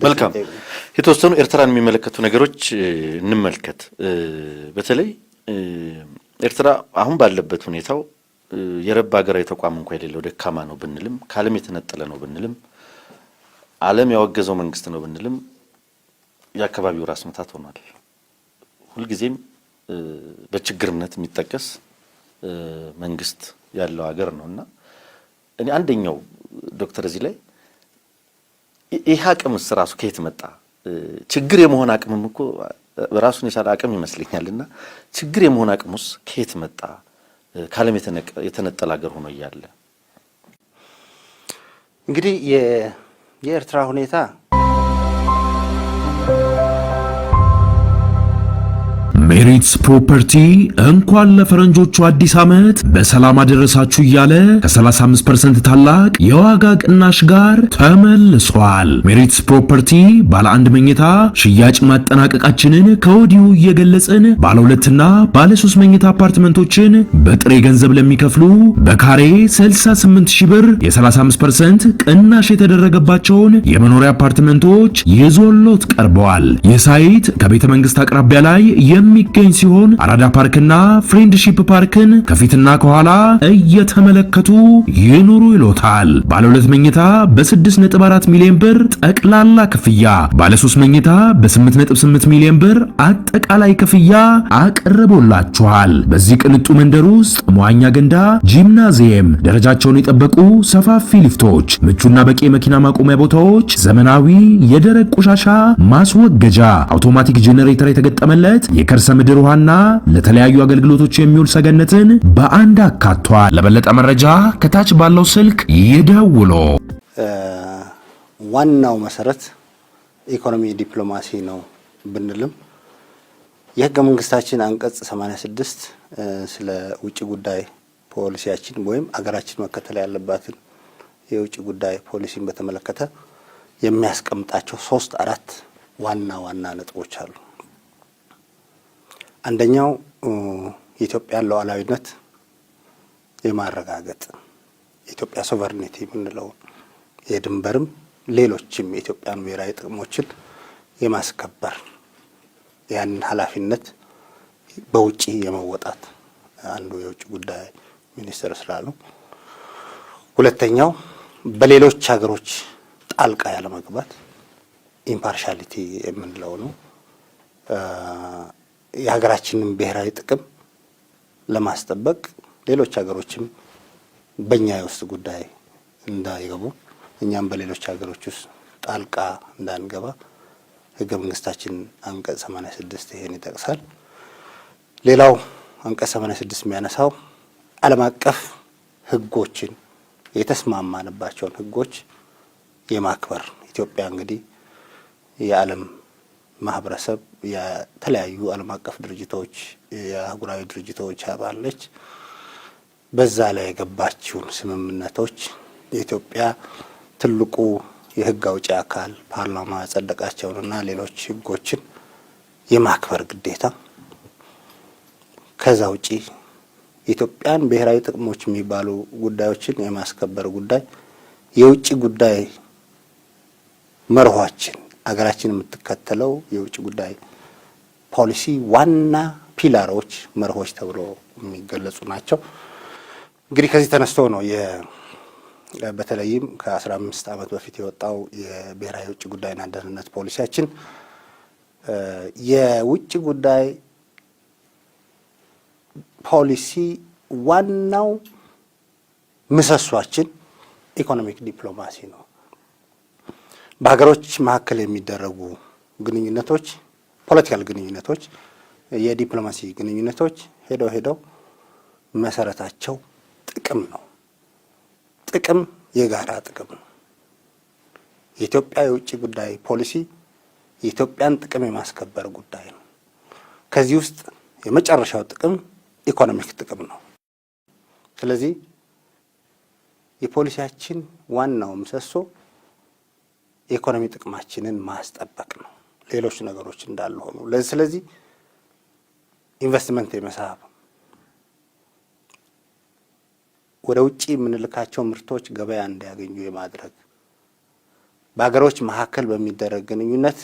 መልካም የተወሰኑ ኤርትራን የሚመለከቱ ነገሮች እንመልከት። በተለይ ኤርትራ አሁን ባለበት ሁኔታው የረባ ሀገራዊ ተቋም እንኳን የሌለው ደካማ ነው ብንልም ከዓለም የተነጠለ ነው ብንልም ዓለም ያወገዘው መንግስት ነው ብንልም የአካባቢው ራስ ምታት ሆኗል። ሁልጊዜም በችግርነት የሚጠቀስ መንግስት ያለው ሀገር ነውና እኔ አንደኛው ዶክተር እዚህ ላይ ይሄ አቅምስ ራሱ ከየት መጣ? ችግር የመሆን አቅምም እኮ ራሱን የቻለ አቅም ይመስለኛልና ችግር የመሆን አቅሙስ ከየት መጣ? ከዓለም የተነጠለ ሀገር ሆኖ እያለ እንግዲህ የኤርትራ ሁኔታ ሜሪትስ ፕሮፐርቲ እንኳን ለፈረንጆቹ አዲስ ዓመት በሰላም አደረሳችሁ እያለ ከ35% ታላቅ የዋጋ ቅናሽ ጋር ተመልሷል። ሜሪትስ ፕሮፐርቲ ባለ አንድ መኝታ ሽያጭ ማጠናቀቃችንን ከወዲሁ እየገለጽን ባለ ሁለትና ባለ 3 መኝታ አፓርትመንቶችን በጥሬ ገንዘብ ለሚከፍሉ በካሬ 68,000 ብር የ35% ቅናሽ የተደረገባቸውን የመኖሪያ አፓርትመንቶች ይዞሎት ቀርበዋል። ይህ ሳይት ከቤተ መንግስት አቅራቢያ ላይ የሚገኝ ሲሆን አራዳ ፓርክና ፍሬንድሺፕ ፓርክን ከፊትና ከኋላ እየተመለከቱ ይኑሩ ይሎታል። ባለ 2 መኝታ በ6.4 ሚሊዮን ብር ጠቅላላ ክፍያ፣ ባለ 3 መኝታ በ8.8 ሚሊዮን ብር አጠቃላይ ክፍያ አቅርቦላችኋል። በዚህ ቅንጡ መንደር ውስጥ መዋኛ ገንዳ፣ ጂምናዚየም፣ ደረጃቸውን የጠበቁ ሰፋፊ ሊፍቶች፣ ምቹና በቂ መኪና ማቆሚያ ቦታዎች፣ ዘመናዊ የደረቅ ቆሻሻ ማስወገጃ፣ አውቶማቲክ ጄኔሬተር የተገጠመለት የከርሰ ምድር ውሃና ለተለያዩ አገልግሎቶች የሚውል ሰገነትን በአንድ አካቷል። ለበለጠ መረጃ ከታች ባለው ስልክ ይደውሉ። ዋናው መሰረት ኢኮኖሚ ዲፕሎማሲ ነው ብንልም የህገ መንግስታችን አንቀጽ 86 ስለ ውጭ ጉዳይ ፖሊሲያችን ወይም አገራችን መከተል ያለባትን የውጭ ጉዳይ ፖሊሲን በተመለከተ የሚያስቀምጣቸው 3-4 ዋና ነጥቦች አሉ። አንደኛው የኢትዮጵያን ሉዓላዊነት የማረጋገጥ የኢትዮጵያ ሶቨርኒቲ የምንለው የድንበርም ሌሎችም የኢትዮጵያን ብሔራዊ ጥቅሞችን የማስከበር ያንን ኃላፊነት በውጪ የመወጣት አንዱ የውጭ ጉዳይ ሚኒስትር ስራ ነው። ሁለተኛው በሌሎች ሀገሮች ጣልቃ ያለ መግባት ኢምፓርሻሊቲ የምንለው ነው። የሀገራችንን ብሔራዊ ጥቅም ለማስጠበቅ ሌሎች ሀገሮችም በእኛ የውስጥ ጉዳይ እንዳይገቡ እኛም በሌሎች ሀገሮች ውስጥ ጣልቃ እንዳንገባ ህገ መንግስታችን አንቀጽ 86 ይሄን ይጠቅሳል። ሌላው አንቀጽ 86 የሚያነሳው ዓለም አቀፍ ህጎችን የተስማማንባቸውን ህጎች የማክበር ኢትዮጵያ እንግዲህ የዓለም ማህበረሰብ የተለያዩ ዓለም አቀፍ ድርጅቶች የአህጉራዊ ድርጅቶች አባል ነች። በዛ ላይ የገባችውን ስምምነቶች የኢትዮጵያ ትልቁ የህግ አውጪ አካል ፓርላማ ያጸደቃቸውንና ሌሎች ህጎችን የማክበር ግዴታ፣ ከዛ ውጪ የኢትዮጵያን ብሔራዊ ጥቅሞች የሚባሉ ጉዳዮችን የማስከበር ጉዳይ የውጭ ጉዳይ መርሆችን አገራችን የምትከተለው የውጭ ጉዳይ ፖሊሲ ዋና ፒላሮች መርሆች ተብሎ የሚገለጹ ናቸው። እንግዲህ ከዚህ ተነስቶ ነው በተለይም ከ15 ዓመት በፊት የወጣው የብሔራዊ የውጭ ጉዳይና ደህንነት ፖሊሲያችን የውጭ ጉዳይ ፖሊሲ ዋናው ምሰሷችን ኢኮኖሚክ ዲፕሎማሲ ነው። በሀገሮች መካከል የሚደረጉ ግንኙነቶች፣ ፖለቲካል ግንኙነቶች፣ የዲፕሎማሲ ግንኙነቶች ሄደው መሰረታቸው ጥቅም ነው። ጥቅም የጋራ ጥቅም ነው። የኢትዮጵያ የውጭ ጉዳይ ፖሊሲ የኢትዮጵያን ጥቅም የማስከበር ጉዳይ ነው። ከዚህ ውስጥ የመጨረሻው ጥቅም ኢኮኖሚክ ጥቅም ነው። ስለዚህ የፖሊሲያችን ዋናው ምሰሶ የኢኮኖሚ ጥቅማችንን ማስጠበቅ ነው። ሌሎች ነገሮች እንዳሉ ሆኖ ስለዚህ ኢንቨስትመንት የመሳብ ወደ ውጪ የምንልካቸው ምርቶች ገበያ እንዲያገኙ የማድረግ በሀገሮች መካከል በሚደረግ ግንኙነት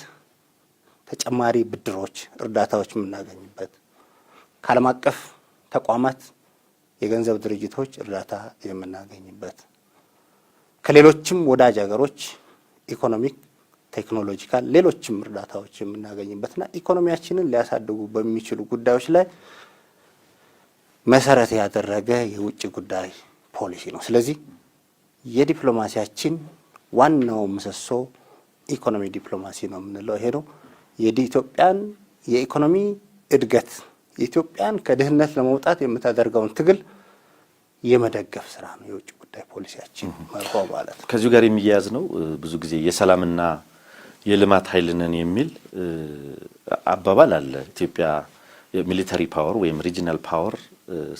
ተጨማሪ ብድሮች፣ እርዳታዎች የምናገኝበት ከዓለም አቀፍ ተቋማት የገንዘብ ድርጅቶች እርዳታ የምናገኝበት ከሌሎችም ወዳጅ ሀገሮች ኢኮኖሚክ፣ ቴክኖሎጂካል ሌሎችም እርዳታዎች የምናገኝበትና ኢኮኖሚያችንን ሊያሳድጉ በሚችሉ ጉዳዮች ላይ መሰረት ያደረገ የውጭ ጉዳይ ፖሊሲ ነው። ስለዚህ የዲፕሎማሲያችን ዋናው ምሰሶ ኢኮኖሚ ዲፕሎማሲ ነው የምንለው ይሄ ነው። የኢትዮጵያን የኢኮኖሚ እድገት የኢትዮጵያን ከድህነት ለመውጣት የምታደርገውን ትግል የመደገፍ ስራ ነው የውጭ ጉዳይ ፖሊሲያችን መርሆ ማለት ነው። ከዚሁ ጋር የሚያያዝ ነው። ብዙ ጊዜ የሰላምና የልማት ኃይል ነን የሚል አባባል አለ። ኢትዮጵያ ሚሊተሪ ፓወር ወይም ሪጂናል ፓወር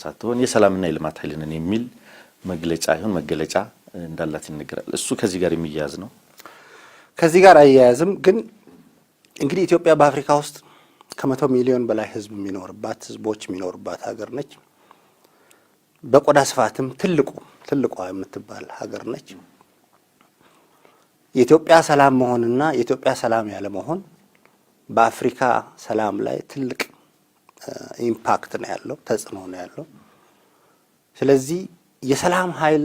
ሳትሆን የሰላምና የልማት ኃይል ነን የሚል መግለጫ ይሁን መገለጫ እንዳላት ይነገራል። እሱ ከዚህ ጋር የሚያያዝ ነው። ከዚህ ጋር አያያዝም። ግን እንግዲህ ኢትዮጵያ በአፍሪካ ውስጥ ከ100 ሚሊዮን በላይ ህዝቦች የሚኖርባት ሀገር ነች። በቆዳ ስፋትም ትልቋ የምትባል ሀገር ነች። የኢትዮጵያ ሰላም መሆንና የኢትዮጵያ ሰላም ያለ መሆን በአፍሪካ ሰላም ላይ ትልቅ ኢምፓክት ነው ያለው፣ ተጽዕኖ ነው ያለው። ስለዚህ የሰላም ኃይል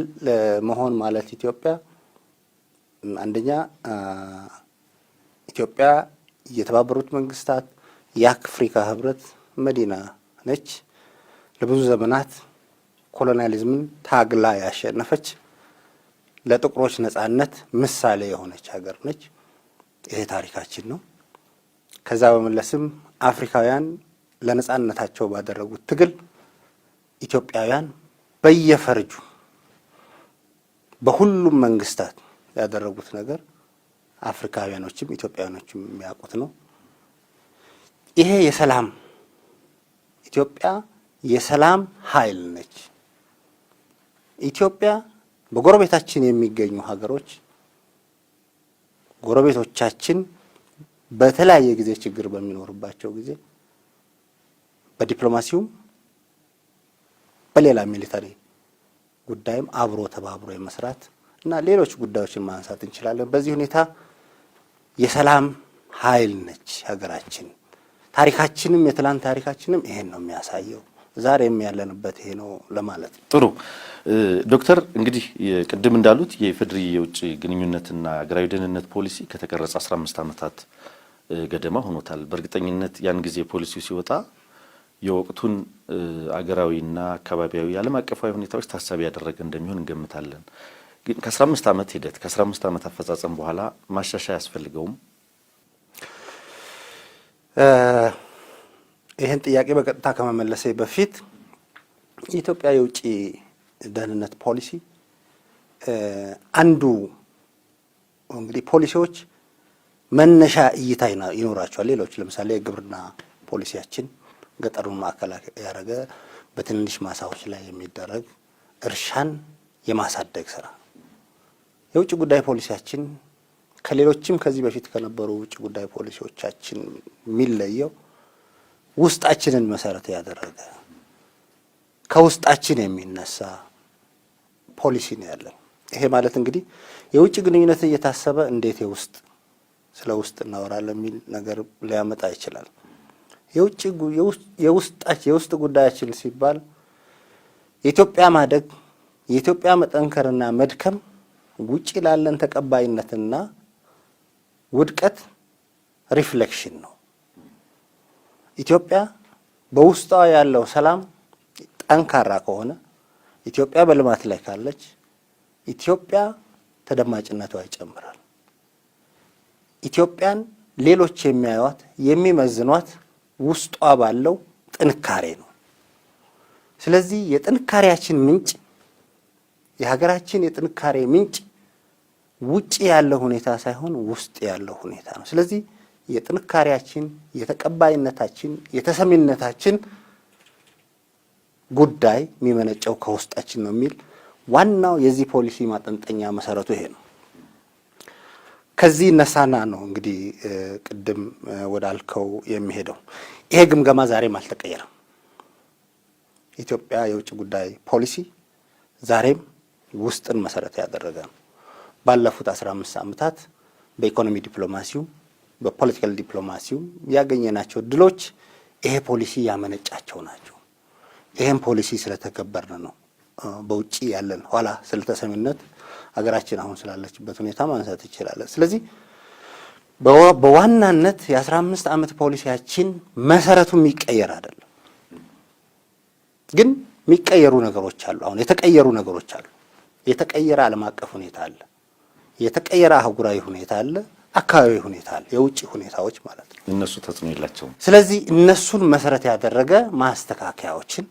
መሆን ማለት ኢትዮጵያ አንደኛ ኢትዮጵያ የተባበሩት መንግስታት የአፍሪካ ህብረት መዲና ነች። ለብዙ ዘመናት ኮሎኒያሊዝምን ታግላ ያሸነፈች ለጥቁሮች ነጻነት ምሳሌ የሆነች ሀገር ነች። ይሄ ታሪካችን ነው። ከዛ በመለስም አፍሪካውያን ለነጻነታቸው ባደረጉት ትግል ኢትዮጵያውያን በየፈርጁ በሁሉም መንግስታት ያደረጉት ነገር አፍሪካውያኖችም ኢትዮጵያውያኖችም የሚያውቁት ነው። ይሄ የሰላም ኢትዮጵያ የሰላም ኃይል ነች። ኢትዮጵያ በጎረቤታችን የሚገኙ ሀገሮች ጎረቤቶቻችን በተለያየ ጊዜ ችግር በሚኖርባቸው ጊዜ በዲፕሎማሲውም በሌላ ሚሊታሪ ጉዳይም አብሮ ተባብሮ የመስራት እና ሌሎች ጉዳዮችን ማንሳት እንችላለን። በዚህ ሁኔታ የሰላም ኃይል ነች ሀገራችን። ታሪካችንም የትላንት ታሪካችንም ይሄን ነው የሚያሳየው። ዛሬም ያለንበት ይሄ ነው ለማለት ነው። ጥሩ ዶክተር፣ እንግዲህ ቅድም እንዳሉት የኢፌዴሪ የውጭ ግንኙነትና ሀገራዊ ደህንነት ፖሊሲ ከተቀረጸ 15 ዓመታት ገደማ ሆኖታል። በእርግጠኝነት ያን ጊዜ ፖሊሲው ሲወጣ የወቅቱን አገራዊና አካባቢያዊ ዓለም አቀፋዊ ሁኔታዎች ታሳቢ ያደረገ እንደሚሆን እንገምታለን። ግን ከ15 ዓመት ሂደት ከ15 ዓመት አፈጻጸም በኋላ ማሻሻያ ያስፈልገውም? ይህን ጥያቄ በቀጥታ ከመመለሴ በፊት የኢትዮጵያ የውጭ ደህንነት ፖሊሲ አንዱ እንግዲህ ፖሊሲዎች መነሻ እይታ ይኖራቸዋል። ሌሎች ለምሳሌ የግብርና ፖሊሲያችን ገጠሩን ማዕከል ያደረገ በትንንሽ ማሳዎች ላይ የሚደረግ እርሻን የማሳደግ ስራ። የውጭ ጉዳይ ፖሊሲያችን ከሌሎችም ከዚህ በፊት ከነበሩ ውጭ ጉዳይ ፖሊሲዎቻችን የሚለየው ውስጣችንን መሰረት ያደረገ ከውስጣችን የሚነሳ ፖሊሲ ነው ያለን። ይሄ ማለት እንግዲህ የውጭ ግንኙነት እየታሰበ እንዴት ስለ ውስጥ እናወራለን የሚል ነገር ሊያመጣ ይችላል። የውስጥ ጉዳያችን ሲባል የኢትዮጵያ ማደግ የኢትዮጵያ መጠንከርና መድከም ውጪ ላለን ተቀባይነትና ውድቀት ሪፍሌክሽን ነው። ኢትዮጵያ በውስጧ ያለው ሰላም ጠንካራ ከሆነ ኢትዮጵያ በልማት ላይ ካለች ኢትዮጵያ ተደማጭነቷ ይጨምራል። ኢትዮጵያን ሌሎች የሚያዩት የሚመዝኗት ውስጧ ባለው ጥንካሬ ነው። ስለዚህ የጥንካሬያችን ምንጭ የሀገራችን የጥንካሬ ምንጭ ውጪ ያለው ሁኔታ ሳይሆን ውስጥ ያለው ሁኔታ ነው። ስለዚህ የጥንካሬያችን የተቀባይነታችን የተሰሚነታችን ጉዳይ የሚመነጨው ከውስጣችን ነው የሚል ዋናው የዚህ ፖሊሲ ማጠንጠኛ መሰረቱ ይሄ ነው። ከዚህ ነሳና ነው እንግዲህ ቅድም ወዳልከው የሚሄደው። ይሄ ግምገማ ዛሬም አልተቀየረም። ኢትዮጵያ የውጭ ጉዳይ ፖሊሲ ዛሬም ውስጥን መሰረት ያደረገ ነው። ባለፉት 15 ዓመታት በኢኮኖሚ ዲፕሎማሲው በፖለቲካል ዲፕሎማሲው ያገኘናቸው ድሎች ይሄ ፖሊሲ ያመነጫቸው ናቸው። ይሄን ፖሊሲ ስለተከበርን ነው በውጪ ያለን ኋላ ስለተሰሚነት ሀገራችን አሁን ስላለችበት ሁኔታ ማንሳት ይችላል። ስለዚህ በዋናነት የ15 ዓመት ፖሊሲያችን መሰረቱ የሚቀየር አይደለም። ግን የሚቀየሩ ነገሮች አሉ። አሁን የተቀየሩ ነገሮች አሉ። የተቀየረ ዓለም አቀፍ ሁኔታ አለ። የተቀየረ አህጉራዊ ሁኔታ አለ። አካባቢ ሁኔታ አለ። የውጭ ሁኔታዎች ማለት ነው። እነሱ ተጽዕኖ የላቸውም። ስለዚህ እነሱን መሰረት ያደረገ ማስተካከያዎችን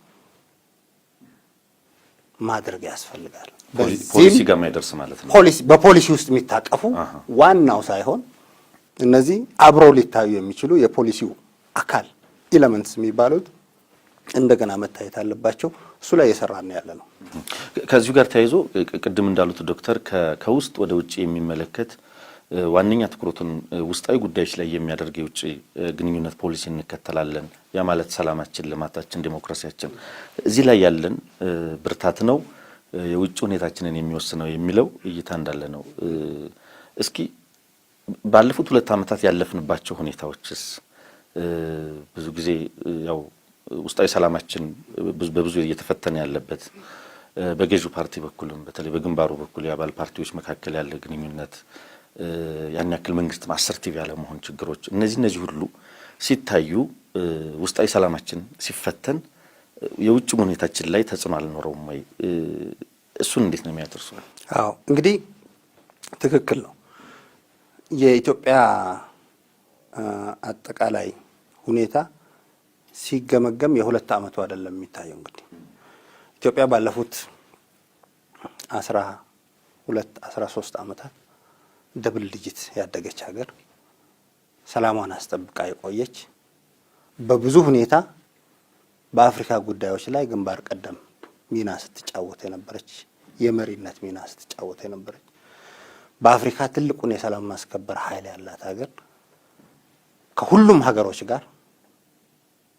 ማድረግ ያስፈልጋል። ፖሊሲ ጋር ማይደርስ ማለት ነው። በፖሊሲ ውስጥ የሚታቀፉ ዋናው ሳይሆን እነዚህ አብረው ሊታዩ የሚችሉ የፖሊሲው አካል ኤሌመንትስ የሚባሉት እንደገና መታየት አለባቸው። እሱ ላይ እየሰራን ያለ ነው። ከዚሁ ጋር ተያይዞ ቅድም እንዳሉት ዶክተር ከውስጥ ወደ ውጭ የሚመለከት ዋነኛ ትኩረቱን ውስጣዊ ጉዳዮች ላይ የሚያደርግ የውጭ ግንኙነት ፖሊሲ እንከተላለን። ያ ማለት ሰላማችን፣ ልማታችን፣ ዲሞክራሲያችን እዚህ ላይ ያለን ብርታት ነው የውጭ ሁኔታችንን የሚወስነው የሚለው እይታ እንዳለ ነው። እስኪ ባለፉት 2 ዓመታት ያለፍንባቸው ሁኔታዎችስ ብዙ ጊዜ ያው ውስጣዊ ሰላማችን በብዙ እየተፈተነ ያለበት በገዢው ፓርቲ በኩልም በተለይ በግንባሩ በኩል የአባል ፓርቲዎች መካከል ያለ ግንኙነት ያን ያክል መንግስት አሰርቲቭ ያለ መሆን ችግሮች እነዚህ ሁሉ ሲታዩ ውስጣዊ ሰላማችን ሲፈተን የውጭ ሁኔታችን ላይ ተጽዕኖ አልኖረውም ወይ? እሱን እንዴት ነው የሚያደርሱት? አዎ እንግዲህ ትክክል ነው። የኢትዮጵያ አጠቃላይ ሁኔታ ሲገመገም የ2 ዓመቱ አይደለም የሚታየው። እንግዲህ ኢትዮጵያ ባለፉት 13 ዓመታት ደብል ዲጂት ያደገች ሀገር፣ ሰላሟን አስጠብቃ የቆየች፣ በብዙ ሁኔታ በአፍሪካ ጉዳዮች ላይ ግንባር ቀደም ሚና ስትጫወት የነበረች፣ የመሪነት ሚና ስትጫወት የነበረች፣ በአፍሪካ ትልቁን የሰላም ማስከበር ኃይል ያላት ሀገር፣ ከሁሉም ሀገሮች ጋር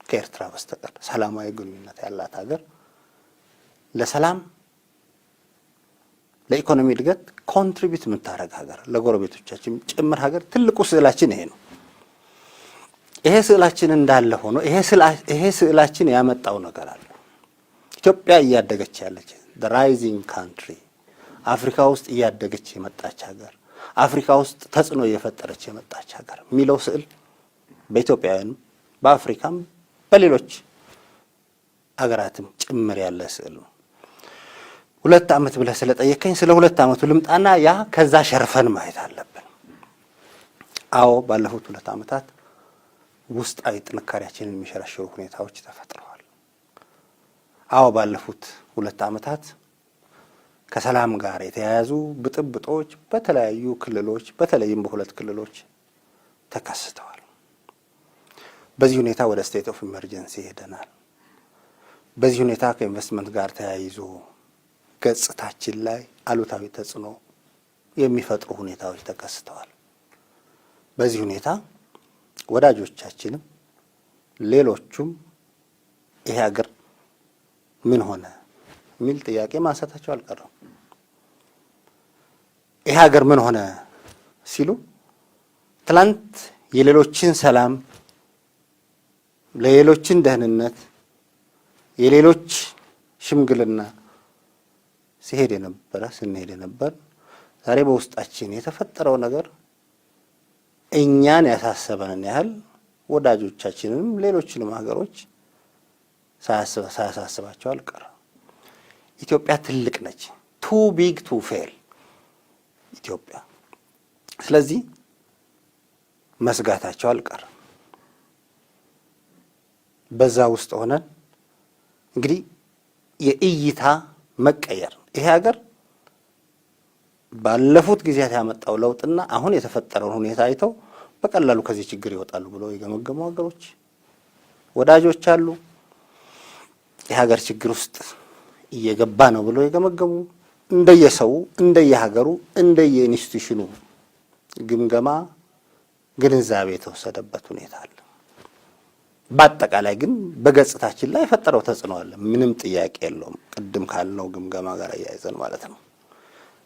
ከኤርትራ በስተቀር ሰላማዊ ግንኙነት ያላት ሀገር፣ ለሰላም ለኢኮኖሚ እድገት ኮንትሪቢዩት የምታደርግ ሀገር፣ ለጎረቤቶቻችን ጭምር ሀገር ትልቁ ስዕላችን ይሄ ነው። ይሄ ስዕላችን እንዳለ ሆኖ ይሄ ስዕላችን ያመጣው ነገር አለ። ኢትዮጵያ እያደገች ያለች the rising country፣ አፍሪካ ውስጥ እያደገች የመጣች ሀገር፣ አፍሪካ ውስጥ ተጽዕኖ እየፈጠረች የመጣች ሀገር የሚለው ስዕል በኢትዮጵያውያንም በአፍሪካም በሌሎች ሀገራትም ጭምር ያለ ስዕል ነው። 2 ዓመት ብለህ ስለጠየቀኝ ስለ 2 ዓመቱ ልምጣና ያ ከዛ ሸርፈን ማየት አለብን። አዎ ባለፉት 2 ዓመታት ውስጣዊ ጥንካሬያችንን የሚሸረሽሩ ሁኔታዎች ተፈጥረዋል። አዎ ባለፉት 2 ዓመታት ከሰላም ጋር የተያያዙ ብጥብጦች በተለያዩ ክልሎች በተለይም በ2 ክልሎች ተከስተዋል። በዚህ ሁኔታ ወደ ስቴት ኦፍ ኢመርጀንሲ ሄደናል። በዚህ ሁኔታ ከኢንቨስትመንት ጋር ተያይዞ ገጽታችን ላይ አሉታዊ ተጽዕኖ የሚፈጥሩ ሁኔታዎች ተከስተዋል። በዚህ ሁኔታ ወዳጆቻችንም ሌሎቹም ይሄ ሀገር ምን ሆነ የሚል ጥያቄ ማንሳታቸው አልቀረም። ይሄ ሀገር ምን ሆነ ሲሉ ትላንት የሌሎችን ሰላም፣ ለሌሎችን ደህንነት፣ የሌሎች ሽምግልና ስንሄድ የነበር ዛሬ በውስጣችን የተፈጠረው ነገር እኛን ያሳሰበንን ያህል ወዳጆቻችንንም ሌሎችንም ሀገሮች ሳያሳስባቸው አልቀረም። ኢትዮጵያ ትልቅ ነች። ቱ ቢግ ቱ ፌል ኢትዮጵያ። ስለዚህ መስጋታቸው አልቀረም። በዛ ውስጥ ሆነን እንግዲህ የእይታ መቀየር ይሄ ሀገር ባለፉት ጊዜያት ያመጣው ለውጥና አሁን የተፈጠረውን ሁኔታ አይተው በቀላሉ ከዚህ ችግር ይወጣሉ ብሎ የገመገሙ ሀገሮች ወዳጆች አሉ። የሀገር ችግር ውስጥ እየገባ ነው ብሎ የገመገሙ እንደየሰው፣ እንደየሀገሩ፣ እንደየኢንስቲትዩሽኑ ግምገማ ግንዛቤ የተወሰደበት ሁኔታ አለ። በአጠቃላይ ግን በገጽታችን ላይ የፈጠረው ተጽዕኖ አለ፣ ምንም ጥያቄ የለውም። ቅድም ካልነው ግምገማ ጋር አያይዘን ማለት ነው።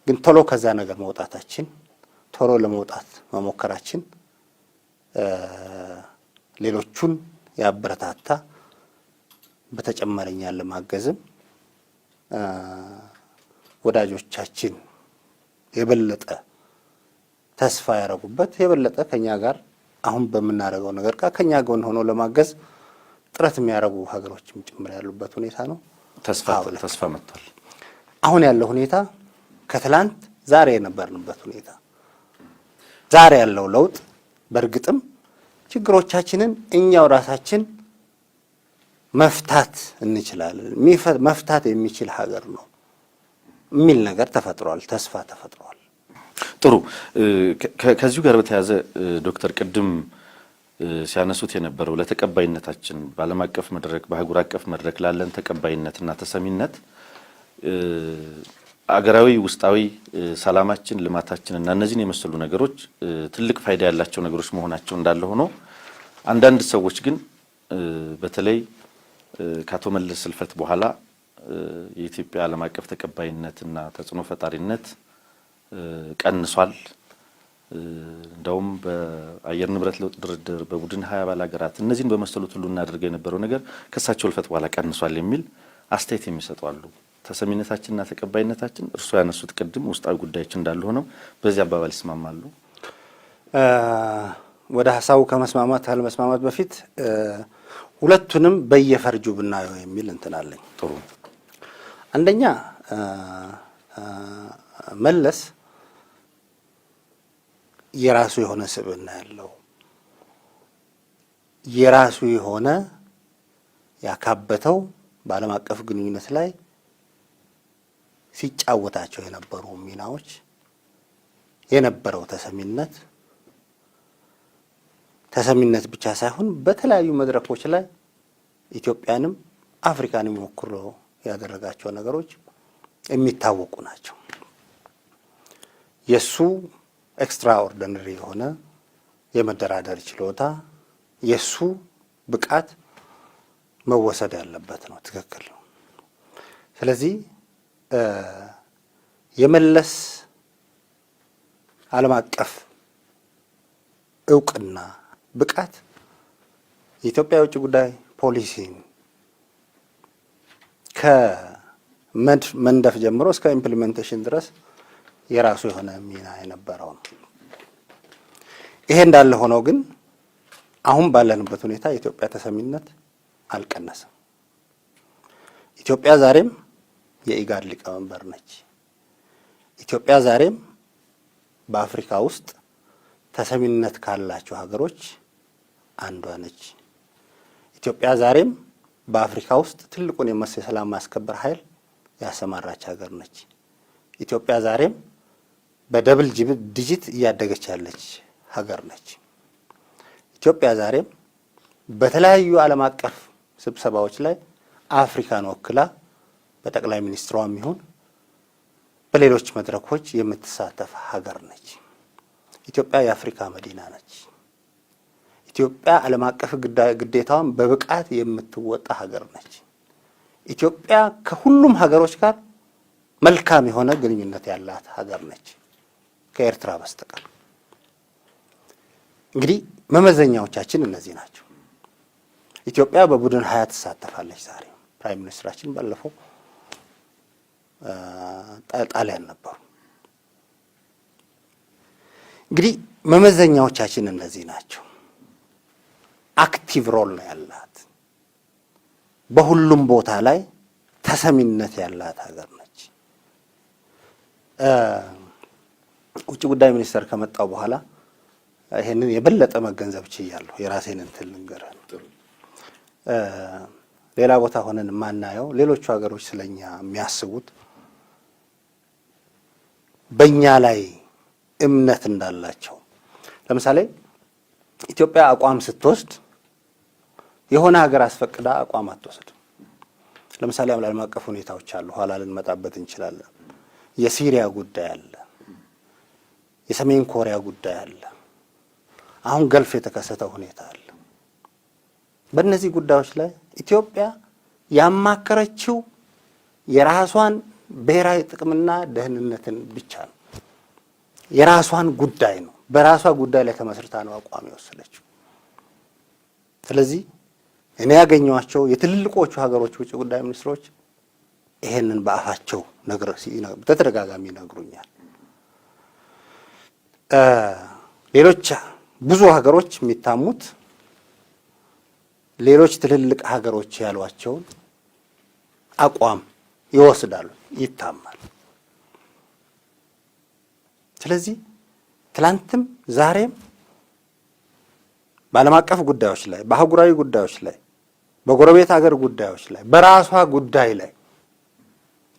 ግን ቶሎ ከዛ ነገር መውጣታችን ቶሎ ለመውጣት መሞከራችን ሌሎቹን ያበረታታ በተጨማሪኛ ለማገዝም ወዳጆቻችን የበለጠ ተስፋ ያረጉበት የበለጠ ከኛ ጋር አሁን በመናረጋው ነገር ከኛ ጎን ሆኖ ለማገዝ ጥረት የሚያረጉ ሀገሮችም ጭምር ያሉበት ሁኔታ ነው። ተስፋ መጥቷል። አሁን ያለው ሁኔታ ከትላንት ዛሬ የነበርንበት ሁኔታ ዛሬ ያለው ለውጥ በእርግጥም ችግሮቻችንን እኛው ራሳችን መፍታት እንችላለን፣ መፍታት የሚችል ሀገር ነው የሚል ነገር ተፈጥሯል፣ ተስፋ ተፈጥሯል። ጥሩ። ከዚሁ ጋር በተያያዘ ዶክተር ቅድም ሲያነሱት የነበረው ለተቀባይነታችን በዓለም አቀፍ መድረክ በአህጉር አቀፍ መድረክ ላለን ተቀባይነትና ተሰሚነት አገራዊ ውስጣዊ ሰላማችን ልማታችንና እነዚህን የመሰሉ ነገሮች ትልቅ ፋይዳ ያላቸው ነገሮች መሆናቸው እንዳለ ሆኖ አንዳንድ ሰዎች ግን በተለይ ከአቶ መለስ ስልፈት በኋላ የኢትዮጵያ ዓለም አቀፍ ተቀባይነትና ተጽዕኖ ፈጣሪነት ቀንሷል፣ እንደውም በአየር ንብረት ለውጥ ድርድር በቡድን 20 አባል ሀገራት እነዚህን በመሰሉት ሁሉ እናደርገው የነበረው ነገር ከሳቸው ልፈት በኋላ ቀንሷል የሚል አስተያየት የሚሰጡ አሉ። ተሰሚነታችንና ተቀባይነታችን እርሱ ያነሱት ቅድም ውስጣዊ ጉዳዮች እንዳሉ ሆነው በዚህ አባባል ይስማማሉ? ወደ ሐሳቡ ከመስማማት አለመስማማት በፊት ሁለቱንም በየፈርጁ ብናየው የሚል እንትን አለኝ። ጥሩ። አንደኛ መለስ የራሱ የሆነ ስብዕና ያለው የራሱ የሆነ ያካበተው በዓለም አቀፍ ግንኙነት ላይ ሲጫወታቸው የነበሩ ሚናዎች የነበረው ተሰሚነት ብቻ ሳይሆን በተለያዩ መድረኮች ላይ ኢትዮጵያንም አፍሪካንም ወክሎ ያደረጋቸው ነገሮች የሚታወቁ ናቸው። የሱ ኤክስትራኦርዲነሪ የሆነ የመደራደር ችሎታ የሱ ብቃት መወሰድ ያለበት ነው። ትክክል ነው። ስለዚህ የመለስ ዓለም አቀፍ እውቅና ብቃት የኢትዮጵያ የውጭ ጉዳይ ፖሊሲን ከመንደፍ ጀምሮ እስከ ኢምፕሊሜንቴሽን ድረስ የራሱ የሆነ ሚና የነበረው ነው። ይሄ እንዳለ ሆኖ ግን አሁን ባለንበት ሁኔታ የኢትዮጵያ ተሰሚነት አልቀነሰም። ኢትዮጵያ ዛሬም የኢጋድ ሊቀመንበር ነች። ኢትዮጵያ ዛሬም በአፍሪካ ውስጥ ተሰሚነት ካላቸው ሀገሮች አንዷ ነች። ኢትዮጵያ ዛሬም በአፍሪካ ውስጥ ትልቁን የሰላም ማስከበር ኃይል ያሰማራች ሀገር ነች። ኢትዮጵያ ዛሬም በደብል ዲጂት እያደገች ያለች ሀገር ነች። ኢትዮጵያ ዛሬም በተለያዩ ዓለም አቀፍ ስብሰባዎች ላይ አፍሪካን ወክላ በጠቅላይ ሚኒስትሯም ይሁን በሌሎች መድረኮች የምትሳተፍ ሀገር ነች። ኢትዮጵያ የአፍሪካ መዲና ነች። ኢትዮጵያ ዓለም አቀፍ ግዴታዋን በብቃት የምትወጣ ሀገር ነች። ኢትዮጵያ ከሁሉም ሀገሮች ጋር መልካም የሆነ ግንኙነት ያላት ሀገር ነች ከኤርትራ በስተቀር። እንግዲህ መመዘኛዎቻችን እነዚህ ናቸው። ኢትዮጵያ በቡድን 20 ትሳተፋለች። ዛሬ ፕራይም ሚኒስትራችን ባለፈው ጣሊያን ነበሩ። እንግዲህ መመዘኛዎቻችን እነዚህ ናቸው። አክቲቭ ሮል ነው ያላት፣ በሁሉም ቦታ ላይ ተሰሚነት ያላት ሀገር ነች። ውጭ ጉዳይ ሚኒስተር ከመጣው በኋላ ይሄንን የበለጠ መገንዘብ ችያለሁ። የራሴን እንትን ልንገርህ። ሌላ ቦታ ሆነን የማናየው ሌሎቹ ሀገሮች ስለኛ የሚያስቡት በእኛ ላይ እምነት እንዳላቸው። ለምሳሌ ኢትዮጵያ አቋም ስትወስድ የሆነ ሀገር አስፈቅዳ አቋም አትወስድም። ለምሳሌ ዓለም አቀፍ ሁኔታዎች አሉ፣ ኋላ ልንመጣበት እንችላለን። የሲሪያ ጉዳይ አለ፣ የሰሜን ኮሪያ ጉዳይ አለ፣ አሁን ገልፍ የተከሰተው ሁኔታ አለ። በእነዚህ ጉዳዮች ላይ ኢትዮጵያ ያማከረችው የራሷን ብሔራዊ ጥቅምና ደህንነትን ብቻ ነው። የራሷን ጉዳይ ነው፣ በራሷ ጉዳይ ላይ ተመስርታ ነው አቋም የወሰደችው። ስለዚህ እኔ ያገኘኋቸው የትልልቆቹ ሀገሮች ውጭ ጉዳይ ሚኒስትሮች ይሄንን በአፋቸው በተደጋጋሚ ይነግሩኛል። ሌሎች ብዙ ሀገሮች የሚታሙት ሌሎች ትልልቅ ሀገሮች ያሏቸውን አቋም ይወስዳሉ፣ ይታማል። ስለዚህ ትላንትም ዛሬም በዓለም አቀፍ ጉዳዮች ላይ፣ በአህጉራዊ ጉዳዮች ላይ፣ በጎረቤት ሀገር ጉዳዮች ላይ፣ በራሷ ጉዳይ ላይ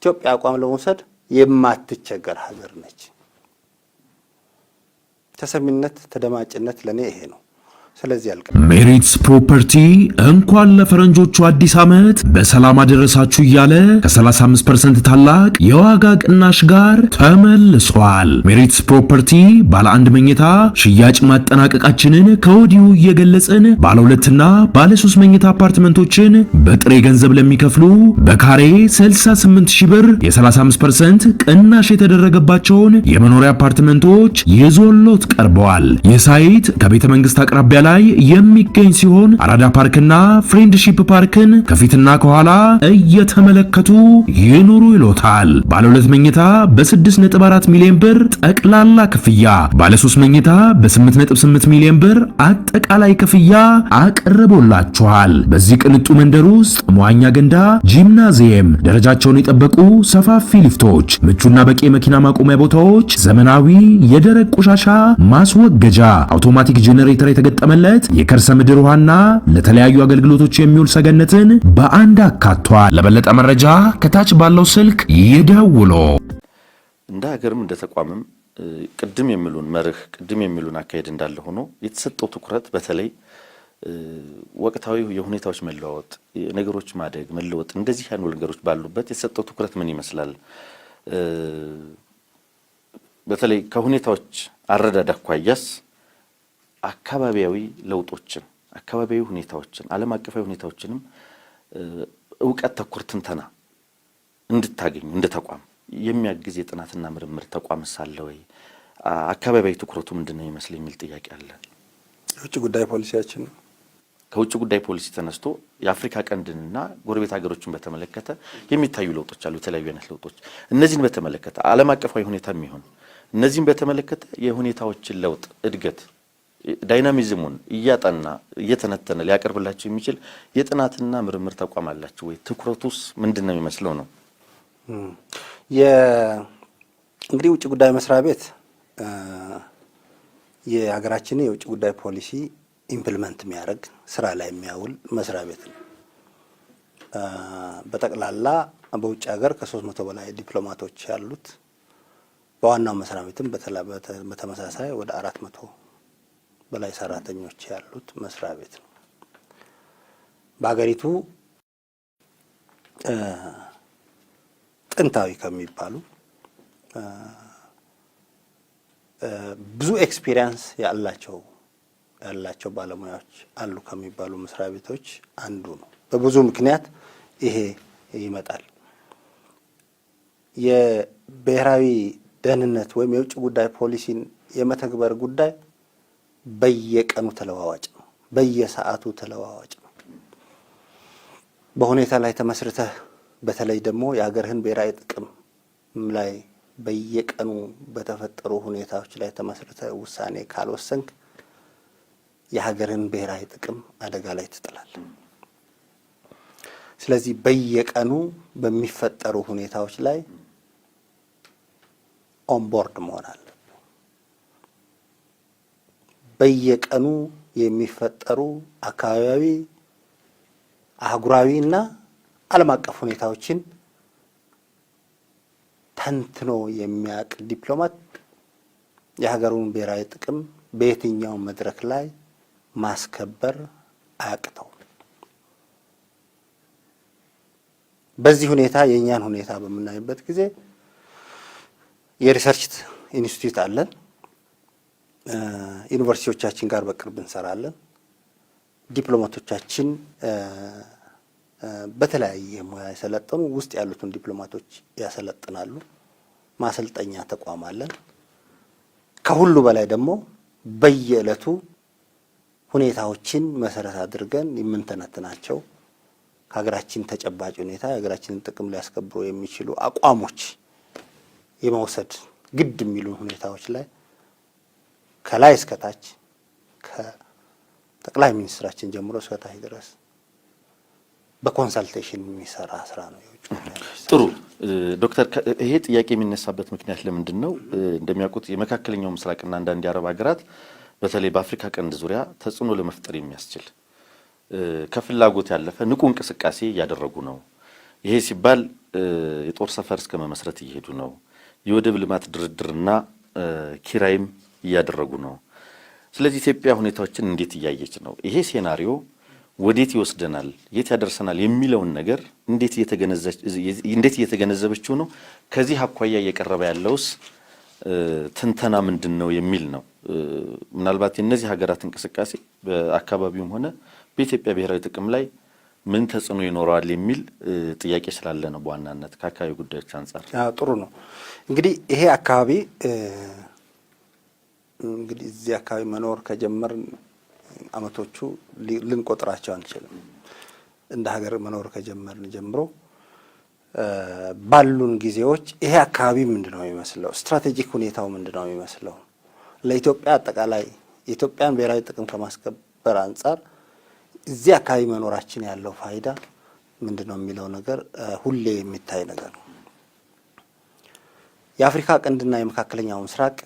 ኢትዮጵያ አቋም ለመውሰድ የማትቸገር ሀገር ነች። ተሰሚነት፣ ተደማጭነት ለኔ ይሄ ነው። ስለዚህ ሜሪትስ ፕሮፐርቲ እንኳን ለፈረንጆቹ አዲስ ዓመት በሰላም አደረሳችሁ እያለ ከ35% ታላቅ የዋጋ ቅናሽ ጋር ተመልሷል። ሜሪትስ ፕሮፐርቲ ባለ 1 መኝታ ሽያጭ ማጠናቀቃችንን ከወዲሁ እየገለጽን ባለ 2ና ባለ 3 መኝታ አፓርትመንቶችን በጥሬ ገንዘብ ለሚከፍሉ በካሬ 68000 ብር የ35% ቅናሽ የተደረገባቸውን የመኖሪያ አፓርትመንቶች ይዞሎት ቀርበዋል። ይህ ሳይት ከቤተ መንግስት አቅራቢያ ላይ የሚገኝ ሲሆን አራዳ ፓርክና ፍሬንድሺፕ ፓርክን ከፊትና ከኋላ እየተመለከቱ ይኑሩ ይሎታል። ባለ 2 መኝታ በ6.4 ሚሊዮን ብር ጠቅላላ ክፍያ፣ ባለ 3 መኝታ በ8.8 ሚሊዮን ብር አጠቃላይ ክፍያ አቅርቦላችኋል። በዚህ ቅንጡ መንደር ውስጥ መዋኛ ገንዳ፣ ጂምናዚየም፣ ደረጃቸውን የጠበቁ ሰፋፊ ሊፍቶች፣ ምቹና በቂ መኪና ማቆሚያ ቦታዎች፣ ዘመናዊ የደረቅ ቆሻሻ ማስወገጃ፣ አውቶማቲክ ጄኔሬተር የተገጠመለት የከርሰ ምድር ውሃና ለተለያዩ አገልግሎቶች የሚውል ሰገነትን በአንድ አካቷል። ለበለጠ መረጃ ከታች ባለው ስልክ ይደውሉ። እንደ ሀገርም እንደ ተቋምም ቅድም የሚሉን መርህ ቅድም የሚሉን አካሄድ እንዳለ ሆኖ የተሰጠው ትኩረት በተለይ ወቅታዊ የሁኔታዎች መለዋወጥ፣ ነገሮች ማደግ መለወጥ፣ እንደዚህ ያሉ ነገሮች ባሉበት የተሰጠው ትኩረት ምን ይመስላል? በተለይ ከሁኔታዎች አረዳድ አኳያስ አካባቢያዊ ለውጦችን፣ አካባቢያዊ ሁኔታዎችን፣ ዓለም አቀፋዊ ሁኔታዎችንም እውቀት ተኮር ትንተና እንድታገኙ እንደ ተቋም የሚያግዝ የጥናትና ምርምር ተቋም ሳለ ወይ? አካባቢያዊ ትኩረቱ ምንድነው ይመስል የሚል ጥያቄ አለ። የውጭ ጉዳይ ፖሊሲያችን ከውጭ ጉዳይ ፖሊሲ ተነስቶ የአፍሪካ ቀንድንና ጎረቤት ሀገሮችን በተመለከተ የሚታዩ ለውጦች አሉ፣ የተለያዩ አይነት ለውጦች። እነዚህን በተመለከተ ዓለም አቀፋዊ ሁኔታ የሚሆን እነዚህን በተመለከተ የሁኔታዎችን ለውጥ እድገት ዳይናሚዝሙን እያጠና እየተነተነ ሊያቀርብላችሁ የሚችል የጥናትና ምርምር ተቋም አላችሁ ወይ? ትኩረቱስ ምንድነው የሚመስለው ነው? እንግዲህ ውጭ ጉዳይ መስሪያ ቤት የሀገራችንን የውጭ ጉዳይ ፖሊሲ ኢምፕሊመንት የሚያደርግ ስራ ላይ የሚያውል መስሪያ ቤት ነው። በጠቅላላ በውጭ ሀገር ከ300 በላይ ዲፕሎማቶች ያሉት፣ በዋናው መስሪያ ቤትም በተመሳሳይ ወደ 400 በላይ ሰራተኞች ያሉት መስሪያ ቤት ነው። በሀገሪቱ ጥንታዊ ከሚባሉ ብዙ ኤክስፒሪየንስ ያላቸው ባለሙያዎች አሉ ከሚባሉ መስሪያ ቤቶች አንዱ ነው። በብዙ ምክንያት ይሄ ይመጣል። የብሔራዊ ደህንነት ወይም የውጭ ጉዳይ ፖሊሲን የመተግበር ጉዳይ በየቀኑ ተለዋዋጭ ነው፣ በየሰዓቱ ተለዋዋጭ ነው። በሁኔታ ላይ ተመስርተህ በተለይ ደግሞ የሀገርህን ብሔራዊ ጥቅም ላይ በየቀኑ በተፈጠሩ ሁኔታዎች ላይ ተመስርተህ ውሳኔ ካልወሰንክ የሀገርህን ብሔራዊ ጥቅም አደጋ ላይ ትጥላለህ። ስለዚህ በየቀኑ በሚፈጠሩ ሁኔታዎች ላይ ኦንቦርድ መሆን አለ። በየቀኑ የሚፈጠሩ አካባቢያዊ፣ አህጉራዊ እና ዓለም አቀፍ ሁኔታዎችን ተንትኖ የሚያውቅ ዲፕሎማት የሀገሩን ብሔራዊ ጥቅም በየትኛው መድረክ ላይ ማስከበር አያቅተው። በዚህ ሁኔታ የእኛን ሁኔታ በምናይበት ጊዜ የሪሰርች ኢንስቲትዩት አለን። ዩኒቨርሲቲዎቻችን ጋር በቅርብ እንሰራለን። ዲፕሎማቶቻችን በተለያየ ሙያ የሰለጠኑ ውስጥ ያሉትን ዲፕሎማቶች ያሰለጥናሉ። ማሰልጠኛ ተቋም አለን። ከሁሉ በላይ ደግሞ በየዕለቱ ሁኔታዎችን መሰረት አድርገን የምንተነትናቸው ከሀገራችን ተጨባጭ ሁኔታ የሀገራችንን ጥቅም ሊያስከብሩ የሚችሉ አቋሞች የመውሰድ ግድ የሚሉ ሁኔታዎች ላይ ከላይ እስከ ታች ከጠቅላይ ሚኒስትራችን ጀምሮ እስከ ታች ድረስ በኮንሰልቴሽን የሚሰራ ስራ ነው። ጥሩ ዶክተር፣ ይሄ ጥያቄ የሚነሳበት ምክንያት ለምንድን ነው? እንደሚያውቁት የመካከለኛው ምስራቅና አንዳንድ የአረብ ሀገራት በተለይ በአፍሪካ ቀንድ ዙሪያ ተጽዕኖ ለመፍጠር የሚያስችል ከፍላጎት ያለፈ ንቁ እንቅስቃሴ እያደረጉ ነው። ይሄ ሲባል የጦር ሰፈር እስከ መመስረት እየሄዱ ነው። የወደብ ልማት ድርድርና ኪራይም እያደረጉ ነው። ስለዚህ ኢትዮጵያ ሁኔታዎችን እንዴት እያየች ነው? ይሄ ሴናሪዮ ወዴት ይወስደናል፣ የት ያደርሰናል የሚለውን ነገር እንዴት እየተገነዘበችው ነው? ከዚህ አኳያ እየቀረበ ያለውስ ትንተና ምንድን ነው የሚል ነው። ምናልባት የእነዚህ ሀገራት እንቅስቃሴ በአካባቢውም ሆነ በኢትዮጵያ ብሔራዊ ጥቅም ላይ ምን ተጽዕኖ ይኖረዋል የሚል ጥያቄ ስላለ ነው በዋናነት ከአካባቢ ጉዳዮች አንጻር። ጥሩ ነው። እንግዲህ ይሄ አካባቢ እንግዲህ እዚህ አካባቢ መኖር ከጀመርን አመቶቹ ልንቆጥራቸው አንችልም። እንደ ሀገር መኖር ከጀመርን ጀምሮ ባሉን ጊዜዎች ይሄ አካባቢ ምንድነው የሚመስለው? ስትራቴጂክ ሁኔታው ምንድነው የሚመስለው? ለኢትዮጵያ አጠቃላይ የኢትዮጵያን ብሔራዊ ጥቅም ከማስከበር አንጻር እዚህ አካባቢ መኖራችን ያለው ፋይዳ ምንድነው የሚለው ነገር ሁሌ የሚታይ ነገር ነው። የአፍሪካ ቀንድና የመካከለኛው ምስራቅ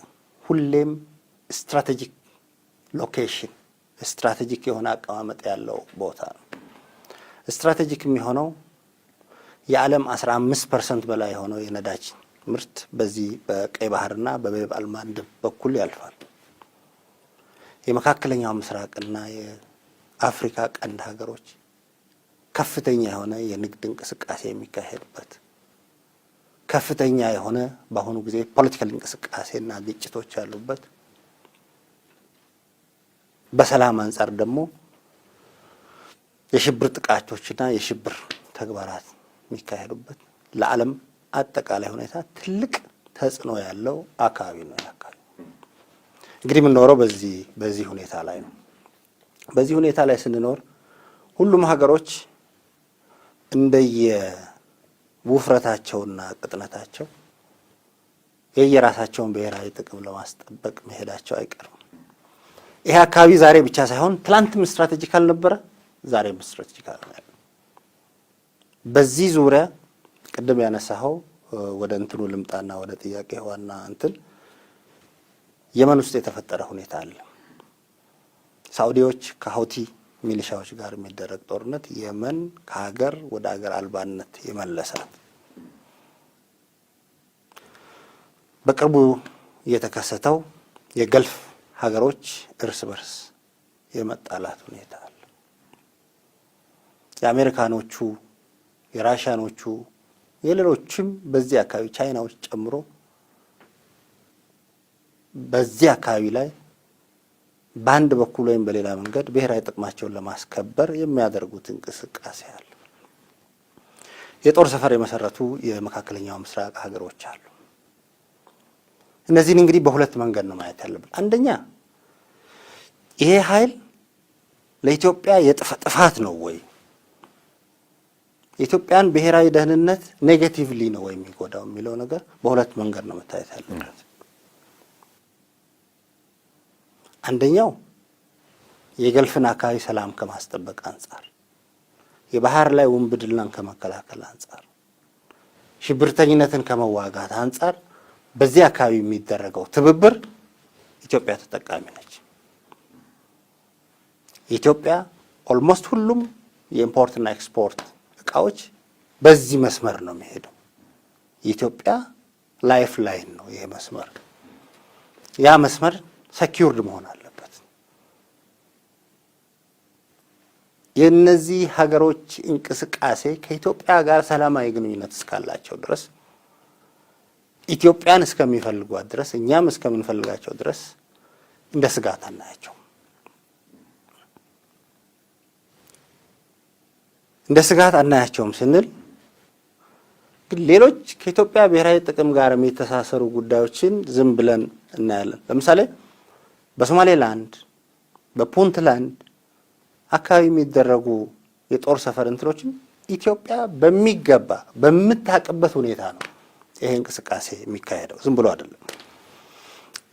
ሁሌም ስትራቴጂክ ሎኬሽን ስትራቴጂክ የሆነ አቀማመጥ ያለው ቦታ ነው። ስትራቴጂክ የሚሆነው የዓለም 15% በላይ የሆነው የነዳጅ ምርት በዚህ በቀይ ባህርና በባብ አልማንድብ በኩል ያልፋል። የመካከለኛው ምስራቅና የአፍሪካ ቀንድ ሀገሮች ከፍተኛ የሆነ የንግድ እንቅስቃሴ የሚካሄድበት ከፍተኛ የሆነ በአሁኑ ጊዜ ፖለቲካል እንቅስቃሴና ግጭቶች ያሉበት በሰላም አንጻር ደግሞ የሽብር ጥቃቶችና የሽብር ተግባራት የሚካሄዱበት ለዓለም አጠቃላይ ሁኔታ ትልቅ ተጽዕኖ ያለው አካባቢ ነው። ያካባቢ እንግዲህ የምንኖረው በዚህ ሁኔታ ላይ ነው። በዚህ ሁኔታ ላይ ስንኖር ሁሉም ሀገሮች እንደየውፍረታቸውና ቅጥነታቸው የየራሳቸውን ብሔራዊ ጥቅም ለማስጠበቅ መሄዳቸው አይቀርም። ይሄ አካባቢ ዛሬ ብቻ ሳይሆን ትላንትም ስትራቴጂካል ነበረ፣ ዛሬም ስትራቴጂካል ነው። በዚህ ዙሪያ ቅድም ያነሳኸው ወደ እንትኑ ልምጣና ወደ ጥያቄ ዋና እንትን የመን ውስጥ የተፈጠረ ሁኔታ አለ። ሳዑዲዎች ከሀውቲ ሚሊሻዎች ጋር የሚደረግ ጦርነት የመን ከሀገር ወደ ሀገር አልባነት የመለሳት በቅርቡ የተከሰተው የገልፍ ሀገሮች እርስ በርስ የመጣላት ሁኔታ አለ። የአሜሪካኖቹ፣ የራሻኖቹ፣ የሌሎችም በዚህ አካባቢ ቻይናዎች ጨምሮ በዚህ አካባቢ ላይ በአንድ በኩል ወይም በሌላ መንገድ ብሔራዊ ጥቅማቸውን ለማስከበር የሚያደርጉት እንቅስቃሴ አለ። የጦር ሰፈር የመሰረቱ የመካከለኛው ምስራቅ ሀገሮች አሉ። እነዚህን እንግዲህ በሁለት መንገድ ነው ማየት ያለብን። አንደኛ ይሄ ኃይል ለኢትዮጵያ የጥፋት ነው ወይ የኢትዮጵያን ብሔራዊ ደህንነት ኔጌቲቭሊ ነው ወይ የሚጎዳው የሚለው ነገር በሁለት መንገድ ነው መታየት ያለበት። አንደኛው የገልፍን አካባቢ ሰላም ከማስጠበቅ አንጻር፣ የባህር ላይ ውንብድናን ከመከላከል አንጻር፣ ሽብርተኝነትን ከመዋጋት አንጻር በዚህ አካባቢ የሚደረገው ትብብር ኢትዮጵያ ተጠቃሚ ነች። ኢትዮጵያ ኦልሞስት ሁሉም የኢምፖርትና ኤክስፖርት እቃዎች በዚህ መስመር ነው የሚሄደው። የኢትዮጵያ ላይፍ ላይን ነው ይሄ መስመር። ያ መስመር ሰኪውርድ መሆን አለበት። የእነዚህ ሀገሮች እንቅስቃሴ ከኢትዮጵያ ጋር ሰላማዊ ግንኙነት እስካላቸው ድረስ ኢትዮጵያን እስከሚፈልጓት ድረስ እኛም እስከምንፈልጋቸው ድረስ እንደ ስጋት አናያቸው። እንደ ስጋት አናያቸውም ስንል ግን ሌሎች ከኢትዮጵያ ብሔራዊ ጥቅም ጋር የሚተሳሰሩ ጉዳዮችን ዝም ብለን እናያለን። ለምሳሌ በሶማሌላንድ በፑንትላንድ አካባቢ የሚደረጉ የጦር ሰፈር እንትኖችን ኢትዮጵያ በሚገባ በምታውቅበት ሁኔታ ነው ይሄ እንቅስቃሴ የሚካሄደው። ዝም ብሎ አይደለም።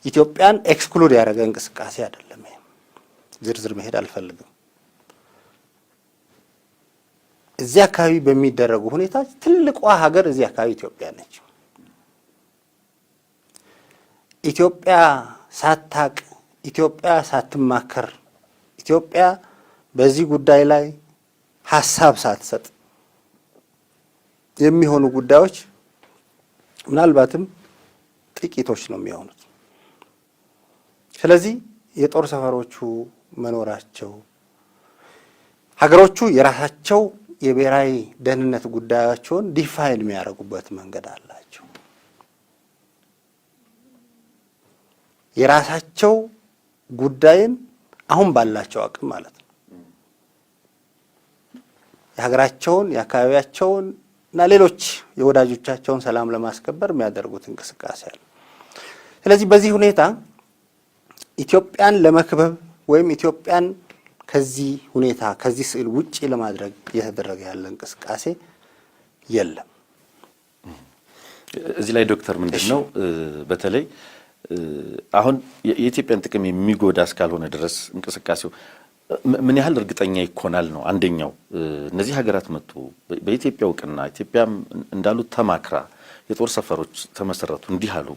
ኢትዮጵያን ኤክስክሉድ ያደረገ እንቅስቃሴ አይደለም። ይሄ ዝርዝር መሄድ አልፈልግም። እዚህ አካባቢ በሚደረጉ ሁኔታ ትልቋ ሀገር እዚህ አካባቢ ኢትዮጵያ ነች። ኢትዮጵያ ሳታቅ፣ ኢትዮጵያ ሳትማከር፣ ኢትዮጵያ በዚህ ጉዳይ ላይ ሀሳብ ሳትሰጥ የሚሆኑ ጉዳዮች ምናልባትም ጥቂቶች ነው የሚሆኑት። ስለዚህ የጦር ሰፈሮቹ መኖራቸው ሀገሮቹ የራሳቸው የብሔራዊ ደህንነት ጉዳያቸውን ዲፋይን የሚያደርጉበት መንገድ አላቸው። የራሳቸው ጉዳይን አሁን ባላቸው አቅም ማለት ነው የሀገራቸውን የአካባቢያቸውን እና ሌሎች የወዳጆቻቸውን ሰላም ለማስከበር የሚያደርጉት እንቅስቃሴ አለ። ስለዚህ በዚህ ሁኔታ ኢትዮጵያን ለመክበብ ወይም ኢትዮጵያን ከዚህ ሁኔታ ከዚህ ስዕል ውጪ ለማድረግ እየተደረገ ያለ እንቅስቃሴ የለም። እዚህ ላይ ዶክተር ምንድነው በተለይ አሁን የኢትዮጵያን ጥቅም የሚጎዳ እስካልሆነ ድረስ እንቅስቃሴው ምን ያህል እርግጠኛ ይኮናል ነው አንደኛው። እነዚህ ሀገራት መጡ በኢትዮጵያ እውቅና ኢትዮጵያም እንዳሉት ተማክራ የጦር ሰፈሮች ተመሰረቱ እንዲህ አሉ።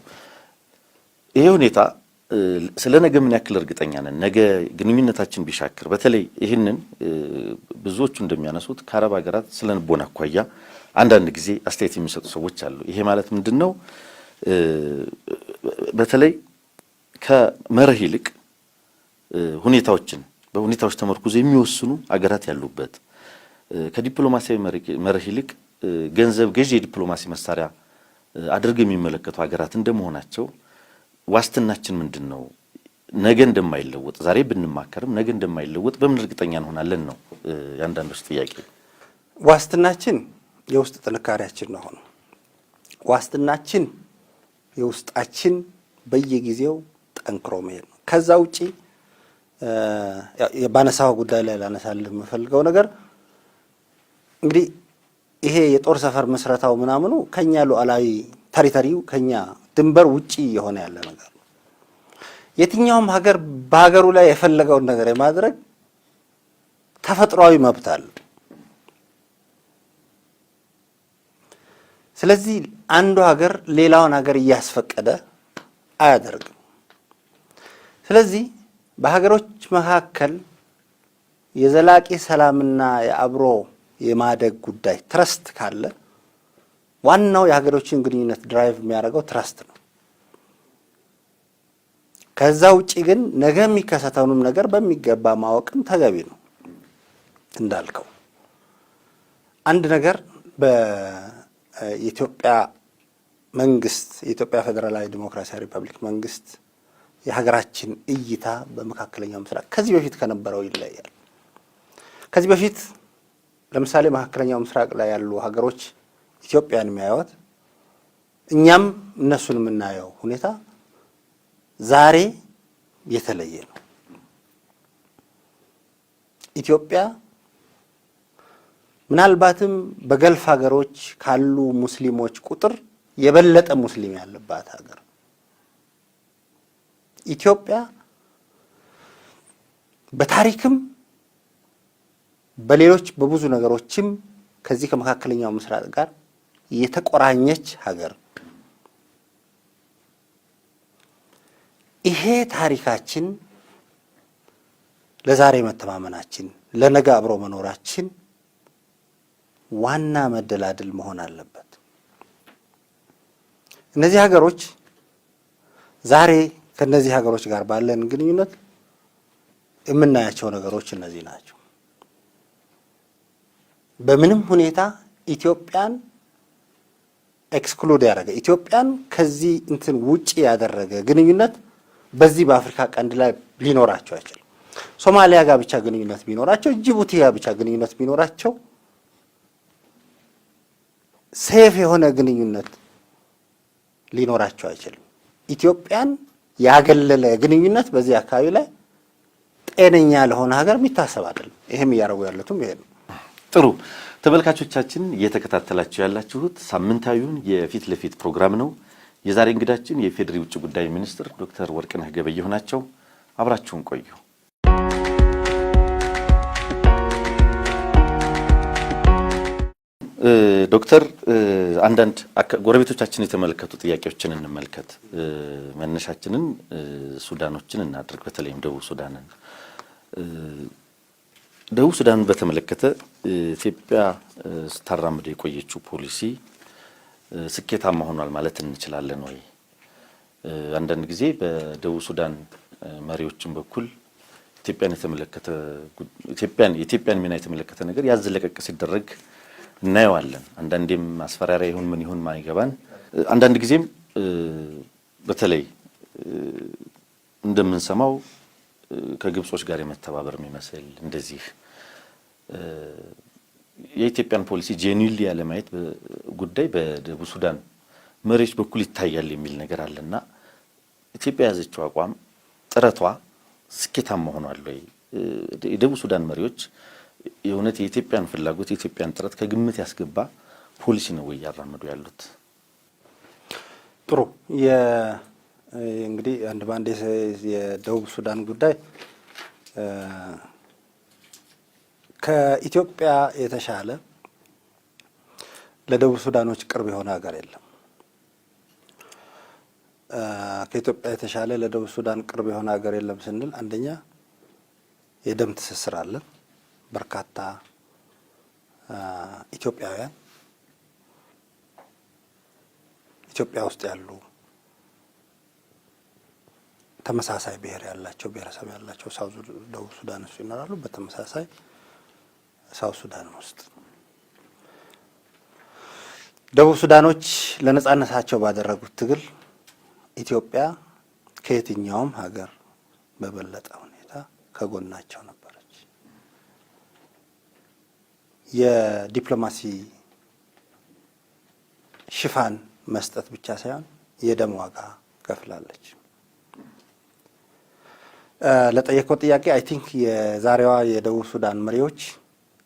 ይሄ ሁኔታ ስለ ነገ ምን ያክል እርግጠኛ ነን? ነገ ግንኙነታችን ቢሻክር በተለይ ይህንን ብዙዎቹ እንደሚያነሱት ከአረብ ሀገራት ስለ ልቦና አኳያ አንዳንድ ጊዜ አስተያየት የሚሰጡ ሰዎች አሉ። ይሄ ማለት ምንድነው በተለይ ከመርህ ይልቅ ሁኔታዎችን በሁኔታዎች ተመርኩዞ የሚወስኑ አገራት ያሉበት ከዲፕሎማሲያዊ መርህ ይልቅ ገንዘብ ገዢ የዲፕሎማሲ መሳሪያ አድርገው የሚመለከቱ ሀገራት እንደመሆናቸው ዋስትናችን ምንድነው? ነገ እንደማይለወጥ ዛሬ ብንማከርም ነገ እንደማይለወጥ በምን እርግጠኛ እንሆናለን ነው ያንዳንዶች ጥያቄ። ዋስትናችን የውስጥ ጥንካሬያችን ነው። ዋስትናችን የውስጣችን በየጊዜው ጠንክሮ መሄድ ነው። ከዛ ውጪ ባነሳው ጉዳይ ላይ ላነሳልህ የምፈልገው ነገር እንግዲህ ይሄ የጦር ሰፈር መስረታው ምናምኑ ከኛ ሉዓላዊ ቴሪቶሪው ከኛ ድንበር ውጪ የሆነ ያለ ነገር ነው። የትኛውም ሀገር በሀገሩ ላይ የፈለገውን ነገር የማድረግ ተፈጥሯዊ መብት አለ። ስለዚህ አንዱ ሀገር ሌላውን ሀገር እያስፈቀደ አያደርግም። ስለዚህ በሀገሮች መካከል የዘላቂ ሰላምና የአብሮ የማደግ ጉዳይ ትረስት ካለ ዋናው የሀገሮችን ግንኙነት ድራይቭ የሚያደርገው ትረስት ነው። ከዛ ውጪ ግን ነገ የሚከሰተውንም ነገር በሚገባ ማወቅም ተገቢ ነው። እንዳልከው አንድ ነገር በኢትዮጵያ መንግስት የኢትዮጵያ ፌዴራላዊ ዲሞክራሲያዊ ሪፐብሊክ መንግስት የሀገራችን እይታ በመካከለኛው ምስራቅ ከዚህ በፊት ከነበረው ይለያል። ከዚህ በፊት ለምሳሌ መካከለኛው ምስራቅ ላይ ያሉ ሀገሮች ኢትዮጵያን የሚያዩት እኛም እነሱን የምናየው ሁኔታ ዛሬ የተለየ ነው። ኢትዮጵያ ምናልባትም በገልፍ ሀገሮች ካሉ ሙስሊሞች ቁጥር የበለጠ ሙስሊም ያለባት ሀገር ኢትዮጵያ በታሪክም በሌሎች በብዙ ነገሮችም ከዚህ ከመካከለኛው ምስራቅ ጋር የተቆራኘች ሀገር። ይሄ ታሪካችን ለዛሬ መተማመናችን ለነገ አብሮ መኖራችን ዋና መደላድል መሆን አለበት። እነዚህ ሀገሮች ዛሬ ከነዚህ ሀገሮች ጋር ባለን ግንኙነት የምናያቸው ነገሮች እነዚህ ናቸው። በምንም ሁኔታ ኢትዮጵያን ኤክስክሉድ ያደረገ ኢትዮጵያን ከዚህ እንትን ውጪ ያደረገ ግንኙነት በዚህ በአፍሪካ ቀንድ ላይ ሊኖራቸው አይችልም። ሶማሊያ ጋር ብቻ ግንኙነት ቢኖራቸው፣ ጅቡቲ ጋር ብቻ ግንኙነት ቢኖራቸው ሴፍ የሆነ ግንኙነት ሊኖራቸው አይችልም። ኢትዮጵያን ያገለለ ግንኙነት በዚህ አካባቢ ላይ ጤነኛ ለሆነ ሀገር የሚታሰብ አይደለም። ይሄም እያደረጉ ያሉትም ይሄ ነው። ጥሩ ተመልካቾቻችን እየተከታተላችሁ ያላችሁት ሳምንታዊውን የፊት ለፊት ፕሮግራም ነው። የዛሬ እንግዳችን የፌዴሪ ውጭ ጉዳይ ሚኒስትር ዶክተር ወርቅነህ ገበየሁ ናቸው። አብራችሁን ቆዩ። ዶክተር አንዳንድ ጎረቤቶቻችን የተመለከቱ ጥያቄዎችን እንመልከት። መነሻችንን ሱዳኖችን እናድርግ። በተለይም ደቡብ ሱዳንን በተመለከተ ኢትዮጵያ ስታራምድ የቆየችው ፖሊሲ ስኬታማ ሆኗል ማለት እንችላለን ወይ? አንዳንድ ጊዜ በደቡብ ሱዳን መሪዎችን በኩል የኢትዮጵያን ሚና የተመለከተ ነገር ያዝለቀቅ ሲደረግ እናየዋለን። አንዳንዴም ማስፈራሪያ ይሁን ምን ይሁን ማይገባን፣ አንዳንድ ጊዜም በተለይ እንደምንሰማው ከግብጾች ጋር የመተባበር የሚመስል እንደዚህ የኢትዮጵያን ፖሊሲ ጄኒውንሊ ያለማየት ጉዳይ በደቡብ ሱዳን መሪዎች በኩል ይታያል የሚል ነገር አለና ኢትዮጵያ ያዘችው አቋም ጥረቷ ስኬታማ ሆኗል ወይ? የደቡብ ሱዳን መሪዎች የእውነት የኢትዮጵያን ፍላጎት የኢትዮጵያን ጥረት ከግምት ያስገባ ፖሊሲ ነው ወይ ያራመዱ ያሉት? ጥሩ እንግዲህ አንድ ባንዴ የደቡብ ሱዳን ጉዳይ ከኢትዮጵያ የተሻለ ለደቡብ ሱዳኖች ቅርብ የሆነ ሀገር የለም። ከኢትዮጵያ የተሻለ ለደቡብ ሱዳን ቅርብ የሆነ ሀገር የለም ስንል አንደኛ የደም ትስስር አለ። በርካታ ኢትዮጵያውያን ኢትዮጵያ ውስጥ ያሉ ተመሳሳይ ብሔር ያላቸው ብሔረሰብ ያላቸው ደቡብ ሱዳን ውስጥ ይኖራሉ። በተመሳሳይ ሳውዝ ሱዳን ውስጥ ደቡብ ሱዳኖች ለነጻነታቸው ባደረጉት ትግል ኢትዮጵያ ከየትኛውም ሀገር በበለጠ ሁኔታ ከጎናቸው ነበረች። የዲፕሎማሲ ሽፋን መስጠት ብቻ ሳይሆን የደም ዋጋ ከፍላለች። ለጠየቀው ጥያቄ አይ ቲንክ የዛሬዋ የደቡብ ሱዳን መሪዎች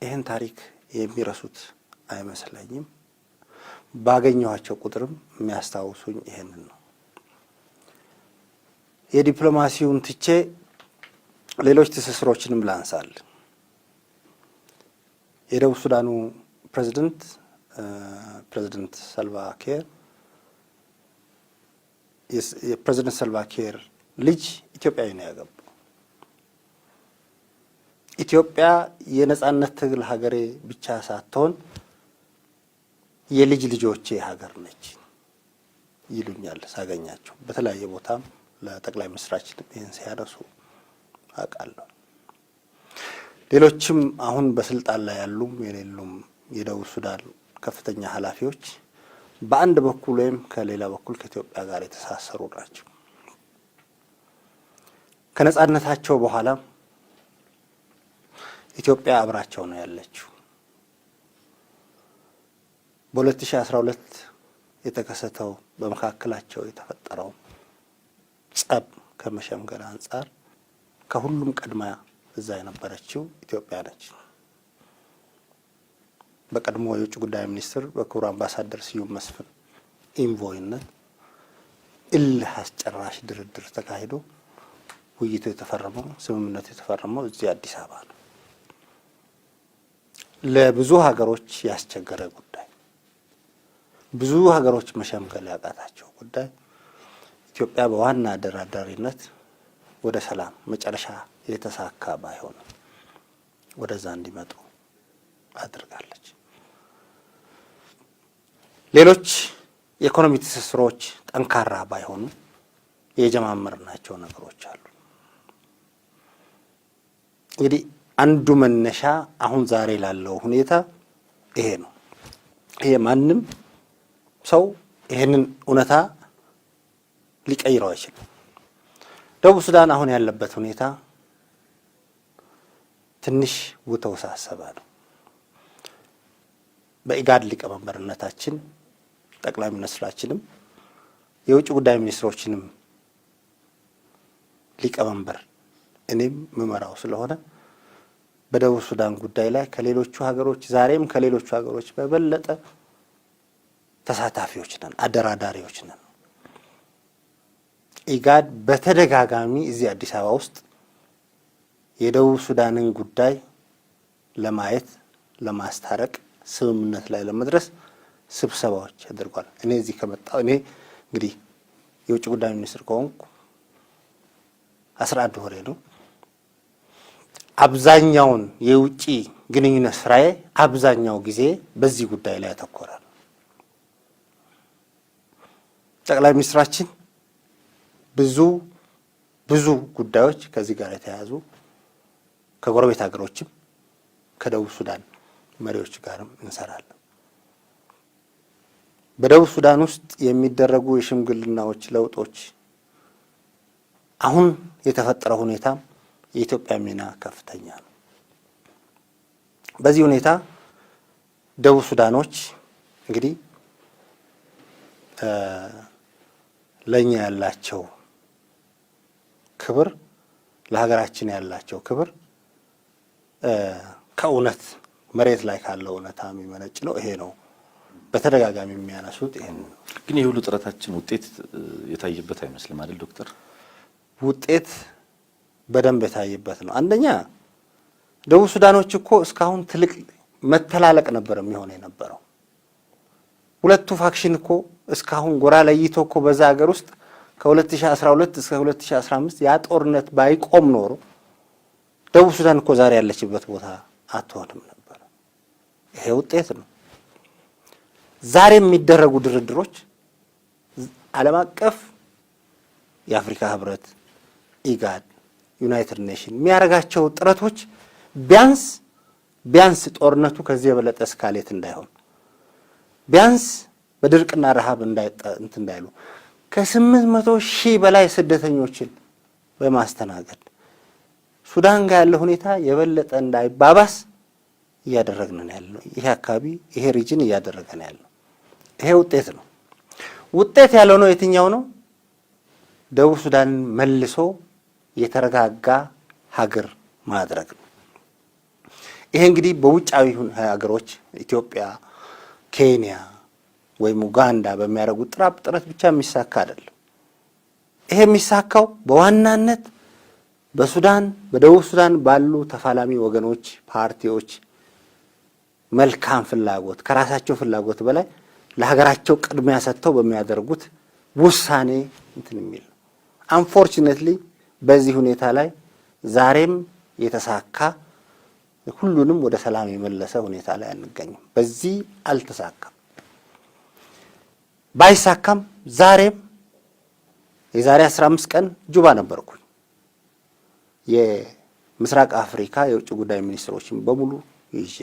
ይህን ታሪክ የሚረሱት አይመስለኝም። ባገኘኋቸው ቁጥርም የሚያስታውሱኝ ይሄንን ነው። የዲፕሎማሲውን ትቼ ሌሎች ትስስሮችንም ላንሳል። የደቡብ ሱዳኑ ፕሬዚደንት ሳልቫኪር የፕሬዚደንት ሳልቫኪር ልጅ ኢትዮጵያዊ ነው ያገባው። ኢትዮጵያ የነጻነት ትግል ሀገሬ ብቻ ሳትሆን የልጅ ልጆቼ ሀገር ነች ይሉኛል ሳገኛቸው። በተለያየ ቦታም ለጠቅላይ ሚኒስትራችን ይህን ሲያደርሱ አውቃለሁ። ሌሎችም አሁን በስልጣን ላይ ያሉም የሌሉም የደቡብ ሱዳን ከፍተኛ ኃላፊዎች በአንድ በኩል ወይም ከሌላ በኩል ከኢትዮጵያ ጋር የተሳሰሩ ናቸው። ከነጻነታቸው በኋላ ኢትዮጵያ አብራቸው ነው ያለችው። በ2012 የተከሰተው በመካከላቸው የተፈጠረው ጸብ ከመሸምገል አንጻር ከሁሉም ቀድማ እዛ የነበረችው ኢትዮጵያ ነች። በቀድሞ የውጭ ጉዳይ ሚኒስትር በክቡር አምባሳደር ስዩም መስፍን ኢንቮይነት እልህ አስጨራሽ ድርድር ተካሂዶ ውይይቱ የተፈረመው ስምምነቱ የተፈረመው እዚህ አዲስ አበባ ነው። ለብዙ ሀገሮች ያስቸገረ ጉዳይ፣ ብዙ ሀገሮች መሸምገል ያቃታቸው ጉዳይ ኢትዮጵያ በዋና አደራዳሪነት ወደ ሰላም መጨረሻ የተሳካ ባይሆንም ወደዛ እንዲመጡ አድርጋለች። ሌሎች የኢኮኖሚ ትስስሮች ጠንካራ ባይሆኑ የጀማመርናቸው ነገሮች አሉ። እንግዲህ አንዱ መነሻ አሁን ዛሬ ላለው ሁኔታ ይሄ ነው። ይሄ ማንም ሰው ይሄንን እውነታ ሊቀይረው አይችልም። ደቡብ ሱዳን አሁን ያለበት ሁኔታ ትንሽ ውተውሳሰበ ነው። በኢጋድ ሊቀመንበርነታችን ጠቅላይ ሚኒስትራችንም የውጭ ጉዳይ ሚኒስትሮችንም ሊቀመንበር እኔም ምመራው ስለሆነ በደቡብ ሱዳን ጉዳይ ላይ ከሌሎቹ ሀገሮች ዛሬም ከሌሎቹ ሀገሮች በበለጠ ተሳታፊዎች ነን፣ አደራዳሪዎች ነን። ኢጋድ በተደጋጋሚ እዚህ አዲስ አበባ ውስጥ የደቡብ ሱዳንን ጉዳይ ለማየት ለማስታረቅ ስምምነት ላይ ለመድረስ ስብሰባዎች አድርጓል። እኔ እዚህ ከመጣሁ እኔ እንግዲህ የውጭ ጉዳይ ሚኒስትር ከሆንኩ 11 ወሬ ነው። አብዛኛውን የውጭ ግንኙነት ስራዬ አብዛኛው ጊዜ በዚህ ጉዳይ ላይ ያተኮራል። ጠቅላይ ሚኒስትራችን ብዙ ጉዳዮች ከዚህ ጋር የተያያዙ ከጎረቤት ሀገሮችም ከደቡብ ሱዳን መሪዎች ጋርም እንሰራለን። በደቡብ ሱዳን ውስጥ የሚደረጉ የሽምግልናዎች ለውጦች አሁን የተፈጠረው ሁኔታ የኢትዮጵያ ሚና ከፍተኛ ነው። በዚህ ሁኔታ ደቡብ ሱዳኖች እንግዲህ ለኛ ያላቸው ክብር ለሀገራችን ያላቸው ክብር ከእውነት መሬት ላይ ካለው እውነታ የሚመነጭ ነው። ይሄ ነው በተደጋጋሚ የሚያነሱት። ይሄን ነው። ግን የሁሉ ጥረታችን ውጤት የታየበት አይመስልም አይደል ዶክተር? ውጤት በደንብ የታየበት ነው። አንደኛ ደቡብ ሱዳኖች እኮ እስካሁን ትልቅ መተላለቅ ነበር የሚሆነው የነበረው። ሁለቱ ፋክሽን እኮ እስካሁን ጎራ ለይቶ እኮ በዛ ሀገር ውስጥ ከ2012 እስከ 2015 ያ ጦርነት ባይቆም ኖሮ ደቡብ ሱዳን እኮ ዛሬ ያለችበት ቦታ አትሆንም ነበር። ይሄ ውጤት ነው። ዛሬ የሚደረጉ ድርድሮች ዓለም አቀፍ የአፍሪካ ህብረት፣ ኢጋድ፣ ዩናይትድ ኔሽን የሚያደርጋቸው ጥረቶች ቢያንስ ጦርነቱ ከዚህ የበለጠ እስካሌት እንዳይሆን ቢያንስ በድርቅና ረሃብ እንዳይሉ ከ800,000 በላይ ስደተኞችን በማስተናገድ ሱዳን ጋር ያለው ሁኔታ የበለጠ እንዳይባባስ እያደረግን ነው ያለው። ይሄ አካባቢ ይሄ ሪጅን እያደረገ ነው ያለው። ይሄ ውጤት ነው። ውጤት ያለው ነው የትኛው ነው? ደቡብ ሱዳንን መልሶ የተረጋጋ ሀገር ማድረግ ነው። ይሄ እንግዲህ በውጫዊ ሀገሮች ኢትዮጵያ፣ ኬንያ ወይም ኡጋንዳ በሚያደርጉት ጥረት ብቻ የሚሳካ አይደለም። ይሄ የሚሳካው በዋናነት በሱዳን በደቡብ ሱዳን ባሉ ተፋላሚ ወገኖች ፓርቲዎች መልካም ፍላጎት ከራሳቸው ፍላጎት በላይ ለሀገራቸው ቅድሚያ ሰጥተው በሚያደርጉት ውሳኔ እንትን የሚል ነው። አንፎርቹኔትሊ በዚህ ሁኔታ ላይ ዛሬም የተሳካ ሁሉንም ወደ ሰላም የመለሰ ሁኔታ ላይ አንገኝም። በዚህ አልተሳካም። ባይሳካም ዛሬም የዛሬ 15 ቀን ጁባ ነበርኩኝ። የምስራቅ አፍሪካ የውጭ ጉዳይ ሚኒስትሮችን በሙሉ ይዤ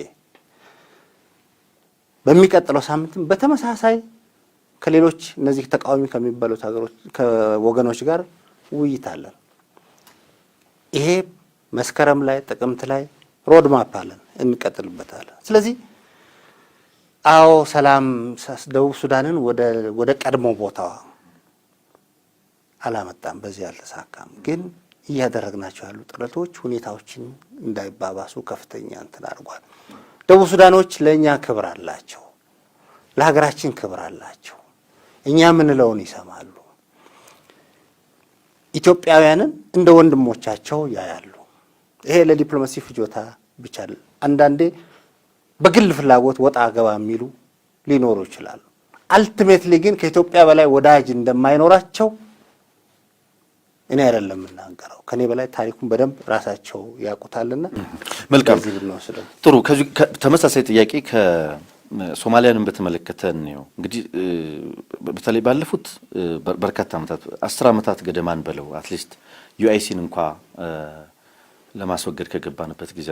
በሚቀጥለው ሳምንትም በተመሳሳይ ከሌሎች እነዚህ ተቃዋሚ ከሚባሉት ሀገሮች ከወገኖች ጋር ውይይት አለን። ይሄ መስከረም ላይ ጥቅምት ላይ ሮድማፕ አለን፣ እንቀጥልበታለን። ስለዚህ አዎ ሰላም ደቡብ ሱዳንን ወደ ቀድሞ ቦታዋ አላመጣም፣ በዚህ አልተሳካም። ግን እያደረግናቸው ያሉ ጥረቶች ሁኔታዎችን እንዳይባባሱ ከፍተኛ እንትን አድርጓል። ደቡብ ሱዳኖች ለእኛ ክብር አላቸው፣ ለሀገራችን ክብር አላቸው። እኛ የምንለውን ይሰማሉ። ኢትዮጵያውያንን እንደ ወንድሞቻቸው ያያሉ። ይሄ ለዲፕሎማሲ ፍጆታ ብቻ አንዳንዴ በግል ፍላጎት ወጣ ገባ የሚሉ ሊኖሩ ይችላሉ። አልቲሜትሊ ግን ከኢትዮጵያ በላይ ወዳጅ እንደማይኖራቸው እኔ አይደለም የምናገረው፣ ከኔ በላይ ታሪኩን በደንብ ራሳቸው ያውቁታልና። መልካም ጥሩ። ተመሳሳይ ጥያቄ ከሶማሊያንም በተመለከተ ነው። እንግዲህ በተለይ ባለፉት በርካታ ዓመታት 10 ዓመታት ገደማን በለው አትሊስት ዩአይሲን እንኳ ለማስወገድ ከገባንበት ጊዜ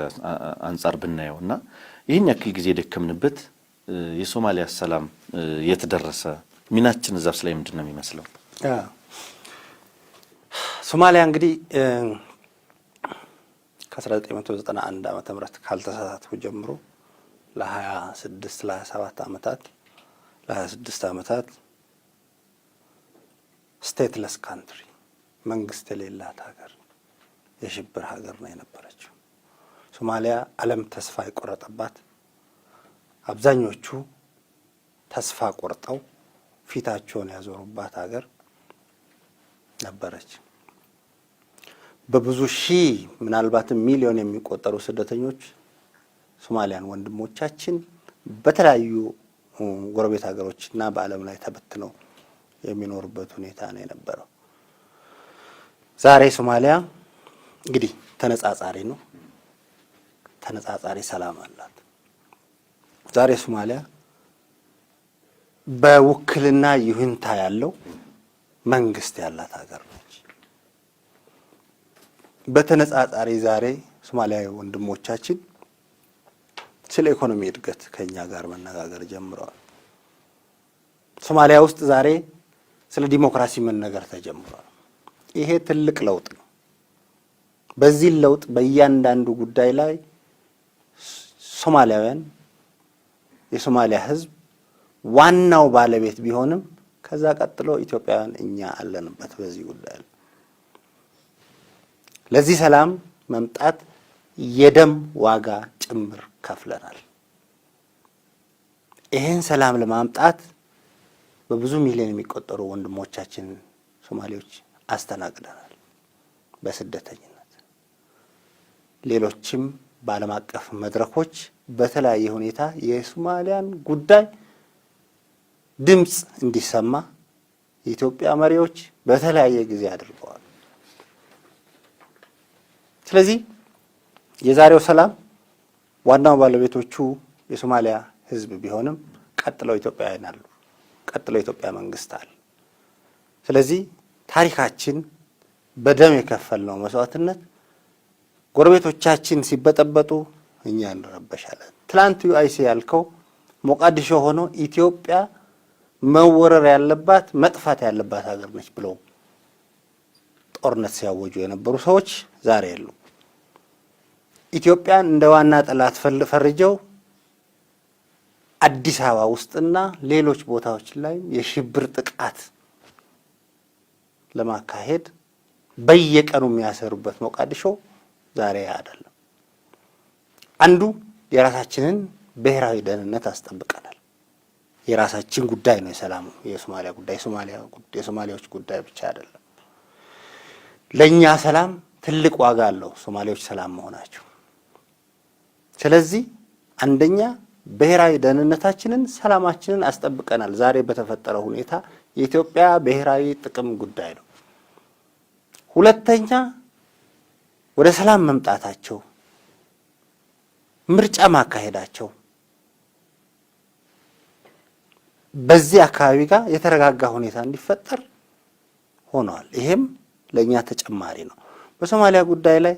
አንጻር ብናየው እና ይህን ያክል ጊዜ የደከምንበት የሶማሊያ ሰላም የተደረሰ ሚናችን እዛስ ላይ ምንድን ነው የሚመስለው? ሶማሊያ እንግዲህ ከ1991 ዓመተ ምህረት ካልተሳሳትኩ ጀምሮ ለ26 ዓመታት ስቴትለስ ካንትሪ መንግስት የሌላት ሀገር የሽብር ሀገር ነው የነበረችው። ሶማሊያ ዓለም ተስፋ የቆረጠባት፣ አብዛኞቹ ተስፋ ቆርጠው ፊታቸውን ያዞሩባት ሀገር ነበረች። በብዙ ሺህ ምናልባትም ሚሊዮን የሚቆጠሩ ስደተኞች ሶማሊያን ወንድሞቻችን በተለያዩ ጎረቤት ሀገሮችና በዓለም ላይ ተበትነው የሚኖሩበት ሁኔታ ነው የነበረው። ዛሬ ሶማሊያ እንግዲህ ተነጻጻሪ ነው፣ ተነጻጻሪ ሰላም አላት። ዛሬ ሶማሊያ በውክልና ይሁንታ ያለው መንግስት ያላት ሀገር ነች። በተነጻጻሪ ዛሬ ሶማሊያዊ ወንድሞቻችን ስለ ኢኮኖሚ እድገት ከኛ ጋር መነጋገር ጀምረዋል። ሶማሊያ ውስጥ ዛሬ ስለ ዲሞክራሲ መነገር ተጀምሯል። ይሄ ትልቅ ለውጥ ነው። በዚህ ለውጥ በእያንዳንዱ ጉዳይ ላይ ሶማሊያውያን የሶማሊያ ሕዝብ ዋናው ባለቤት ቢሆንም ከዛ ቀጥሎ ኢትዮጵያውያን እኛ አለንበት በዚህ ጉዳይ። ለዚህ ሰላም መምጣት የደም ዋጋ ጭምር ከፍለናል። ይሄን ሰላም ለማምጣት በብዙ ሚሊዮን የሚቆጠሩ ወንድሞቻችን ሶማሌዎች አስተናግደናል በስደተኝነት። ሌሎችም በዓለም አቀፍ መድረኮች በተለያየ ሁኔታ የሶማሊያን ጉዳይ ድምፅ እንዲሰማ የኢትዮጵያ መሪዎች በተለያየ ጊዜ አድርገዋል። ስለዚህ የዛሬው ሰላም ዋናው ባለቤቶቹ የሶማሊያ ሕዝብ ቢሆንም ቀጥለው ኢትዮጵያውያን አሉ፣ ቀጥለው ኢትዮጵያ መንግስት አለ። ስለዚህ ታሪካችን በደም የከፈልነው መስዋዕትነት ጎረቤቶቻችን ሲበጠበጡ እኛ እንረበሻለን። ትላንት ዩአይሲ ያልከው ሞቃዲሾ ሆኖ ኢትዮጵያ መወረር ያለባት መጥፋት ያለባት ሀገር ነች ብለው ጦርነት ሲያወጁ የነበሩ ሰዎች ዛሬ የሉ። ኢትዮጵያን እንደ ዋና ጠላት ፈርጀው አዲስ አበባ ውስጥና ሌሎች ቦታዎች ላይ የሽብር ጥቃት ለማካሄድ በየቀኑ የሚያሰሩበት ሞቃዲሾ ዛሬ አይደለም። አንዱ የራሳችንን ብሔራዊ ደህንነት አስጠብቀናል። የራሳችን ጉዳይ ነው የሰላም የሶማሊያ ጉዳይ የሶማሊያዎች ጉዳይ ብቻ አይደለም። ለኛ ሰላም ትልቅ ዋጋ አለው ሶማሌዎች ሰላም መሆናቸው። ስለዚህ አንደኛ ብሔራዊ ደህንነታችንን ሰላማችንን አስጠብቀናል። ዛሬ በተፈጠረው ሁኔታ የኢትዮጵያ ብሔራዊ ጥቅም ጉዳይ ነው። ሁለተኛ ወደ ሰላም መምጣታቸው፣ ምርጫ ማካሄዳቸው በዚህ አካባቢ ጋር የተረጋጋ ሁኔታ እንዲፈጠር ሆኗል። ይሄም ለኛ ተጨማሪ ነው። በሶማሊያ ጉዳይ ላይ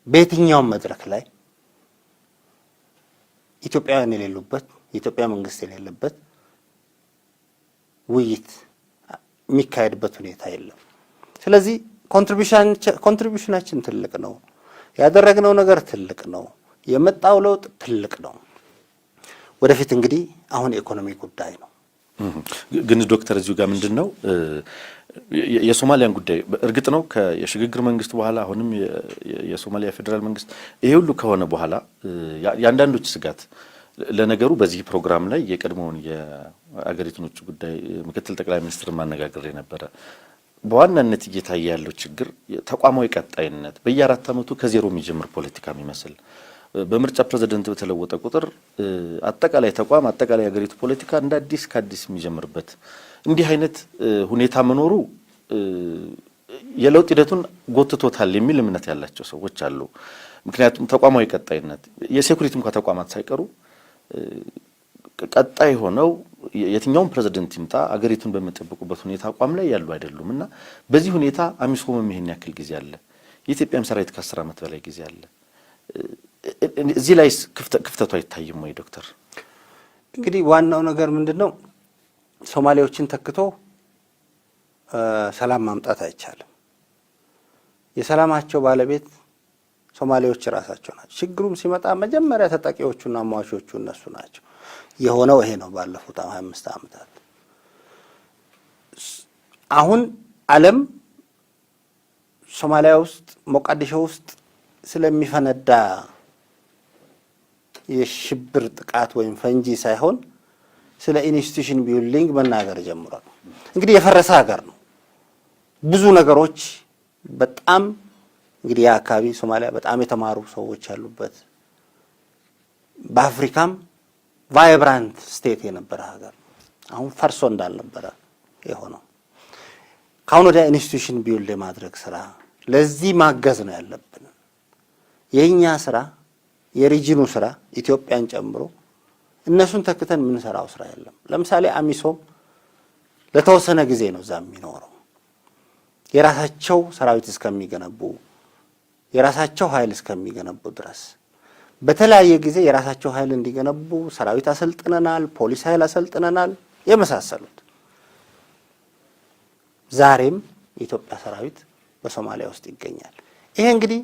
በየትኛውም መድረክ ላይ ኢትዮጵያውያን የሌሉበት የኢትዮጵያ መንግስት የሌለበት ውይይት የሚካሄድበት ሁኔታ የለም። ስለዚህ ኮንትሪቢዩሽናችን ትልቅ ነው። ያደረግነው ነገር ትልቅ ነው። የመጣው ለውጥ ትልቅ ነው። ወደፊት እንግዲህ አሁን የኢኮኖሚ ጉዳይ ነው። ግን ዶክተር እዚሁ ጋር ምንድን ነው የሶማሊያን ጉዳይ እርግጥ ነው የሽግግር መንግስት በኋላ አሁንም የሶማሊያ ፌዴራል መንግስት ይሄ ሁሉ ከሆነ በኋላ የአንዳንዶች ስጋት ለነገሩ በዚህ ፕሮግራም ላይ የቀድሞውን የአገሪቱን ውጭ ጉዳይ ምክትል ጠቅላይ ሚኒስትር ማነጋገር የነበረ በዋናነት እየታየ ያለው ችግር ተቋማዊ ቀጣይነት በየአራት ዓመቱ ከዜሮ የሚጀምር ፖለቲካ የሚመስል በምርጫ ፕሬዝዳንት በተለወጠ ቁጥር አጠቃላይ ተቋም አጠቃላይ የሀገሪቱ ፖለቲካ እንደ አዲስ ከአዲስ የሚጀምርበት እንዲህ አይነት ሁኔታ መኖሩ የለውጥ ሂደቱን ጎትቶታል የሚል እምነት ያላቸው ሰዎች አሉ። ምክንያቱም ተቋማዊ ቀጣይነት የሴኩሪቲ እንኳን ተቋማት ሳይቀሩ ቀጣይ ሆነው የትኛውም ፕሬዝዳንት ይምጣ አገሪቱን በሚጠብቁበት ሁኔታ አቋም ላይ ያሉ አይደሉም እና በዚህ ሁኔታ አሚሶም ይሄን ያክል ጊዜ አለ። የኢትዮጵያም ሰራዊት ከ10 ዓመት በላይ ጊዜ አለ። እዚህ ላይ ክፍተቱ አይታይም ወይ ዶክተር? እንግዲህ ዋናው ነገር ምንድነው ሶማሌዎችን ተክቶ ሰላም ማምጣት አይቻልም። የሰላማቸው ባለቤት ሶማሌዎች ራሳቸው ናቸው። ችግሩም ሲመጣ መጀመሪያ ተጠቂዎቹና ሟቾቹ እነሱ ናቸው። የሆነው ይሄ ነው። ባለፉት 25 ዓመታት አሁን ዓለም ሶማሊያ ውስጥ ሞቃዲሾ ውስጥ ስለሚፈነዳ የሽብር ጥቃት ወይም ፈንጂ ሳይሆን ስለ ኢንስቲትዩሽን ቢልዲንግ መናገር ጀምሯል። እንግዲህ የፈረሰ ሀገር ነው። ብዙ ነገሮች በጣም እንግዲህ ያ አካባቢ ሶማሊያ በጣም የተማሩ ሰዎች ያሉበት በአፍሪካም ቫይብራንት ስቴት የነበረ ሀገር አሁን ፈርሶ እንዳልነበረ የሆነው ካሁን ወደ ኢንስቲትዩሽን ቢልድ የማድረግ ስራ ለዚህ ማገዝ ነው ያለብን። የኛ ስራ የሪጂኑ ስራ ኢትዮጵያን ጨምሮ እነሱን ተክተን ምን ሰራው ስራ የለም። ለምሳሌ አሚሶም ለተወሰነ ጊዜ ነው እዛ የሚኖረው የራሳቸው ሰራዊት እስከሚገነቡ የራሳቸው ኃይል እስከሚገነቡ ድረስ በተለያየ ጊዜ የራሳቸው ኃይል እንዲገነቡ ሰራዊት አሰልጥነናል፣ ፖሊስ ኃይል አሰልጥነናል የመሳሰሉት። ዛሬም የኢትዮጵያ ሰራዊት በሶማሊያ ውስጥ ይገኛል። ይሄ እንግዲህ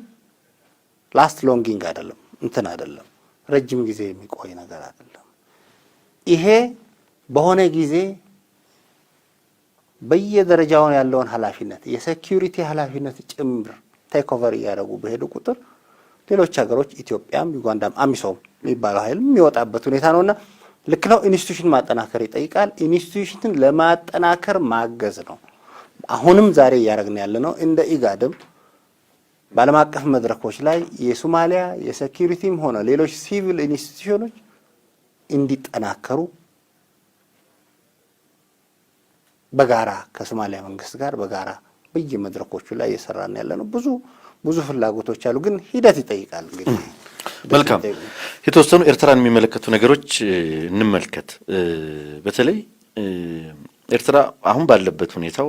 ላስት ሎንጊንግ አይደለም እንትን አይደለም ረጅም ጊዜ የሚቆይ ነገር አይደለም። ይሄ በሆነ ጊዜ በየደረጃው ያለውን ኃላፊነት የሴኩሪቲ ኃላፊነት ጭምር ቴክ ኦቨር ያደረጉ በሄዱ ቁጥር ሌሎች ሀገሮች ኢትዮጵያም ዩጋንዳም አሚሶም የሚባለው ኃይል የሚወጣበት ሁኔታ ነውና ልክ ነው። ኢንስቲትዩሽን ማጠናከር ይጠይቃል። ኢንስቲትዩሽንን ለማጠናከር ማገዝ ነው። አሁንም ዛሬ እያደረግን ያለ ነው። እንደ ኢጋድም በዓለም አቀፍ መድረኮች ላይ የሶማሊያ የሴኩሪቲም ሆነ ሌሎች ሲቪል ኢንስቲትዩሽኖች እንዲጠናከሩ በጋራ ከሶማሊያ መንግስት ጋር በጋራ በየመድረኮቹ ላይ እየሰራን ያለ ነው። ብዙ ፍላጎቶች አሉ፣ ግን ሂደት ይጠይቃል። እንግዲህ መልካም የተወሰኑ ኤርትራን የሚመለከቱ ነገሮች እንመልከት። በተለይ ኤርትራ አሁን ባለበት ሁኔታው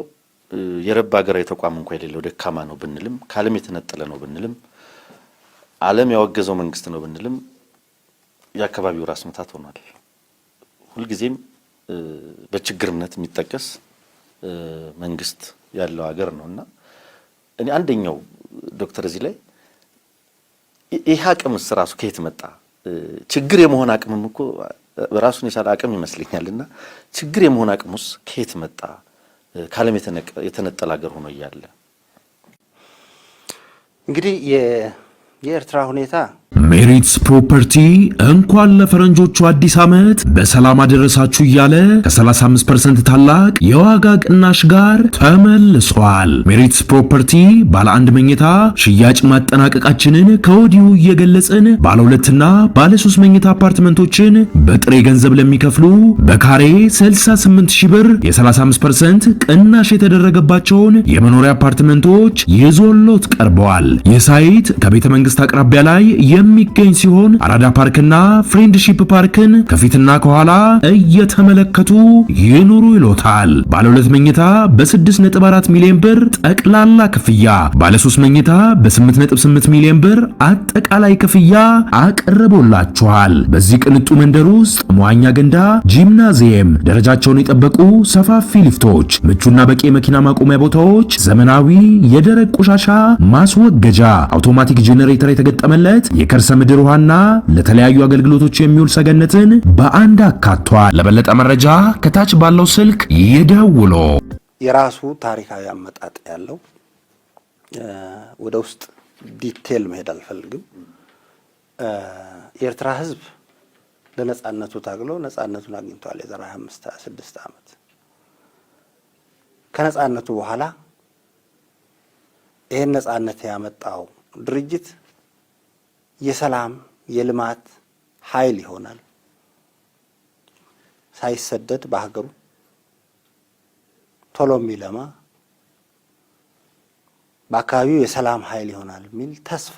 የረባ ሀገራዊ ተቋም እንኳን የሌለው ደካማ ነው ብንልም ከዓለም የተነጠለ ነው ብንልም ዓለም ያወገዘው መንግስት ነው ብንልም የአካባቢው ራስ ምታት ሆኗል። ሁልጊዜም በችግርነት የሚጠቀስ መንግስት ያለው ሀገር ነውና እኔ አንደኛው ዶክተር እዚህ ላይ ይሄ አቅምስ ራሱ ከየት መጣ? ችግር የመሆን አቅምም እኮ ራሱን የቻለ አቅም ይመስለኛልና ችግር የመሆን አቅሙስ ከየት መጣ? ከዓለም የተነጠለ ሀገር ሆኖ እያለ እንግዲህ የኤርትራ ሁኔታ ሜሪትስ ፕሮፐርቲ እንኳን ለፈረንጆቹ አዲስ ዓመት በሰላም አደረሳችሁ እያለ ከ35% ታላቅ የዋጋ ቅናሽ ጋር ተመልሷል። ሜሪትስ ፕሮፐርቲ ባለ አንድ መኝታ ሽያጭ ማጠናቀቃችንን ከወዲሁ እየገለጽን ባለ ሁለትና ባለ 3 መኝታ አፓርትመንቶችን በጥሬ ገንዘብ ለሚከፍሉ በካሬ 68,000 ብር የ35% ቅናሽ የተደረገባቸውን የመኖሪያ አፓርትመንቶች ይዞሎት ቀርበዋል። ይህ ሳይት ከቤተ መንግስት አቅራቢያ ላይ የሚገኝ ሲሆን አራዳ ፓርክና ፍሬንድሺፕ ፓርክን ከፊትና ከኋላ እየተመለከቱ ይኑሩ ይሎታል። ባለ 2 መኝታ በ6.4 ሚሊዮን ብር ጠቅላላ ክፍያ፣ ባለ 3 መኝታ በ8.8 ሚሊዮን ብር አጠቃላይ ክፍያ አቀርቦላችኋል። በዚህ ቅንጡ መንደር ውስጥ መዋኛ ገንዳ፣ ጂምናዚየም፣ ደረጃቸውን የጠበቁ ሰፋፊ ሊፍቶች፣ ምቹና በቂ መኪና ማቆሚያ ቦታዎች፣ ዘመናዊ የደረቅ ቆሻሻ ማስወገጃ፣ አውቶማቲክ ጄኔሬተር የተገጠመለት የከርሰ ምድር ውሃና ለተለያዩ አገልግሎቶች የሚውል ሰገነትን በአንድ አካቷል። ለበለጠ መረጃ ከታች ባለው ስልክ ይደውሉ። የራሱ ታሪካዊ አመጣጥ ያለው ወደ ውስጥ ዲቴል መሄድ አልፈልግም። የኤርትራ ሕዝብ ለነጻነቱ ታግሎ ነጻነቱን አግኝቷል። የዛሬ 25-26 ዓመት ከነጻነቱ በኋላ ይሄን ነጻነት ያመጣው ድርጅት የሰላም የልማት ኃይል ይሆናል። ሳይሰደድ በሀገሩ ቶሎ የሚለማ በአካባቢው የሰላም ኃይል ይሆናል የሚል ተስፋ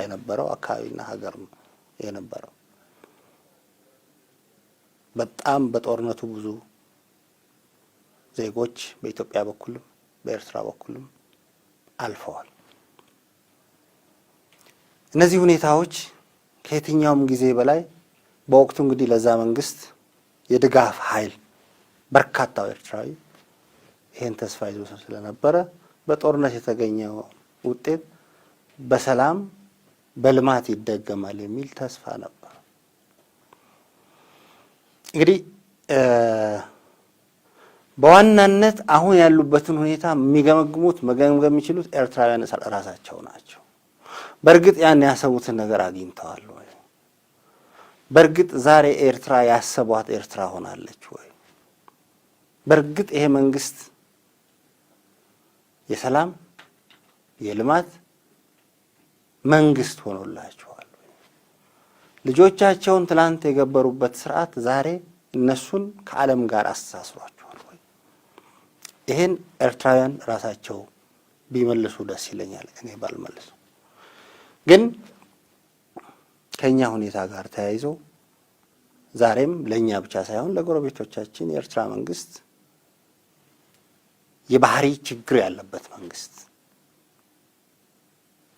የነበረው አካባቢና ሀገር ነው የነበረው። በጣም በጦርነቱ ብዙ ዜጎች በኢትዮጵያ በኩልም በኤርትራ በኩልም አልፈዋል። እነዚህ ሁኔታዎች ከየትኛውም ጊዜ በላይ በወቅቱ እንግዲህ ለዛ መንግስት የድጋፍ ኃይል በርካታው ኤርትራዊ ይሄን ተስፋ ይዞ ስለነበረ በጦርነት የተገኘው ውጤት በሰላም በልማት ይደገማል የሚል ተስፋ ነበር። እንግዲህ በዋናነት አሁን ያሉበትን ሁኔታ የሚገመግሙት መገምገም የሚችሉት ኤርትራውያን ራሳቸው ናቸው። በእርግጥ ያን ያሰቡትን ነገር አግኝተዋል ወይ? በእርግጥ ዛሬ ኤርትራ ያሰቧት ኤርትራ ሆናለች ወይ? በእርግጥ ይሄ መንግስት የሰላም የልማት መንግስት ሆኖላቸዋል ወይ? ልጆቻቸውን ትላንት የገበሩበት ስርዓት ዛሬ እነሱን ከዓለም ጋር አስተሳስሯቸዋል ወይ? ይሄን ኤርትራውያን ራሳቸው ቢመልሱ ደስ ይለኛል፣ እኔ ባልመልሱ። ግን ከኛ ሁኔታ ጋር ተያይዞ ዛሬም ለኛ ብቻ ሳይሆን ለጎረቤቶቻችን የኤርትራ መንግስት የባህሪ ችግር ያለበት መንግስት፣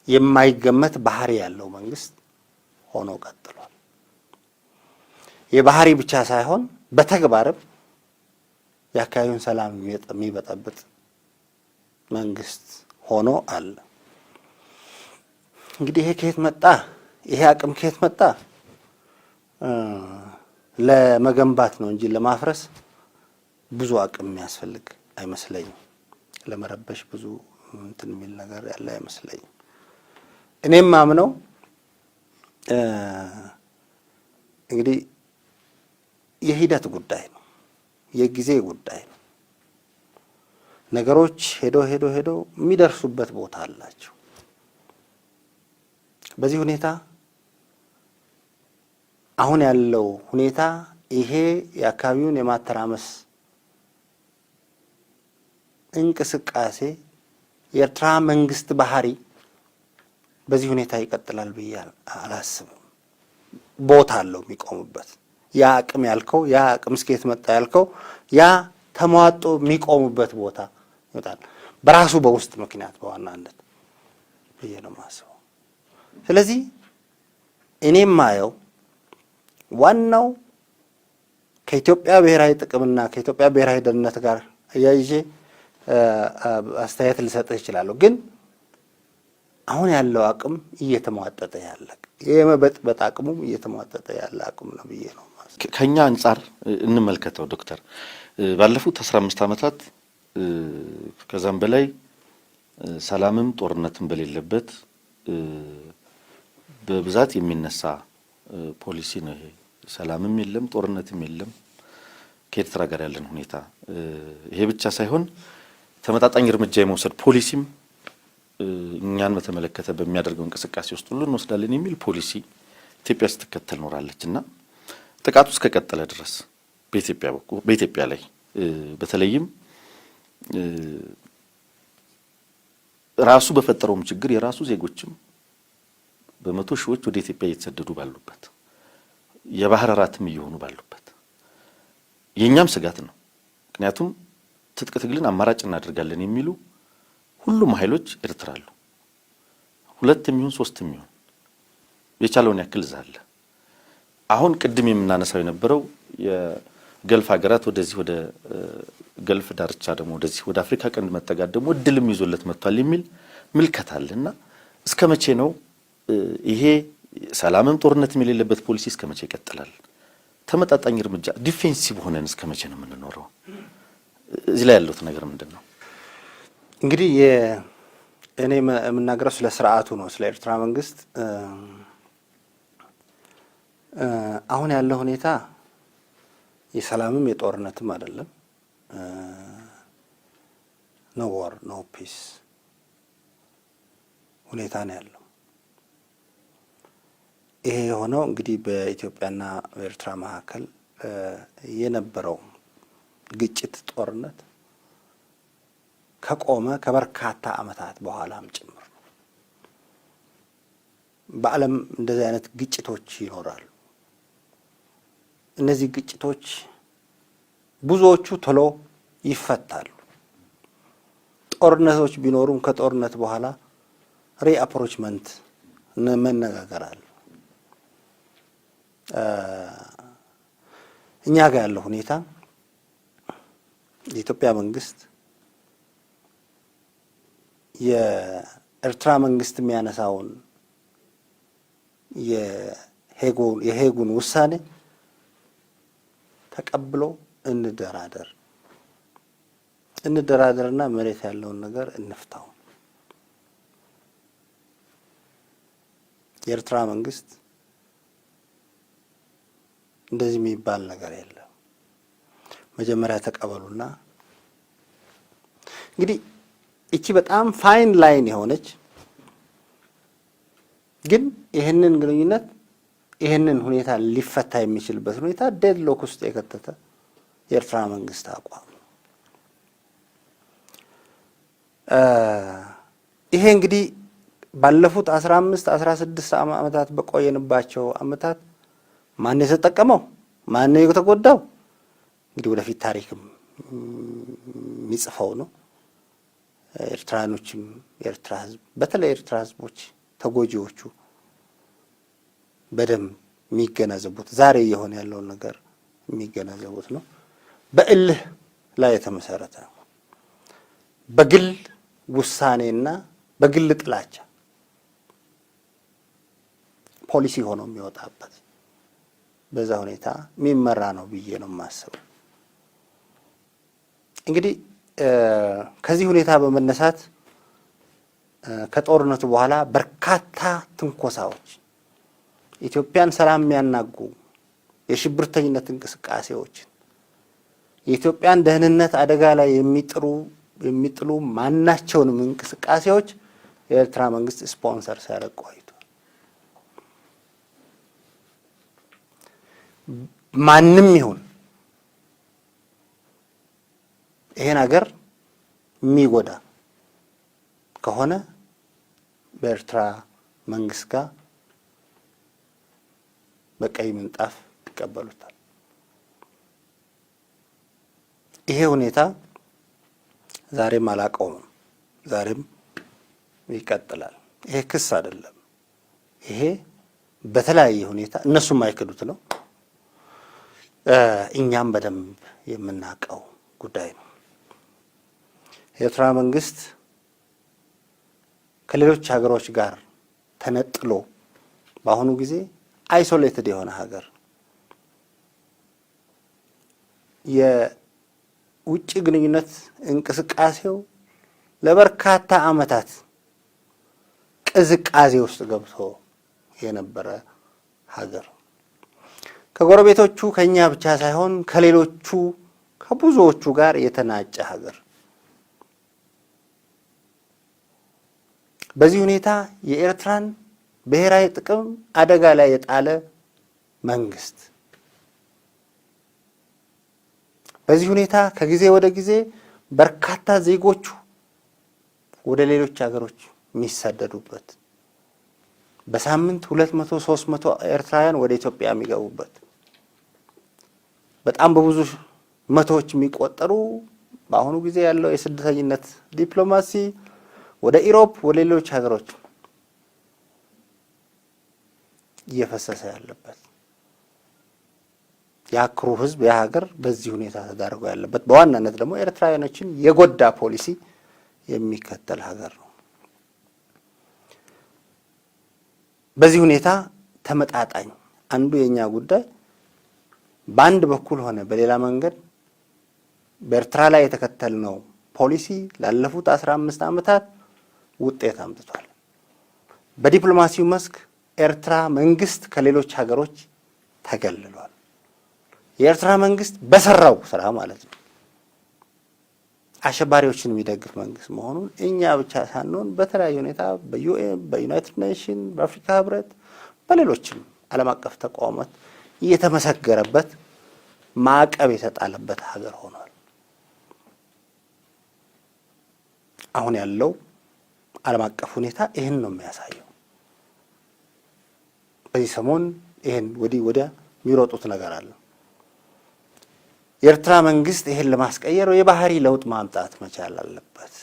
የማይገመት ባህሪ ያለው መንግስት ሆኖ ቀጥሏል። የባህሪ ብቻ ሳይሆን በተግባርም የአካባቢውን ሰላም የሚበጠብጥ መንግስት ሆኖ አለ። እንግዲህ ይሄ ከየት መጣ? ይሄ አቅም ከየት መጣ? ለመገንባት ነው እንጂ ለማፍረስ ብዙ አቅም የሚያስፈልግ አይመስለኝም። ለመረበሽ ብዙ እንትን የሚል ነገር ያለ አይመስለኝም። እኔም ማምነው እንግዲህ የሂደት ጉዳይ ነው፣ የጊዜ ጉዳይ ነው። ነገሮች ሄዶ የሚደርሱበት ቦታ አላቸው። በዚህ ሁኔታ አሁን ያለው ሁኔታ ይሄ የአካባቢውን የማተራመስ እንቅስቃሴ የኤርትራ መንግስት ባህሪ በዚህ ሁኔታ ይቀጥላል ብዬ አላስብም። ቦታ አለው የሚቆምበት። ያ አቅም ያልከው ያ አቅም እስከየት መጣ ያልከው ያ ተሟጦ የሚቆምበት ቦታ ይወጣል በራሱ በውስጥ ምክንያት በዋናነት ብዬ ነው የማስበው። ስለዚህ እኔም ማየው ዋናው ከኢትዮጵያ ብሔራዊ ጥቅምና ከኢትዮጵያ ብሔራዊ ደህንነት ጋር አያይዤ አስተያየት ልሰጥህ እችላለሁ። ግን አሁን ያለው አቅም እየተሟጠጠ ያለ የመበጥበጥ አቅሙም እየተሟጠጠ ያለ አቅም ነው ብዬ ነው። ከኛ አንጻር እንመልከተው ዶክተር፣ ባለፉት 15 ዓመታት ከዛም በላይ ሰላምም ጦርነትም በሌለበት በብዛት የሚነሳ ፖሊሲ ነው ይሄ። ሰላምም የለም ጦርነትም የለም ከኤርትራ ጋር ያለን ሁኔታ ይሄ ብቻ ሳይሆን ተመጣጣኝ እርምጃ የመውሰድ ፖሊሲም እኛን በተመለከተ በሚያደርገው እንቅስቃሴ ውስጥ ሁሉ እንወስዳለን የሚል ፖሊሲ ኢትዮጵያ ስትከተል ኖራለችና ጥቃቱ እስከቀጠለ ድረስ በኢትዮጵያ ላይ በተለይም ራሱ በፈጠረውም ችግር የራሱ ዜጎችም በመቶ ሺዎች ወደ ኢትዮጵያ እየተሰደዱ ባሉበት የባህር ራትም እየሆኑ ባሉበት የኛም ስጋት ነው። ምክንያቱም ትጥቅ ትግልን አማራጭ እናደርጋለን የሚሉ ሁሉም ኃይሎች ኤርትራ አሉ። 2 የሚሆን 3 የሚሆን የቻለውን ያክል ዛለ። አሁን ቅድም የምናነሳው የነበረው የገልፍ ሀገራት ወደዚህ ወደ ገልፍ ዳርቻ ደግሞ ወደዚህ ወደ አፍሪካ ቀንድ መጠጋት ደግሞ እድልም ይዞለት መጥቷል የሚል ምልከታ አለና እስከ መቼ ነው ይሄ ሰላምም ጦርነትም የሌለበት ፖሊሲ እስከ መቼ ይቀጥላል? ተመጣጣኝ እርምጃ ዲፌንሲቭ ሆነን እስከ መቼ ነው የምንኖረው? እዚህ ላይ ያለው ነገር ምንድነው? እንግዲህ እኔ የምናገረው ስለ ስርዓቱ ነው፣ ስለ ኤርትራ መንግስት። አሁን ያለው ሁኔታ የሰላምም የጦርነትም አይደለም። ኖ ዋር ኖ ፒስ ሁኔታ ነው ያለው። ይሄ የሆነው እንግዲህ በኢትዮጵያና በኤርትራ መካከል የነበረው ግጭት ጦርነት ከቆመ ከበርካታ ዓመታት በኋላም ጭምር ነው። በዓለም እንደዚህ አይነት ግጭቶች ይኖራሉ። እነዚህ ግጭቶች ብዙዎቹ ቶሎ ይፈታሉ። ጦርነቶች ቢኖሩም ከጦርነት በኋላ ሪአፕሮችመንት መነጋገር አለ። እኛ ጋር ያለው ሁኔታ የኢትዮጵያ መንግስት የኤርትራ መንግስት የሚያነሳውን የሄጉን ውሳኔ ተቀብሎ እንደራደር፣ እንደራደርና መሬት ያለውን ነገር እንፍታው። የኤርትራ መንግስት እንደዚህ የሚባል ነገር የለም፣ መጀመሪያ ተቀበሉና እንግዲህ እቺ በጣም ፋይን ላይን የሆነች ግን ይህንን ግንኙነት ይህንን ሁኔታ ሊፈታ የሚችልበት ሁኔታ ዴድሎክ ውስጥ የከተተ የኤርትራ መንግስት አቋም ነው። ይሄ እንግዲህ ባለፉት 15-16 ዓመታት በቆየንባቸው ዓመታት ማን የተጠቀመው ማን የተጎዳው እንግዲህ ወደፊት ታሪክም የሚጽፈው ነው። ኤርትራኖችም የኤርትራ ህዝብ በተለይ ኤርትራ ህዝቦች ተጎጂዎቹ በደንብ የሚገነዘቡት ዛሬ የሆነ ያለውን ነገር የሚገነዘቡት ነው። በእልህ ላይ የተመሰረተ በግል ውሳኔና በግል ጥላቻ ፖሊሲ ሆኖ የሚወጣበት በዛ ሁኔታ የሚመራ ነው ብዬ ነው የማስበው። እንግዲህ ከዚህ ሁኔታ በመነሳት ከጦርነቱ በኋላ በርካታ ትንኮሳዎች፣ ኢትዮጵያን ሰላም የሚያናጉ የሽብርተኝነት እንቅስቃሴዎች፣ የኢትዮጵያን ደህንነት አደጋ ላይ የሚጥሉ ማናቸውንም እንቅስቃሴዎች የኤርትራ መንግስት ስፖንሰር ሲያደርግ ቆይቷል። ማንም ይሁን ይሄን ሀገር የሚጎዳ ከሆነ በኤርትራ መንግስት ጋር በቀይ ምንጣፍ ይቀበሉታል። ይሄ ሁኔታ ዛሬም አላቆምም፣ ዛሬም ይቀጥላል። ይሄ ክስ አይደለም። ይሄ በተለያየ ሁኔታ እነሱም አይክዱት ነው፣ እኛም በደንብ የምናውቀው ጉዳይ ነው። የኤርትራ መንግስት ከሌሎች ሀገሮች ጋር ተነጥሎ በአሁኑ ጊዜ አይሶሌትድ የሆነ ሀገር የውጭ ግንኙነት እንቅስቃሴው ለበርካታ ዓመታት ቅዝቃዜ ውስጥ ገብቶ የነበረ ሀገር ከጎረቤቶቹ ከኛ ብቻ ሳይሆን ከሌሎቹ ከብዙዎቹ ጋር የተናጨ ሀገር። በዚህ ሁኔታ የኤርትራን ብሔራዊ ጥቅም አደጋ ላይ የጣለ መንግስት በዚህ ሁኔታ ከጊዜ ወደ ጊዜ በርካታ ዜጎቹ ወደ ሌሎች ሀገሮች የሚሰደዱበት በሳምንት 200-300 ኤርትራውያን ወደ ኢትዮጵያ የሚገቡበት በጣም በብዙ መቶዎች የሚቆጠሩ በአሁኑ ጊዜ ያለው የስደተኝነት ዲፕሎማሲ ወደ ኢሮፕ ወደ ሌሎች ሀገሮች እየፈሰሰ ያለበት ያክሩ ህዝብ የሀገር በዚህ ሁኔታ ተዳርጎ ያለበት በዋናነት ደግሞ ኤርትራውያኖችን የጎዳ ፖሊሲ የሚከተል ሀገር ነው። በዚህ ሁኔታ ተመጣጣኝ አንዱ የኛ ጉዳይ በአንድ በኩል ሆነ በሌላ መንገድ በኤርትራ ላይ የተከተልነው ፖሊሲ ላለፉት 15 ዓመታት ውጤት አምጥቷል። በዲፕሎማሲው መስክ ኤርትራ መንግስት ከሌሎች ሀገሮች ተገልሏል። የኤርትራ መንግስት በሰራው ስራ ማለት ነው አሸባሪዎችን የሚደግፍ መንግስት መሆኑን እኛ ብቻ ሳንሆን በተለያየ ሁኔታ በዩኤን፣ በዩናይትድ ኔሽን፣ በአፍሪካ ህብረት፣ በሌሎችም ዓለም አቀፍ ተቋማት እየተመሰገረበት ማዕቀብ የተጣለበት ሀገር ሆኗል። አሁን ያለው ዓለም አቀፍ ሁኔታ ይህን ነው የሚያሳየው። በዚህ ሰሞን ይህን ወዲህ ወዲያ የሚሮጡት ነገር አለ። የኤርትራ መንግስት ይህን ለማስቀየር የባህሪ ለውጥ ማምጣት መቻል አለበት።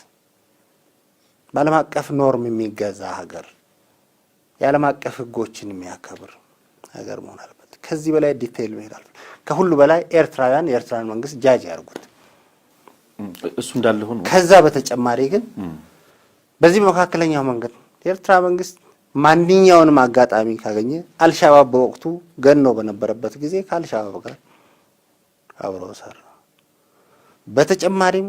በዓለም አቀፍ ኖርም የሚገዛ ሀገር፣ የዓለም አቀፍ ህጎችን የሚያከብር ሀገር መሆን አለበት። ከዚህ በላይ ዲቴይል መሄድ አለበት። ከሁሉ በላይ ኤርትራውያን የኤርትራን መንግስት ጃጅ ያርጉት። እሱ እንዳለ ሆኖ ከዛ በተጨማሪ ግን በዚህ በመካከለኛው መንገድ የኤርትራ መንግስት ማንኛውንም አጋጣሚ ካገኘ አልሻባብ በወቅቱ ገኖ በነበረበት ጊዜ ከአልሻባብ ጋር አብሮ ሰራ። በተጨማሪም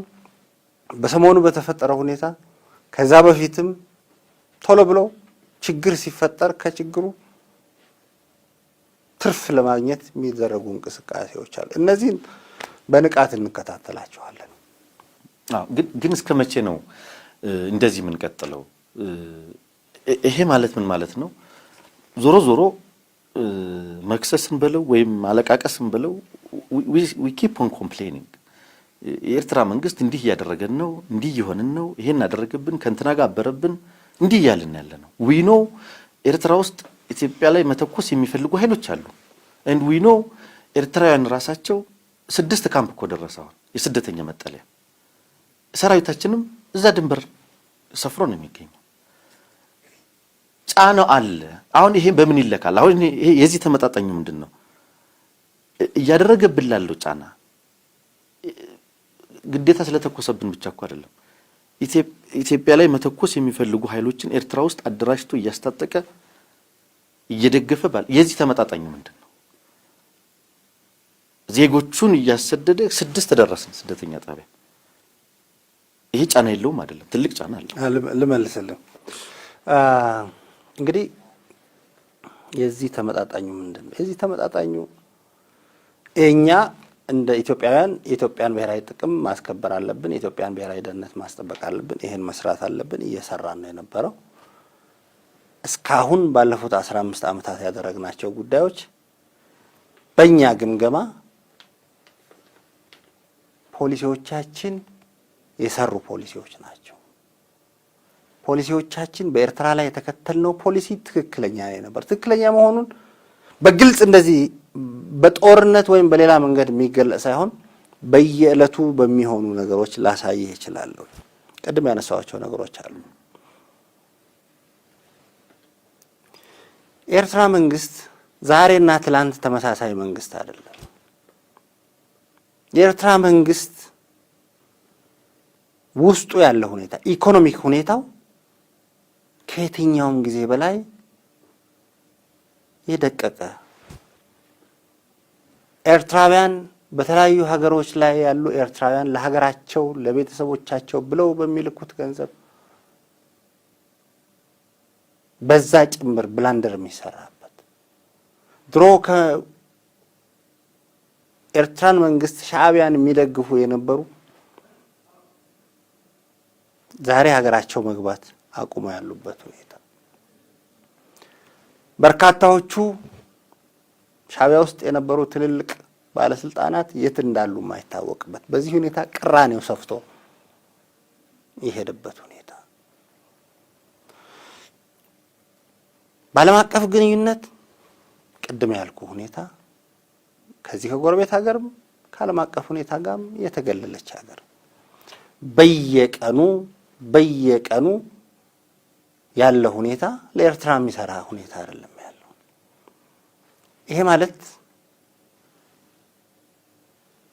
በሰሞኑ በተፈጠረው ሁኔታ ከዛ በፊትም ቶሎ ብለው ችግር ሲፈጠር ከችግሩ ትርፍ ለማግኘት የሚደረጉ እንቅስቃሴዎች አሉ። እነዚህን በንቃት እንከታተላቸዋለን። ግን እስከ መቼ ነው እንደዚህ የምንቀጥለው? ይሄ ማለት ምን ማለት ነው? ዞሮ ዞሮ መክሰስን ብለው ወይም አለቃቀስን ብለው we keep on complaining። የኤርትራ መንግስት እንዲህ እያደረገን ነው፣ እንዲህ እየሆንን ነው፣ ይሄን አደረገብን፣ ከእንትና ጋር አበረብን፣ እንዲህ እያልን ያለ ነው። we know ኤርትራ ውስጥ ኢትዮጵያ ላይ መተኮስ የሚፈልጉ ኃይሎች አሉ። and we know ኤርትራውያን ራሳቸው 6 ካምፕ እኮ ደረሰዋል፣ የስደተኛ መጠለያ። ሰራዊታችንም እዛ ድንበር ሰፍሮ ነው የሚገኘው። ጫናው አለ። አሁን ይሄ በምን ይለካል? አሁን ይሄ የዚህ ተመጣጣኙ ምንድነው? እያደረገብን ላለው ጫና ግዴታ ስለተኮሰብን ብቻ እኮ አይደለም። ኢትዮጵያ ላይ መተኮስ የሚፈልጉ ኃይሎችን ኤርትራ ውስጥ አደራጅቶ እያስታጠቀ እየደገፈ የዚህ ተመጣጣኙ ምንድነው? ዜጎቹን እያሰደደ 6 ደረስን ስደተኛ ጣቢያ። ይሄ ጫና የለውም አይደለም? ትልቅ ጫና አለ። ልመልስልህ እንግዲህ የዚህ ተመጣጣኙ ምንድነው? የዚህ ተመጣጣኙ እኛ እንደ ኢትዮጵያውያን የኢትዮጵያን ብሔራዊ ጥቅም ማስከበር አለብን፣ የኢትዮጵያን ብሔራዊ ደህንነት ማስጠበቅ አለብን። ይሄን መስራት አለብን። እየሰራን ነው የነበረው። እስካሁን ባለፉት 15 ዓመታት ያደረግናቸው ጉዳዮች በእኛ ግምገማ ፖሊሲዎቻችን የሰሩ ፖሊሲዎች ናቸው። ፖሊሲዎቻችን በኤርትራ ላይ የተከተልነው ፖሊሲ ትክክለኛ ነበር። ትክክለኛ መሆኑን በግልጽ እንደዚህ በጦርነት ወይም በሌላ መንገድ የሚገለጽ ሳይሆን በየዕለቱ በሚሆኑ ነገሮች ላሳይህ እችላለሁ። ቅድም ያነሳኋቸው ነገሮች አሉ። የኤርትራ መንግስት ዛሬና ትላንት ተመሳሳይ መንግስት አይደለም። የኤርትራ መንግስት ውስጡ ያለው ሁኔታ ኢኮኖሚክ ሁኔታው ከየትኛውም ጊዜ በላይ የደቀቀ ኤርትራውያን በተለያዩ ሀገሮች ላይ ያሉ ኤርትራውያን ለሀገራቸው ለቤተሰቦቻቸው ብለው በሚልኩት ገንዘብ በዛ ጭምር ብላንደር የሚሰራበት ድሮ ከኤርትራን መንግስት ሻዕቢያን የሚደግፉ የነበሩ ዛሬ ሀገራቸው መግባት አቁመው ያሉበት ሁኔታ በርካታዎቹ ሻዕቢያ ውስጥ የነበሩ ትልልቅ ባለስልጣናት የት እንዳሉ የማይታወቅበት በዚህ ሁኔታ ቅራኔው ሰፍቶ የሄደበት ሁኔታ በዓለም አቀፍ ግንኙነት ቅድም ያልኩ ሁኔታ ከዚህ ከጎረቤት ሀገርም ከዓለም አቀፍ ሁኔታ ጋርም የተገለለች ሀገር በየቀኑ ያለ ሁኔታ ለኤርትራ የሚሰራ ሁኔታ አይደለም ያለው። ይሄ ማለት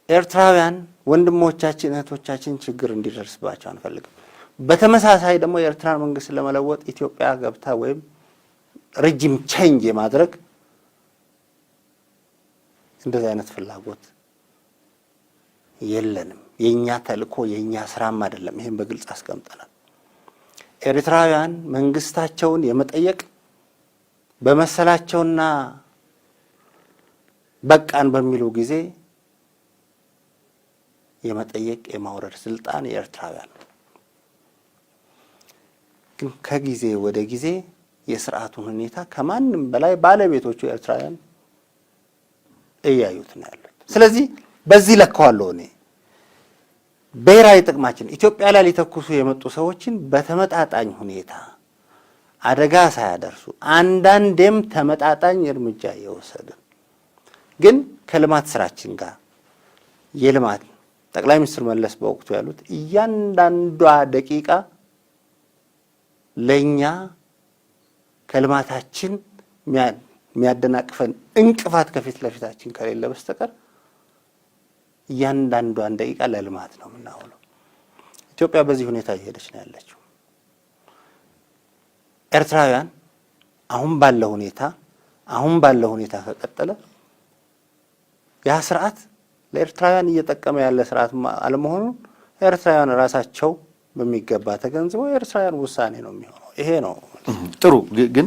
ኤርትራውያን ወንድሞቻችን እህቶቻችን ችግር እንዲደርስባቸው አንፈልግም። በተመሳሳይ ደግሞ የኤርትራን መንግስት ለመለወጥ ኢትዮጵያ ገብታ ወይም ሬጂም ቼንጅ የማድረግ እንደዚህ አይነት ፍላጎት የለንም። የኛ ተልእኮ የኛ ስራም አይደለም። ይሄን በግልጽ አስቀምጠናል። ኤርትራውያን መንግስታቸውን የመጠየቅ በመሰላቸውና በቃን በሚሉ ጊዜ የመጠየቅ የማውረድ ስልጣን የኤርትራውያን ነው። ግን ከጊዜ ወደ ጊዜ የሥርዓቱን ሁኔታ ከማንም በላይ ባለቤቶቹ ኤርትራውያን እያዩት ነው ያሉት። ስለዚህ በዚህ ለካዋለሁ እኔ ብሔራዊ ጥቅማችን ኢትዮጵያ ላይ ሊተኩሱ የመጡ ሰዎችን በተመጣጣኝ ሁኔታ አደጋ ሳያደርሱ አንዳንዴም ተመጣጣኝ እርምጃ የወሰድን ግን ከልማት ስራችን ጋር የልማት ጠቅላይ ሚኒስትር መለስ በወቅቱ ያሉት እያንዳንዷ ደቂቃ ለኛ ከልማታችን የሚያደናቅፈን እንቅፋት ከፊት ለፊታችን ከሌለ በስተቀር እያንዳንዷን ደቂቃ ለልማት ነው የምናውለው። ኢትዮጵያ በዚህ ሁኔታ እየሄደች ነው ያለችው። ኤርትራውያን አሁን ባለው ሁኔታ ከቀጠለ ያ ስርዓት ለኤርትራውያን እየጠቀመ ያለ ስርዓት አለመሆኑን ኤርትራውያን ራሳቸው በሚገባ ተገንዝበው የኤርትራውያን ውሳኔ ነው የሚሆነው። ይሄ ነው ጥሩ። ግን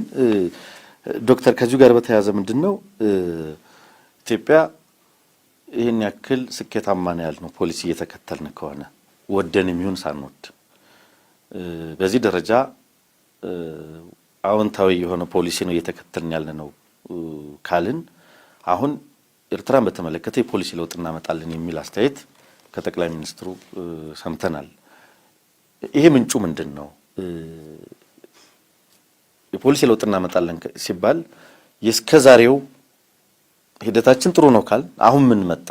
ዶክተር ከዚሁ ጋር በተያያዘ ምንድነው ኢትዮጵያ ይህን ያክል ስኬታማ ነው ያልነው ፖሊሲ እየተከተልን ከሆነ ወደን የሚሆን ሳንወድ በዚህ ደረጃ አዎንታዊ የሆነ ፖሊሲ ነው እየተከተልን ያለነው ካልን አሁን ኤርትራን በተመለከተ የፖሊሲ ለውጥ እናመጣለን የሚል አስተያየት ከጠቅላይ ሚኒስትሩ ሰምተናል። ይሄ ምንጩ ምንድን ነው? የፖሊሲ ለውጥ እናመጣለን ሲባል የእስከዛሬው ሂደታችን ጥሩ ነው ካል አሁን ምን መጣ?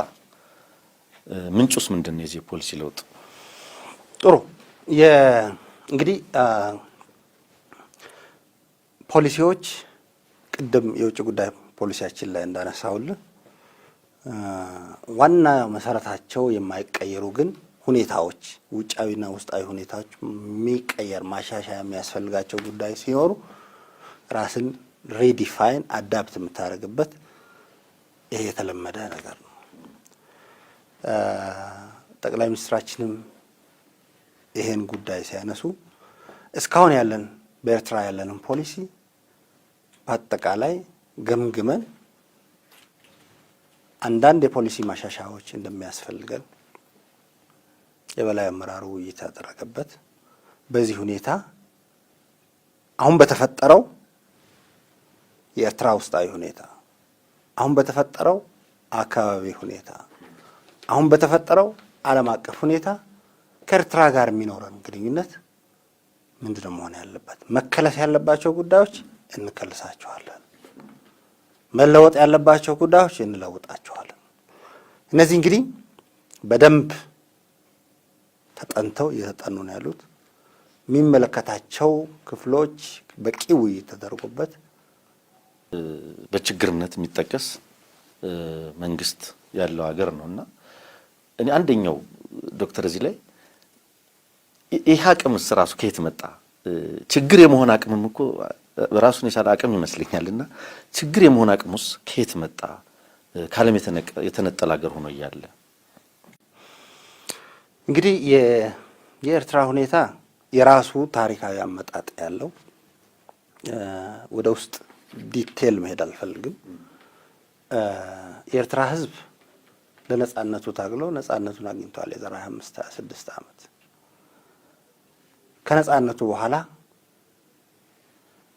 ምንጩስ ምንድን ነው የዚህ ፖሊሲ ለውጥ? ጥሩ እንግዲህ ፖሊሲዎች ቅድም የውጭ ጉዳይ ፖሊሲያችን ላይ እንዳነሳውልን ዋና መሰረታቸው የማይቀየሩ ግን ሁኔታዎች ውጫዊና ውስጣዊ ሁኔታዎች የሚቀየር ማሻሻያ የሚያስፈልጋቸው ጉዳይ ሲኖሩ ራስን ሪዲፋይን አዳፕት የምታደርግበት ይሄ የተለመደ ነገር ነው። ጠቅላይ ሚኒስትራችንም ይሄን ጉዳይ ሲያነሱ እስካሁን ያለን በኤርትራ ያለንን ፖሊሲ በአጠቃላይ ገምግመን አንዳንድ የፖሊሲ ማሻሻያዎች እንደሚያስፈልገን የበላይ አመራሩ ውይይት ያደረገበት በዚህ ሁኔታ አሁን በተፈጠረው የኤርትራ ውስጣዊ ሁኔታ አሁን በተፈጠረው አካባቢ ሁኔታ አሁን በተፈጠረው ዓለም አቀፍ ሁኔታ ከኤርትራ ጋር የሚኖረን ግንኙነት ምንድነው መሆን ያለበት? መከለስ ያለባቸው ጉዳዮች እንከልሳቸዋለን፣ መለወጥ ያለባቸው ጉዳዮች እንለውጣቸዋለን። እነዚህ እንግዲህ በደንብ ተጠንተው እየተጠኑ ነው ያሉት። የሚመለከታቸው ክፍሎች በቂ ውይይት ተደርጎበት በችግርነት የሚጠቀስ መንግስት ያለው ሀገር ነውና እኔ አንደኛው ዶክተር እዚህ ላይ ይህ አቅምስ ራሱ ከየት መጣ? ችግር የመሆን አቅምም እኮ ራሱን የቻለ አቅም ይመስለኛልና ችግር የመሆን አቅሙስ ከየት መጣ? ከዓለም የተነጠለ ሀገር ሆኖ እያለ እንግዲህ የኤርትራ ሁኔታ የራሱ ታሪካዊ አመጣጥ ያለው ወደ ውስጥ ዲቴል መሄድ አልፈልግም። የኤርትራ ሕዝብ ለነጻነቱ ታግሎ ነጻነቱን አግኝቷል። የዛሬ 25-26 ዓመት ከነጻነቱ በኋላ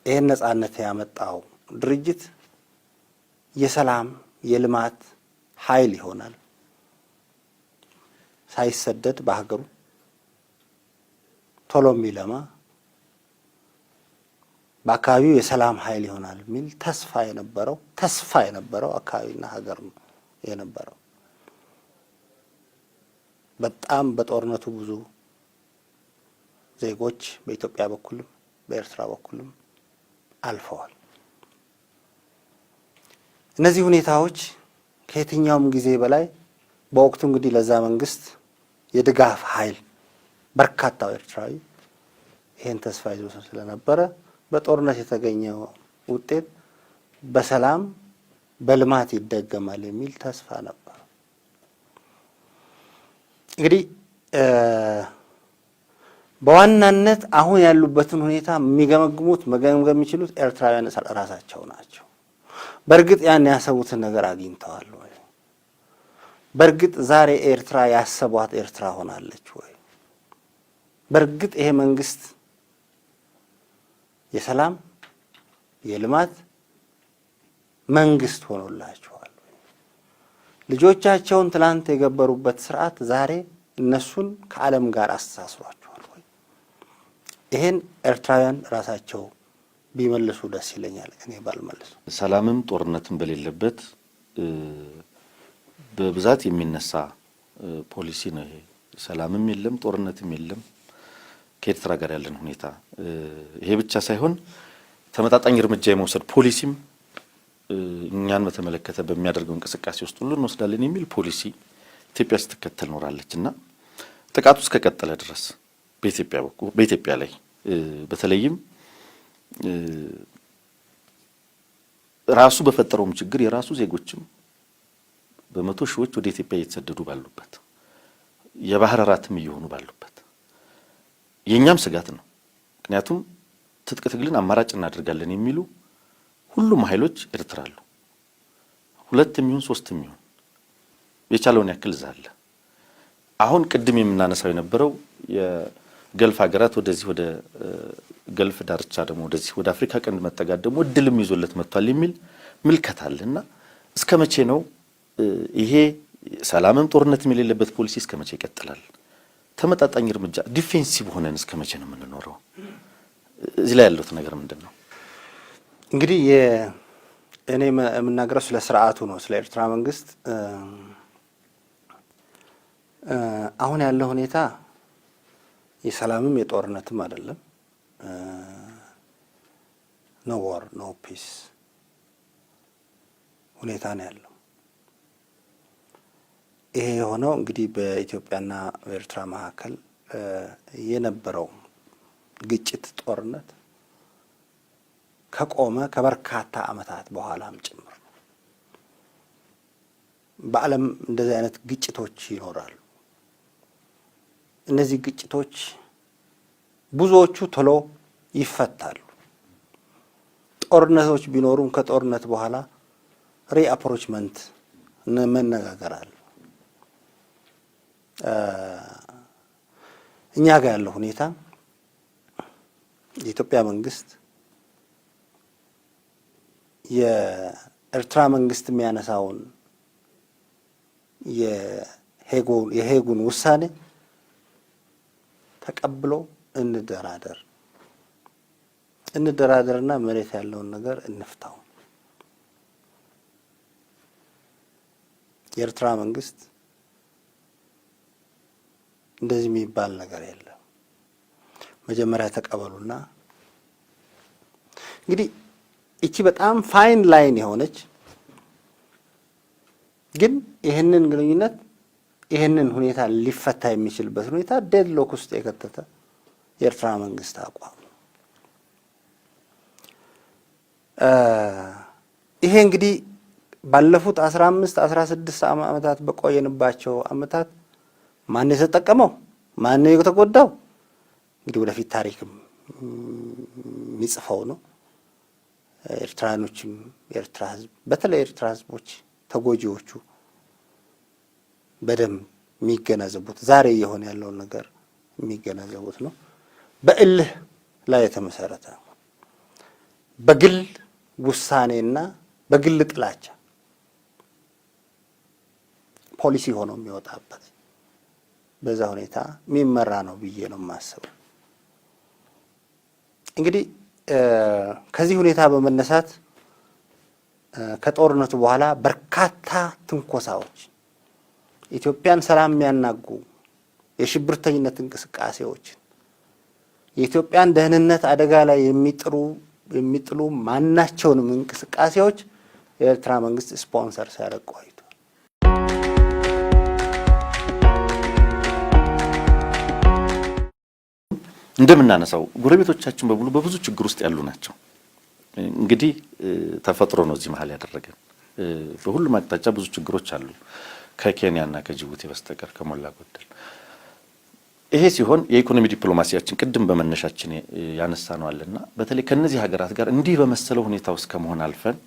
ይህን ነጻነት ያመጣው ድርጅት የሰላም የልማት ኃይል ይሆናል። ሳይሰደድ በሀገሩ ቶሎ የሚለማ በአካባቢው የሰላም ኃይል ይሆናል የሚል ተስፋ የነበረው አካባቢና ሀገር ነው የነበረው። በጣም በጦርነቱ ብዙ ዜጎች በኢትዮጵያ በኩልም በኤርትራ በኩልም አልፈዋል። እነዚህ ሁኔታዎች ከየትኛውም ጊዜ በላይ በወቅቱ እንግዲህ ለዛ መንግስት የድጋፍ ኃይል በርካታው ኤርትራዊ ይሄን ተስፋ ይዞ ስለነበረ በጦርነት የተገኘው ውጤት በሰላም በልማት ይደገማል የሚል ተስፋ ነበር። እንግዲህ በዋናነት አሁን ያሉበትን ሁኔታ የሚገመግሙት መገምገም የሚችሉት ኤርትራውያን ራሳቸው ናቸው። በእርግጥ ያን ያሰቡትን ነገር አግኝተዋል ወይ? በእርግጥ ዛሬ ኤርትራ ያሰቧት ኤርትራ ሆናለች ወይ? በእርግጥ ይሄ መንግስት የሰላም የልማት መንግስት ሆኖላቸዋል ወይ? ልጆቻቸውን ትላንት የገበሩበት ስርዓት ዛሬ እነሱን ከዓለም ጋር አስተሳስሯቸዋል ወይ? ይሄን ኤርትራውያን ራሳቸው ቢመልሱ ደስ ይለኛል። እኔ ባልመልሱ። ሰላምም ጦርነትም በሌለበት በብዛት የሚነሳ ፖሊሲ ነው ይሄ። ሰላምም የለም ጦርነትም የለም። ከኤርትራ ጋር ያለን ሁኔታ ይሄ ብቻ ሳይሆን ተመጣጣኝ እርምጃ የመውሰድ ፖሊሲም እኛን በተመለከተ በሚያደርገው እንቅስቃሴ ውስጥ ሁሉ እንወስዳለን የሚል ፖሊሲ ኢትዮጵያ ስትከተል ኖራለችና ጥቃቱ እስከቀጠለ ድረስ በኢትዮጵያ ላይ በተለይም ራሱ በፈጠረውም ችግር የራሱ ዜጎችም በመቶ ሺዎች ወደ ኢትዮጵያ እየተሰደዱ ባሉበት የባህር እራትም እየሆኑ ባሉበት የኛም ስጋት ነው። ምክንያቱም ትጥቅ ትግልን አማራጭ እናደርጋለን የሚሉ ሁሉም ኃይሎች ኤርትራ አሉ። 2 የሚሆን 3 የሚሆን የቻለውን ያክል ዛለ አሁን ቅድም የምናነሳው የነበረው የገልፍ ሀገራት ወደዚህ ወደ ገልፍ ዳርቻ ደግሞ ወደዚህ ወደ አፍሪካ ቀንድ መጠጋት ደግሞ እድልም ይዞለት መጥቷል የሚል ምልከታ አለና እስከ መቼ ነው ይሄ ሰላምም ጦርነትም የሌለበት ፖሊሲ እስከ መቼ ይቀጥላል? ተመጣጣኝ እርምጃ ዲፌንሲቭ ሆነን እስከ መቼ ነው የምንኖረው? እዚህ ላይ ያለው ነገር ምንድነው? እንግዲህ እኔ የምናገረው ስለ ስርዓቱ ነው፣ ስለ ኤርትራ መንግስት። አሁን ያለው ሁኔታ የሰላምም የጦርነትም አይደለም። ኖ ዋር ኖ ፒስ ሁኔታ ነው ያለው። ይሄ የሆነው እንግዲህ በኢትዮጵያና በኤርትራ መካከል የነበረው ግጭት ጦርነት ከቆመ ከበርካታ ዓመታት በኋላም ጭምር ነው። በዓለም እንደዚህ አይነት ግጭቶች ይኖራሉ። እነዚህ ግጭቶች ብዙዎቹ ቶሎ ይፈታሉ። ጦርነቶች ቢኖሩም ከጦርነት በኋላ ሪአፕሮችመንት መነጋገር አለ። እኛ ጋር ያለው ሁኔታ የኢትዮጵያ መንግስት የኤርትራ መንግስት የሚያነሳውን የሄጉን ውሳኔ ተቀብሎ እንደራደርና መሬት ያለውን ነገር እንፍታው። የኤርትራ መንግስት እንደዚህ የሚባል ነገር የለም። መጀመሪያ ተቀበሉና እንግዲህ እቺ በጣም ፋይን ላይን የሆነች ግን ይህንን ግንኙነት ይህንን ሁኔታ ሊፈታ የሚችልበት ሁኔታ ዴድሎክ ውስጥ የከተተ የኤርትራ መንግስት አቋም። ይሄ እንግዲህ ባለፉት 15-16 ዓመታት በቆየንባቸው ዓመታት ማን የተጠቀመው ማን የተጎዳው እንግዲህ ወደፊት ታሪክም የሚጽፈው ነው። ኤርትራኖችም የኤርትራ ህዝብ በተለይ ኤርትራ ህዝቦች ተጎጂዎቹ በደንብ የሚገነዘቡት ዛሬ የሆነ ያለውን ነገር የሚገነዘቡት ነው። በእልህ ላይ የተመሰረተ በግል ውሳኔና በግል ጥላቻ ፖሊሲ ሆኖ የሚወጣበት በዛ ሁኔታ የሚመራ ነው ብዬ ነው የማስበው። እንግዲህ ከዚህ ሁኔታ በመነሳት ከጦርነቱ በኋላ በርካታ ትንኮሳዎች ኢትዮጵያን ሰላም የሚያናጉ የሽብርተኝነት እንቅስቃሴዎች የኢትዮጵያን ደህንነት አደጋ ላይ የሚጥሉ ማናቸውንም እንቅስቃሴዎች የኤርትራ መንግስት ስፖንሰር ሲያደርግ ቆይቷል። እንደምናነሳው ጎረቤቶቻችን በሙሉ በብዙ ችግር ውስጥ ያሉ ናቸው። እንግዲህ ተፈጥሮ ነው እዚህ መሀል ያደረገን። በሁሉም አቅጣጫ ብዙ ችግሮች አሉ ከኬንያና ከጅቡቲ በስተቀር ከሞላ ጎደል። ይሄ ሲሆን የኢኮኖሚ ዲፕሎማሲያችን ቅድም በመነሻችን ያነሳ ነው አለና በተለይ ከነዚህ ሀገራት ጋር እንዲህ በመሰለው ሁኔታ ውስጥ ከመሆን አልፈን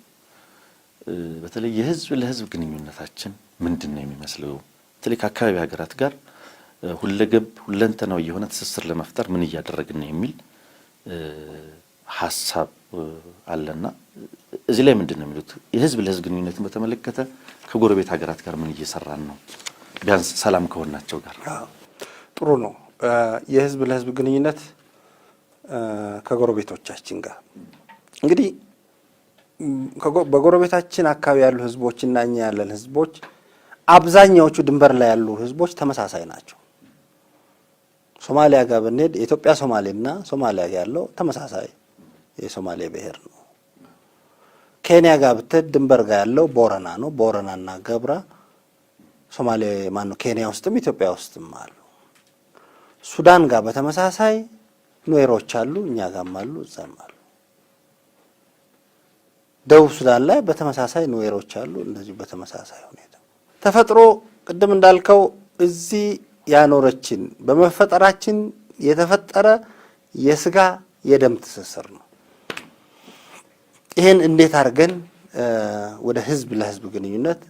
በተለይ የህዝብ ለህዝብ ግንኙነታችን ምንድነው የሚመስለው? በተለይ ከአካባቢ ሀገራት ጋር ሁለገብ ሁለንተናዊ የሆነ ትስስር ለመፍጠር ምን እያደረግን ነው የሚል ሐሳብ አለና እዚህ ላይ ምንድነው የሚሉት? የህዝብ ለህዝብ ግንኙነትን በተመለከተ ከጎረቤት ሀገራት ጋር ምን እየሰራን ነው? ቢያንስ ሰላም ከሆናቸው ጋር ጥሩ ነው። የህዝብ ለህዝብ ግንኙነት ከጎረቤቶቻችን ጋር እንግዲህ በጎረቤታችን አካባቢ ያሉ ህዝቦችና እኛ ያለን ህዝቦች አብዛኛዎቹ ድንበር ላይ ያሉ ህዝቦች ተመሳሳይ ናቸው። ሶማሊያ ጋር ብንሄድ የኢትዮጵያ ሶማሌና ሶማሊያ ያለው ተመሳሳይ የሶማሌ ብሔር ነው። ኬንያ ጋር ብትሄድ ድንበር ጋር ያለው ቦረና ነው። ቦረናና ገብራ ሶማሌ ማነው ኬንያ ውስጥም ኢትዮጵያ ውስጥም አሉ። ሱዳን ጋር በተመሳሳይ ኑዌሮች አሉ፣ እኛ ጋርም አሉ፣ እዛም አሉ። ደቡብ ሱዳን ላይ በተመሳሳይ ኑዌሮች አሉ፣ እንደዚህ በተመሳሳይ ሁኔታ ተፈጥሮ ቅድም እንዳልከው እዚህ ያኖረችን በመፈጠራችን የተፈጠረ የስጋ የደም ትስስር ነው። ይሄን እንዴት አድርገን ወደ ህዝብ ለህዝብ ግንኙነት፣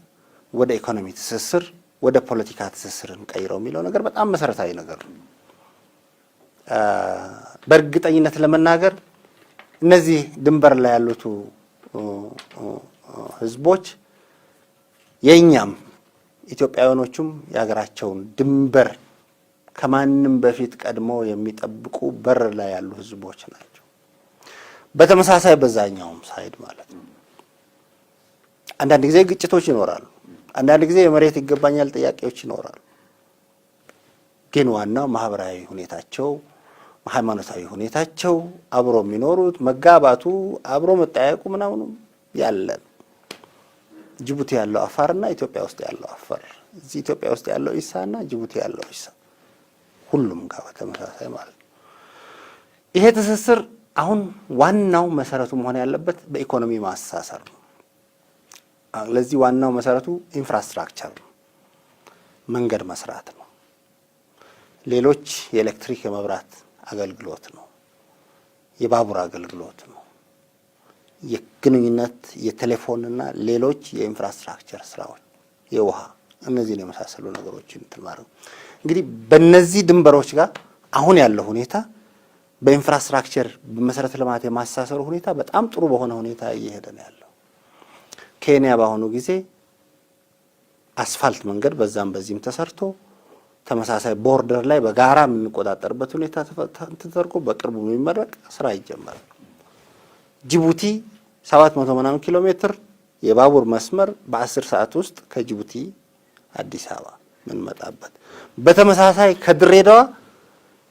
ወደ ኢኮኖሚ ትስስር፣ ወደ ፖለቲካ ትስስርን ቀይረው የሚለው ነገር በጣም መሰረታዊ ነገር ነው። በእርግጠኝነት ለመናገር እነዚህ ድንበር ላይ ያሉት ህዝቦች የኛም ኢትዮጵያውያኖቹም የሀገራቸውን ድንበር ከማንም በፊት ቀድሞ የሚጠብቁ በር ላይ ያሉ ህዝቦች ናቸው። በተመሳሳይ በዛኛውም ሳይድ ማለት ነው። አንዳንድ ጊዜ ግጭቶች ይኖራሉ። አንዳንድ ጊዜ የመሬት ይገባኛል ጥያቄዎች ይኖራሉ። ግን ዋናው ማህበራዊ ሁኔታቸው፣ ሃይማኖታዊ ሁኔታቸው፣ አብሮ የሚኖሩት መጋባቱ፣ አብሮ መጠያየቁ ምናምኑ ያለ ነው። ጅቡቲ ያለው አፋርና ኢትዮጵያ ውስጥ ያለው አፋር፣ እዚህ ኢትዮጵያ ውስጥ ያለው ኢሳና ጅቡቲ ያለው ኢሳ ሁሉም ጋር በተመሳሳይ ማለት ነው። ይሄ ትስስር አሁን ዋናው መሰረቱ መሆን ያለበት በኢኮኖሚ ማስተሳሰር ነው። ለዚህ ዋናው መሰረቱ ኢንፍራስትራክቸር ነው፣ መንገድ መስራት ነው፣ ሌሎች የኤሌክትሪክ የመብራት አገልግሎት ነው፣ የባቡር አገልግሎት ነው፣ የግንኙነት የቴሌፎንና ሌሎች የኢንፍራስትራክቸር ስራዎች፣ የውሃ እነዚህን የመሳሰሉ ነገሮችን ማድረግ። እንግዲህ በእነዚህ ድንበሮች ጋር አሁን ያለው ሁኔታ በኢንፍራስትራክቸር በመሰረተ ልማት የማስተሳሰሩ ሁኔታ በጣም ጥሩ በሆነ ሁኔታ እየሄደ ነው ያለው። ኬንያ በአሁኑ ጊዜ አስፋልት መንገድ በዛም በዚህም ተሰርቶ ተመሳሳይ ቦርደር ላይ በጋራ የምንቆጣጠርበት ሁኔታ ተደርጎ በቅርቡ የሚመረቅ ስራ ይጀመራል። ጅቡቲ 700 ምናምን ኪሎ ሜትር የባቡር መስመር በ10 ሰዓት ውስጥ ከጅቡቲ አዲስ አበባ ምንመጣበት። በተመሳሳይ ከድሬዳዋ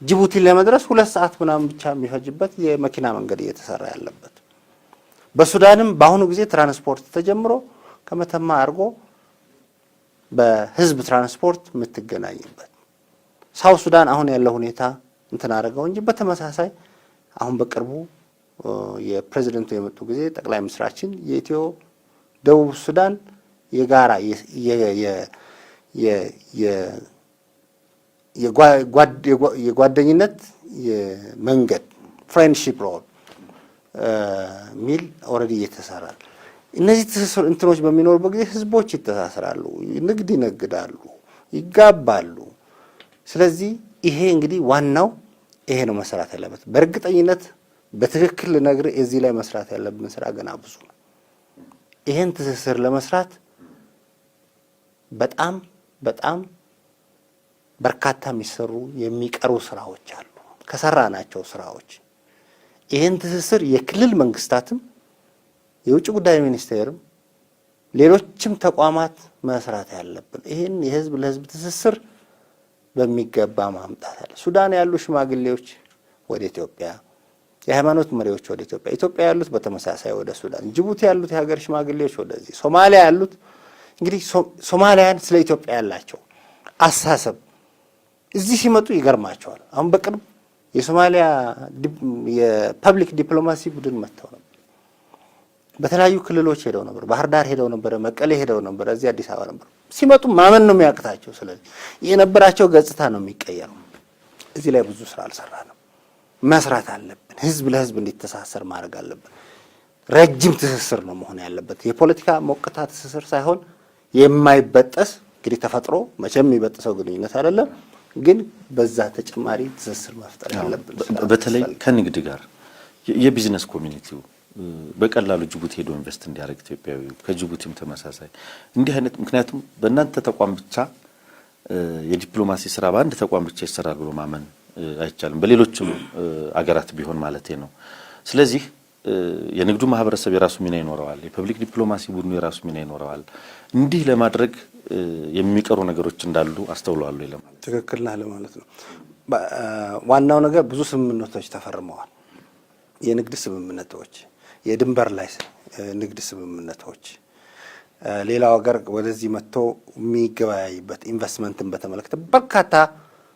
ጅቡቲ ለመድረስ 2 ሰዓት ምናምን ብቻ የሚፈጅበት የመኪና መንገድ እየተሰራ ያለበት። በሱዳንም በአሁኑ ጊዜ ትራንስፖርት ተጀምሮ ከመተማ አድርጎ በህዝብ ትራንስፖርት የምትገናኝበት። ሳውት ሱዳን አሁን ያለው ሁኔታ እንትን አደረገው እንጂ በተመሳሳይ አሁን በቅርቡ የፕሬዝዳንቱ የመጡ ጊዜ ጠቅላይ ሚኒስትራችን የኢትዮ ደቡብ ሱዳን የጋራ የጓደኝነት የመንገድ ፍሬንድሺፕ ሮድ ሚል ኦልሬዲ እየተሰራ። እነዚህ ትስስር እንትኖች በሚኖሩበት ጊዜ ህዝቦች ይተሳሰራሉ፣ ንግድ ይነግዳሉ፣ ይጋባሉ። ስለዚህ ይሄ እንግዲህ ዋናው ይሄ ነው መስራት ያለበት። በእርግጠኝነት በትክክል ልነግር እዚህ ላይ መስራት ያለብን ስራ ገና ብዙ ነው። ይሄን ትስስር ለመስራት በጣም በጣም በርካታ የሚሰሩ የሚቀሩ ስራዎች አሉ። ከሰራናቸው ስራዎች ይሄን ትስስር የክልል መንግስታትም የውጭ ጉዳይ ሚኒስቴርም ሌሎችም ተቋማት መስራት ያለብን ይሄን የህዝብ ለህዝብ ትስስር በሚገባ ማምጣት አለ። ሱዳን ያሉ ሽማግሌዎች ወደ ኢትዮጵያ፣ የሃይማኖት መሪዎች ወደ ኢትዮጵያ፣ ኢትዮጵያ ያሉት በተመሳሳይ ወደ ሱዳን፣ ጅቡቲ ያሉት የሀገር ሽማግሌዎች ወደዚህ፣ ሶማሊያ ያሉት እንግዲህ ሶማሊያን ስለ ኢትዮጵያ ያላቸው አሳሰብ እዚህ ሲመጡ ይገርማቸዋል። አሁን በቅርብ የሶማሊያ የፐብሊክ ዲፕሎማሲ ቡድን መጥተው ነበር። በተለያዩ ክልሎች ሄደው ነበር። ባህር ዳር ሄደው ነበር፣ መቀሌ ሄደው ነበር፣ እዚህ አዲስ አበባ ነበር። ሲመጡ ማመን ነው የሚያቅታቸው። ስለዚህ የነበራቸው ገጽታ ነው የሚቀየረው። እዚህ ላይ ብዙ ስራ አልሰራንም። መስራት አለብን። ህዝብ ለህዝብ እንዲተሳሰር ማድረግ አለብን። ረጅም ትስስር ነው መሆን ያለበት። የፖለቲካ ሞቅታ ትስስር ሳይሆን የማይበጠስ እንግዲህ ተፈጥሮ መቼም የሚበጥሰው ግንኙነት አይደለም፣ ግን በዛ ተጨማሪ ትስስር መፍጠር ያለብን። በተለይ ከንግድ ጋር የቢዝነስ ኮሚኒቲው በቀላሉ ጅቡቲ ሄዶ ኢንቨስት እንዲያደርግ ኢትዮጵያዊ ከጅቡቲም ተመሳሳይ እንዲህ አይነት ምክንያቱም በእናንተ ተቋም ብቻ የዲፕሎማሲ ስራ በአንድ ተቋም ብቻ ይሰራል ብሎ ማመን አይቻልም። በሌሎችም አገራት ቢሆን ማለት ነው። ስለዚህ የንግዱ ማህበረሰብ የራሱ ሚና ይኖረዋል። የፐብሊክ ዲፕሎማሲ ቡድኑ የራሱ ሚና ይኖረዋል። እንዲህ ለማድረግ የሚቀሩ ነገሮች እንዳሉ አስተውለዋል ለማለት ትክክል ነህ ለማለት ነው። ዋናው ነገር ብዙ ስምምነቶች ተፈርመዋል። የንግድ ስምምነቶች፣ የድንበር ላይ ንግድ ስምምነቶች፣ ሌላው ሀገር ወደዚህ መጥቶ የሚገበያይበት ኢንቨስትመንትን በተመለከተ በርካታ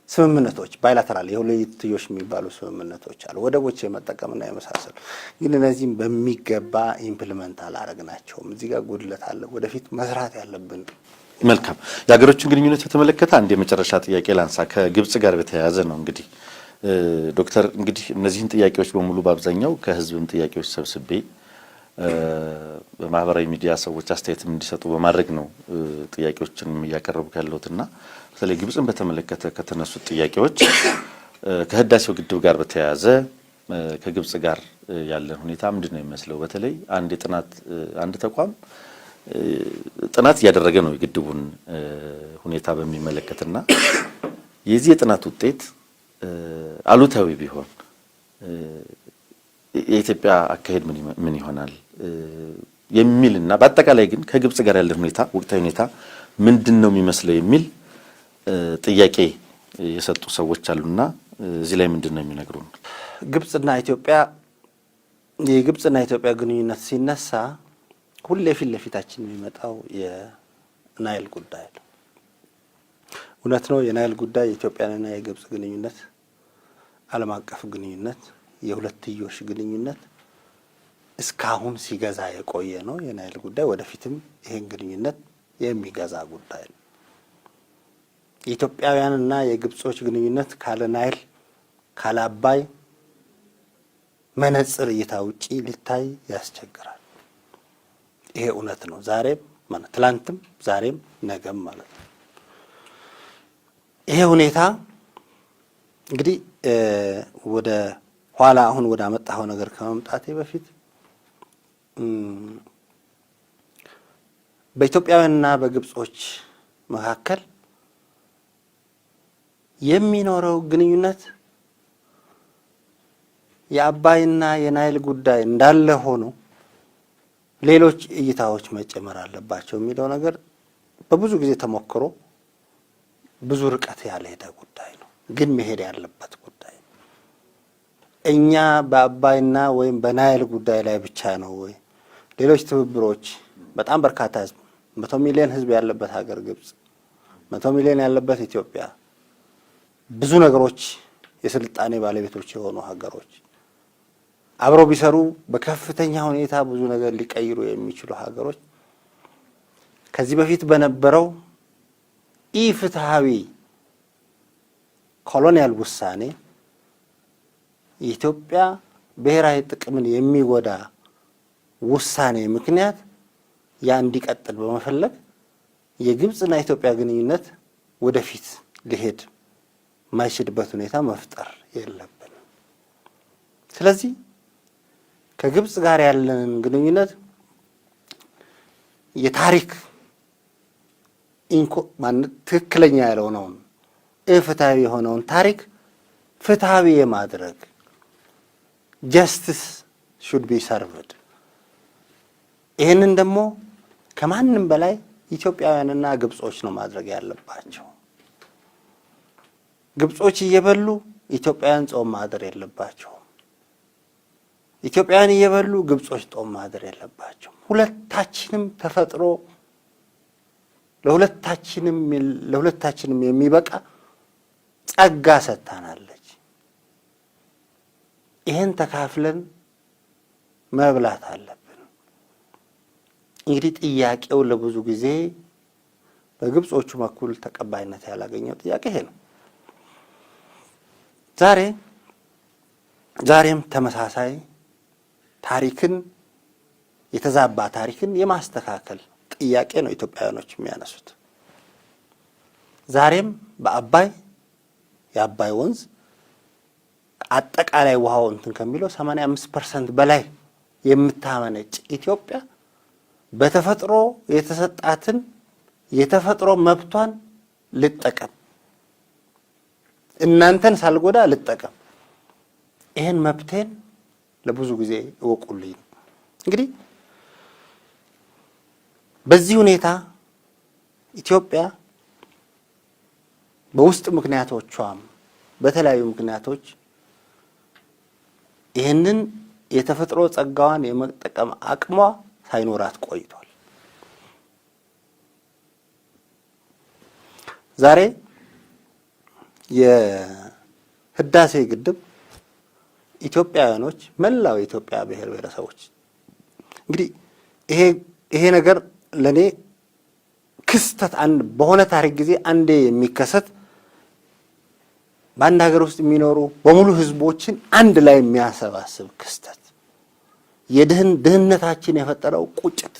ስምምነቶች ባይላተራል የሁለትዮሽ የሚባሉ ስምምነቶች አሉ፣ ወደቦች የመጠቀምና የመሳሰሉ። ግን እነዚህም በሚገባ ኢምፕሊመንት አላረግናቸውም። እዚህ ጋር ጉድለት አለ፣ ወደፊት መስራት ያለብን። መልካም። የሀገሮችን ግንኙነት የተመለከተ አንድ የመጨረሻ ጥያቄ ላንሳ። ከግብጽ ጋር በተያያዘ ነው። እንግዲህ ዶክተር እንግዲህ እነዚህን ጥያቄዎች በሙሉ በአብዛኛው ከህዝብም ጥያቄዎች ሰብስቤ በማህበራዊ ሚዲያ ሰዎች አስተያየትም እንዲሰጡ በማድረግ ነው ጥያቄዎችንም እያቀረቡ ያለሁትና በተለይ ግብጽን በተመለከተ ከተነሱት ጥያቄዎች ከህዳሴው ግድብ ጋር በተያያዘ ከግብጽ ጋር ያለን ሁኔታ ምንድነው የሚመስለው? በተለይ አንድ ተቋም ጥናት እያደረገ ነው የግድቡን ሁኔታ በሚመለከትና የዚህ የጥናት ውጤት አሉታዊ ቢሆን የኢትዮጵያ አካሄድ ምን ይሆናል የሚልና በአጠቃላይ ግን ከግብጽ ጋር ያለን ሁኔታ ወቅታዊ ሁኔታ ምንድነው የሚመስለው የሚል ጥያቄ የሰጡ ሰዎች አሉና እዚህ ላይ ምንድነው የሚነግሩን? የግብጽና ኢትዮጵያ ግንኙነት ሲነሳ ሁሌ ፊት ለፊታችን የሚመጣው የናይል ጉዳይ ነው። እውነት ነው። የናይል ጉዳይ የኢትዮጵያና የግብጽ ግንኙነት ዓለም አቀፍ ግንኙነት የሁለትዮሽ ግንኙነት እስካሁን ሲገዛ የቆየ ነው። የናይል ጉዳይ ወደፊትም ይሄን ግንኙነት የሚገዛ ጉዳይ ነው። የኢትዮጵያውያንና የግብጾች ግንኙነት ካለ ናይል ካለ አባይ መነጽር እይታ ውጪ ሊታይ ያስቸግራል። ይሄ እውነት ነው። ዛሬም ማለት ትላንትም ዛሬም ነገም ማለት ነው። ይሄ ሁኔታ እንግዲህ ወደ ኋላ አሁን ወደ አመጣው ነገር ከመምጣቴ በፊት በኢትዮጵያውያንና በግብጾች መካከል የሚኖረው ግንኙነት የአባይና የናይል ጉዳይ እንዳለ ሆኖ ሌሎች እይታዎች መጨመር አለባቸው የሚለው ነገር በብዙ ጊዜ ተሞክሮ ብዙ ርቀት ያልሄደ ጉዳይ ነው፣ ግን መሄድ ያለበት ጉዳይ ነው። እኛ በአባይና ወይም በናይል ጉዳይ ላይ ብቻ ነው ወይ ሌሎች ትብብሮች በጣም በርካታ ህዝብ 100 ሚሊዮን ህዝብ ያለበት ሀገር ግብጽ 100 ሚሊዮን ያለበት ኢትዮጵያ ብዙ ነገሮች የስልጣኔ ባለቤቶች የሆኑ ሀገሮች አብረው ቢሰሩ በከፍተኛ ሁኔታ ብዙ ነገር ሊቀይሩ የሚችሉ ሀገሮች ከዚህ በፊት በነበረው ኢፍትሃዊ ኮሎኒያል ውሳኔ የኢትዮጵያ ብሔራዊ ጥቅምን የሚጎዳ ውሳኔ ምክንያት ያ እንዲቀጥል በመፈለግ የግብጽና ኢትዮጵያ ግንኙነት ወደፊት ሊሄድ ማይችልበት ሁኔታ መፍጠር የለብንም። ስለዚህ ከግብጽ ጋር ያለን ግንኙነት የታሪክ ትክክለኛ ያልሆነውን ፍትሃዊ የሆነውን ታሪክ ፍትሃዊ የማድረግ ጀስቲስ ሹድ ቢ ሰርቭድ። ይህንን ደግሞ ከማንም በላይ ኢትዮጵያውያንና ግብጾች ነው ማድረግ ያለባቸው። ግብጾች እየበሉ ኢትዮጵያውያን ጾም ማደር የለባቸው። ኢትዮጵያውያን እየበሉ ግብጾች ጾም ማደር የለባቸው። ሁለታችንም ተፈጥሮ ለሁለታችንም የሚበቃ ጸጋ ሰጥታናለች። ይሄን ተካፍለን መብላት አለብን። እንግዲህ ጥያቄው ለብዙ ጊዜ በግብጾቹ በኩል ተቀባይነት ያላገኘው ጥያቄ ይሄ ነው። ዛሬም ተመሳሳይ ታሪክን የተዛባ ታሪክን የማስተካከል ጥያቄ ነው ኢትዮጵያውያኖች የሚያነሱት። ዛሬም የአባይ ወንዝ አጠቃላይ ውሃው እንትን ከሚለው 85% በላይ የምታመነጭ ኢትዮጵያ በተፈጥሮ የተሰጣትን የተፈጥሮ መብቷን ልጠቀም፣ እናንተን ሳልጎዳ ልጠቀም፣ ይሄን መብቴን ለብዙ ጊዜ እወቁልኝ። እንግዲህ በዚህ ሁኔታ ኢትዮጵያ በውስጥ ምክንያቶቿም በተለያዩ ምክንያቶች ይህንን የተፈጥሮ ጸጋዋን የመጠቀም አቅሟ ሳይኖራት ቆይቷል። ዛሬ የህዳሴ ግድብ ኢትዮጵያውያኖች መላው የኢትዮጵያ ብሔር ብሔረሰቦች እንግዲህ ይሄ ነገር ለኔ ክስተት አንድ በሆነ ታሪክ ጊዜ አንዴ የሚከሰት በአንድ ሀገር ውስጥ የሚኖሩ በሙሉ ህዝቦችን አንድ ላይ የሚያሰባስብ ክስተት ድህነታችን የፈጠረው ቁጭት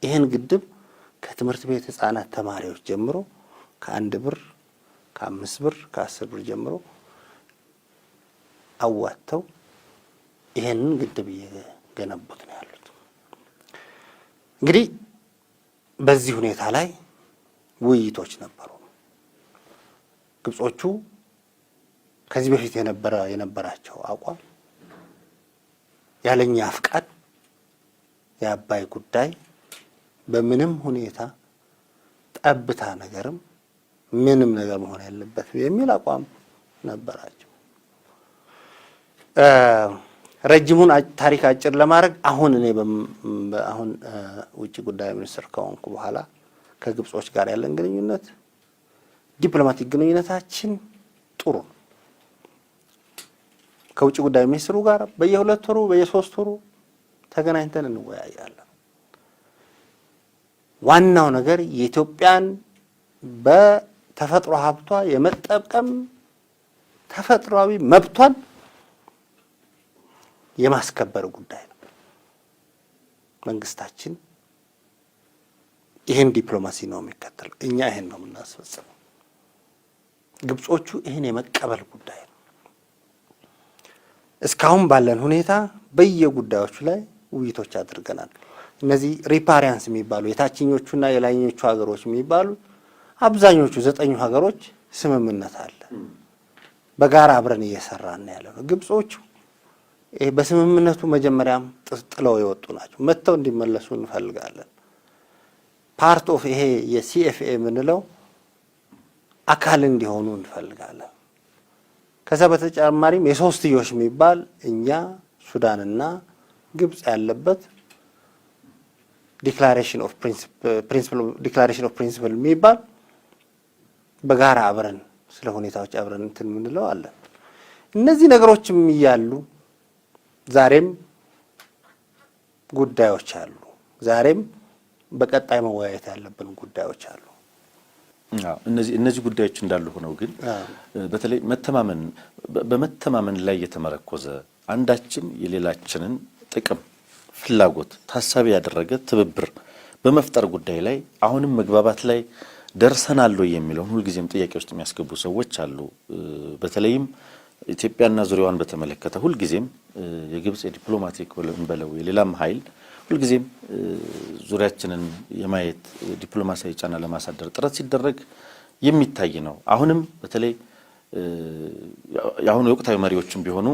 ይሄን ግድብ ከትምህርት ቤት ህፃናት ተማሪዎች ጀምሮ ከ1 ብር ከ5 ብር ከ10 ብር ጀምሮ አዋጥተው ይሄንን ግድብ እየገነቡት ነው ያሉት። እንግዲህ በዚህ ሁኔታ ላይ ውይይቶች ነበሩ። ግብጾቹ ከዚህ በፊት የነበራቸው አቋም ያለኛ ፍቃድ የአባይ ጉዳይ በምንም ሁኔታ ጠብታ ነገርም ምንም ነገር መሆን ያለበት የሚል አቋም ነበራቸው። ረጅሙን ታሪክ አጭር ለማድረግ አሁን እኔ አሁን ውጭ ጉዳይ ሚኒስትር ከሆንኩ በኋላ ከግብጾች ጋር ያለን ግንኙነት ዲፕሎማቲክ ግንኙነታችን ጥሩ ነው። ከውጭ ጉዳይ ሚኒስትሩ ጋር በየ2 ወሩ በየ3 ወሩ ተገናኝተን እንወያያለን። ዋናው ነገር የኢትዮጵያን በተፈጥሮ ሀብቷ የመጠቀም ተፈጥሯዊ መብቷን የማስከበር ጉዳይ ነው። መንግስታችን ይሄን ዲፕሎማሲ ነው የሚከተለው፣ እኛ ይሄን ነው የምናስፈጽመው። ግብጾቹ ይሄን የመቀበል ጉዳይ ነው። እስካሁን ባለን ሁኔታ በየጉዳዮቹ ላይ ውይይቶች አድርገናል። እነዚህ ሪፓሪያንስ የሚባሉ የታችኞቹና የላይኞቹ ሀገሮች የሚባሉ አብዛኞቹ 9 ሀገሮች ስምምነት አለ። በጋራ አብረን እየሰራን ያለው ግብጾቹ ይሄ በስምምነቱ መጀመሪያም ጥለው የወጡ ናቸው። መተው እንዲመለሱ እንፈልጋለን። ፓርት ኦፍ ይሄ የሲኤፍኤ የምንለው አካል እንዲሆኑ እንፈልጋለን። ከዛ በተጨማሪም የሶስትዮሽ የሚባል እኛ ሱዳንና ግብጽ ያለበት ዲክላሬሽን ኦፍ ፕሪንሲፕል የሚባል በጋራ አብረን ስለ ሁኔታዎች አብረን እንትን የምንለው አለ። እነዚህ ነገሮችም እያሉ ዛሬም ጉዳዮች አሉ። ዛሬም በቀጣይ መወያየት ያለብን ጉዳዮች አሉ። እነዚህ ጉዳዮች እንዳሉ ሆነው ግን በተለይ በመተማመን ላይ የተመረኮዘ አንዳችን የሌላችንን ጥቅም ፍላጎት ታሳቢ ያደረገ ትብብር በመፍጠር ጉዳይ ላይ አሁንም መግባባት ላይ ደርሰናል የሚለውን ሁልጊዜም ጥያቄ ውስጥ የሚያስገቡ ሰዎች አሉ። በተለይም ኢትዮጵያና ዙሪያዋን በተመለከተ ሁልጊዜም የግብጽ የዲፕሎማቲክ በለው የሌላም ኃይል ሁልጊዜም ዙሪያችንን የማየት ዲፕሎማሲያዊ ጫና ለማሳደር ጥረት ሲደረግ የሚታይ ነው። አሁንም በተለይ የአሁኑ የወቅታዊ መሪዎችም ቢሆኑ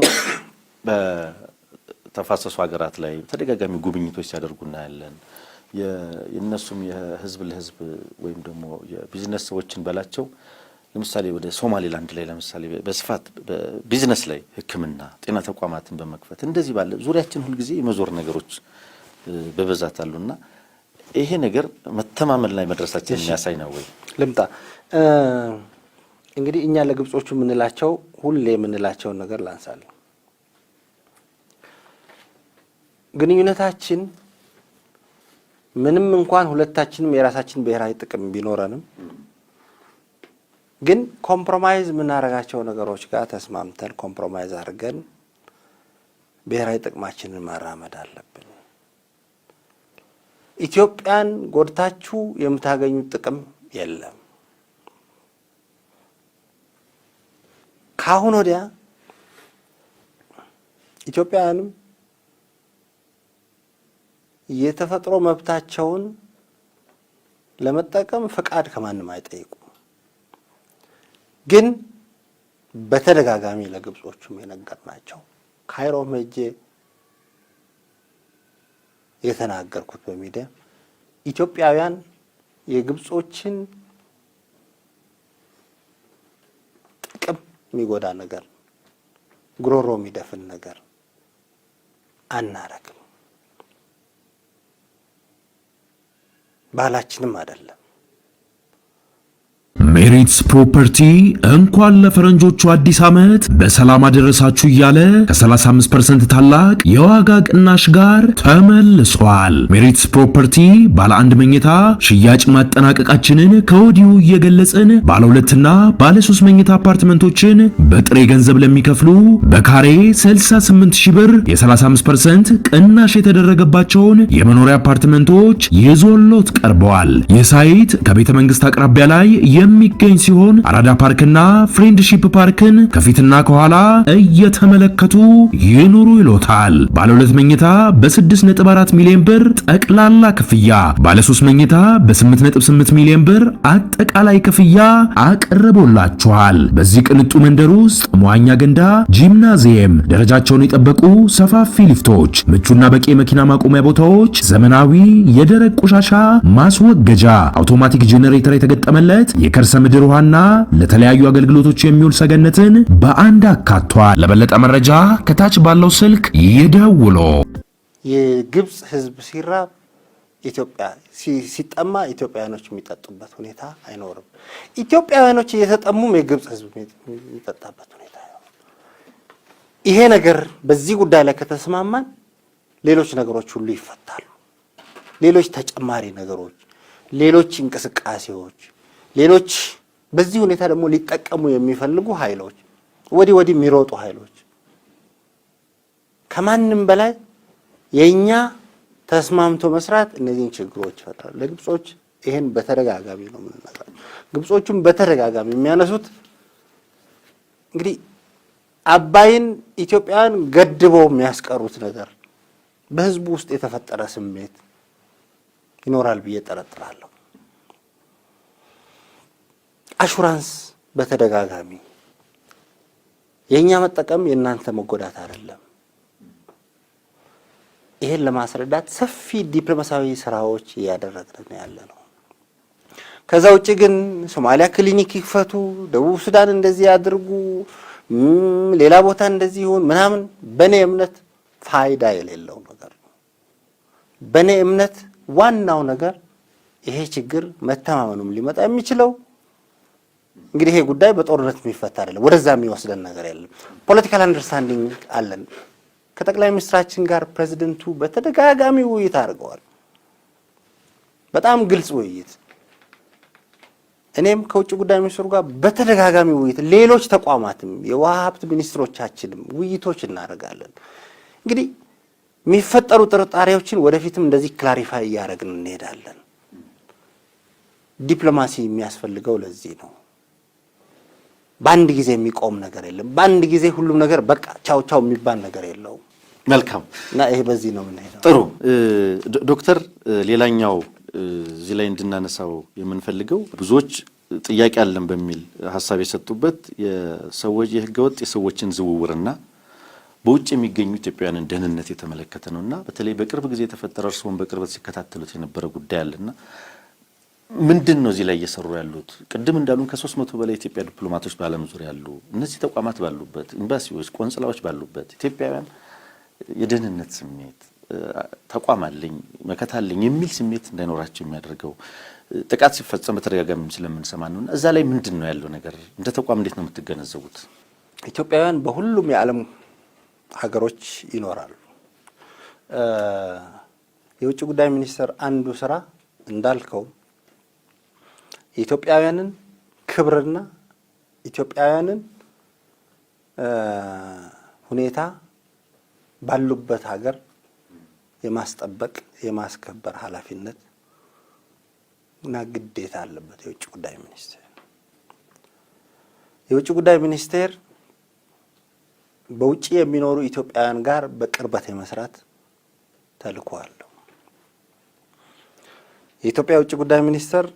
በተፋሰሱ ሀገራት ላይ ተደጋጋሚ ጉብኝቶች ሲያደርጉ እናያለን። የነሱም የህዝብ ለህዝብ ወይም ደግሞ የቢዝነስ ሰዎችን በላቸው ለምሳሌ ወደ ሶማሌላንድ ላይ ለምሳሌ በስፋት በቢዝነስ ላይ ሕክምና ጤና ተቋማትን በመክፈት እንደዚህ ባለ ዙሪያችን ሁልጊዜ የመዞር ነገሮች በበዛት አሉና ይሄ ነገር መተማመን ላይ መድረሳችን የሚያሳይ ነው ወይ? ልምጣ እንግዲህ እኛ ለግብጾቹ የምንላቸው ሁሌ የምንላቸውን ነገር ላንሳለን። ግንኙነታችን ምንም እንኳን ሁለታችንም የራሳችን ብሔራዊ ጥቅም ቢኖረንም ግን ኮምፕሮማይዝ የምናደርጋቸው ነገሮች ጋር ተስማምተን ኮምፕሮማይዝ አድርገን ብሔራዊ ጥቅማችንን ማራመድ አለብን። ኢትዮጵያን ጎድታችሁ የምታገኙት ጥቅም የለም። ካሁን ወዲያ ኢትዮጵያውያንም የተፈጥሮ መብታቸውን ለመጠቀም ፈቃድ ከማንም አይጠይቁ። ግን በተደጋጋሚ ለግብጾቹም የነገርናቸው ካይሮም ሄጄ የተናገርኩት በሚዲያ ኢትዮጵያውያን የግብጾችን ጥቅም የሚጎዳ ነገር ጉሮሮ የሚደፍን ነገር አናረግም፣ ባህላችንም አይደለም። ሜሪትስ ፕሮፐርቲ እንኳን ለፈረንጆቹ አዲስ ዓመት በሰላም አደረሳችሁ እያለ ከ35% ታላቅ የዋጋ ቅናሽ ጋር ተመልሷል። ሜሪትስ ፕሮፐርቲ ባለ 1 መኝታ ሽያጭ ማጠናቀቃችንን ከወዲሁ እየገለጽን ባለ 2 እና ባለ 3 መኝታ አፓርትመንቶችን በጥሬ ገንዘብ ለሚከፍሉ በካሬ 68000 ብር የ35% ቅናሽ የተደረገባቸውን የመኖሪያ አፓርትመንቶች ይዞሎት ቀርበዋል። ይህ ሳይት ከቤተ መንግስት አቅራቢያ ላይ የሚገኝ ሲሆን አራዳ ፓርክና ፍሬንድሺፕ ፓርክን ከፊትና ከኋላ እየተመለከቱ ይኑሩ ይሎታል። ባለ 2 መኝታ በ6.4 ሚሊዮን ብር ጠቅላላ ክፍያ፣ ባለ 3 መኝታ በ8.8 ሚሊዮን ብር አጠቃላይ ክፍያ አቀርቦላችኋል። በዚህ ቅንጡ መንደር ውስጥ መዋኛ ገንዳ፣ ጂምናዚየም፣ ደረጃቸውን የጠበቁ ሰፋፊ ሊፍቶች፣ ምቹና በቂ መኪና ማቆሚያ ቦታዎች፣ ዘመናዊ የደረቅ ቆሻሻ ማስወገጃ፣ አውቶማቲክ ጄኔሬተር የተገጠመለት የከርሰ ምድር ውሃና ለተለያዩ አገልግሎቶች የሚውል ሰገነትን በአንድ አካቷል። ለበለጠ መረጃ ከታች ባለው ስልክ ይደውሉ። የግብጽ ህዝብ ሲራብ ኢትዮጵያ ሲጠማ ኢትዮጵያውያኖች የሚጠጡበት ሁኔታ አይኖርም። ኢትዮጵያውያኖች እየተጠሙም የግብጽ ህዝብ የሚጠጣበት ሁኔታ አይኖርም። ይሄ ነገር በዚህ ጉዳይ ላይ ከተስማማን ሌሎች ነገሮች ሁሉ ይፈታሉ። ሌሎች ተጨማሪ ነገሮች፣ ሌሎች እንቅስቃሴዎች፣ ሌሎች በዚህ ሁኔታ ደግሞ ሊጠቀሙ የሚፈልጉ ኃይሎች፣ ወዲህ የሚሮጡ ኃይሎች ከማንም በላይ የኛ ተስማምቶ መስራት እነዚህን ችግሮች ይፈታሉ። ለግብጾች ይሄን በተደጋጋሚ ነው የምንነግራቸው። ግብጾቹም በተደጋጋሚ የሚያነሱት እንግዲህ አባይን ኢትዮጵያን ገድበው የሚያስቀሩት ነገር በህዝቡ ውስጥ የተፈጠረ ስሜት ይኖራል ብዬ ጠረጥራለሁ። አሹራንስ በተደጋጋሚ የኛ መጠቀም የእናንተ መጎዳት አይደለም። ይሄን ለማስረዳት ሰፊ ዲፕሎማሲያዊ ስራዎች እያደረግን ያለ ነው። ከዛ ውጪ ግን ሶማሊያ ክሊኒክ ይክፈቱ፣ ደቡብ ሱዳን እንደዚህ ያድርጉ፣ ሌላ ቦታ እንደዚህ ይሁን ምናምን በኔ እምነት ፋይዳ የሌለው ነገር ነው። በኔ እምነት ዋናው ነገር ይሄ ችግር መተማመኑም ሊመጣ የሚችለው እንግዲህ ይሄ ጉዳይ በጦርነት የሚፈታ አይደለም። ወደዛ የሚወስደን ነገር የለም። ፖለቲካል አንደርስታንዲንግ አለን። ከጠቅላይ ሚኒስትራችን ጋር ፕሬዚደንቱ በተደጋጋሚ ውይይት አድርገዋል። በጣም ግልጽ ውይይት። እኔም ከውጭ ጉዳይ ሚኒስትሩ ጋር በተደጋጋሚ ውይይት፣ ሌሎች ተቋማትም የውሃ ሀብት ሚኒስትሮቻችንም ውይይቶች እናደርጋለን። እንግዲህ የሚፈጠሩ ጥርጣሬዎችን ወደፊትም እንደዚህ ክላሪፋይ እያደረግን እንሄዳለን። ዲፕሎማሲ የሚያስፈልገው ለዚህ ነው። በአንድ ጊዜ የሚቆም ነገር የለም። በአንድ ጊዜ ሁሉም ነገር በቃ ቻው ቻው የሚባል ነገር የለውም። መልካም እና ይሄ በዚህ ነው የምንሄደው። ጥሩ ዶክተር፣ ሌላኛው እዚህ ላይ እንድናነሳው የምንፈልገው ብዙዎች ጥያቄ አለን በሚል ሀሳብ የሰጡበት የህገወጥ የሰዎችን ዝውውርና በውጭ የሚገኙ ኢትዮጵያውያንን ደህንነት የተመለከተ ነውና በተለይ በቅርብ ጊዜ የተፈጠረ እርስዎም በቅርበት ሲከታተሉት የነበረ ጉዳይ አለና ምንድን ነው እዚህ ላይ እየሰሩ ያሉት? ቅድም እንዳሉን ከ300 በላይ ኢትዮጵያ ዲፕሎማቶች በዓለም ዙሪያ ያሉ እነዚህ ተቋማት ባሉበት፣ ኤምባሲዎች፣ ቆንስላዎች ባሉበት ኢትዮጵያውያን የደህንነት ስሜት ተቋም አለኝ መከታ አለኝ የሚል ስሜት እንዳይኖራቸው የሚያደርገው ጥቃት ሲፈጸም በተደጋጋሚ ስለምንሰማ ነውና እዛ ላይ ምንድን ነው ያለው ነገር? እንደ ተቋም እንዴት ነው የምትገነዘቡት? ኢትዮጵያውያን በሁሉም የዓለም ሀገሮች ይኖራሉ። የውጭ ጉዳይ ሚኒስቴር አንዱ ስራ እንዳልከው የኢትዮጵያውያንን ክብርና ኢትዮጵያውያንን ሁኔታ ባሉበት ሀገር የማስጠበቅ የማስከበር ኃላፊነት እና ግዴታ አለበት የውጭ ጉዳይ ሚኒስቴር። የውጭ ጉዳይ ሚኒስቴር በውጭ የሚኖሩ ኢትዮጵያውያን ጋር በቅርበት የመስራት ተልዕኮ አለው። የኢትዮጵያ የውጭ ጉዳይ ሚኒስቴር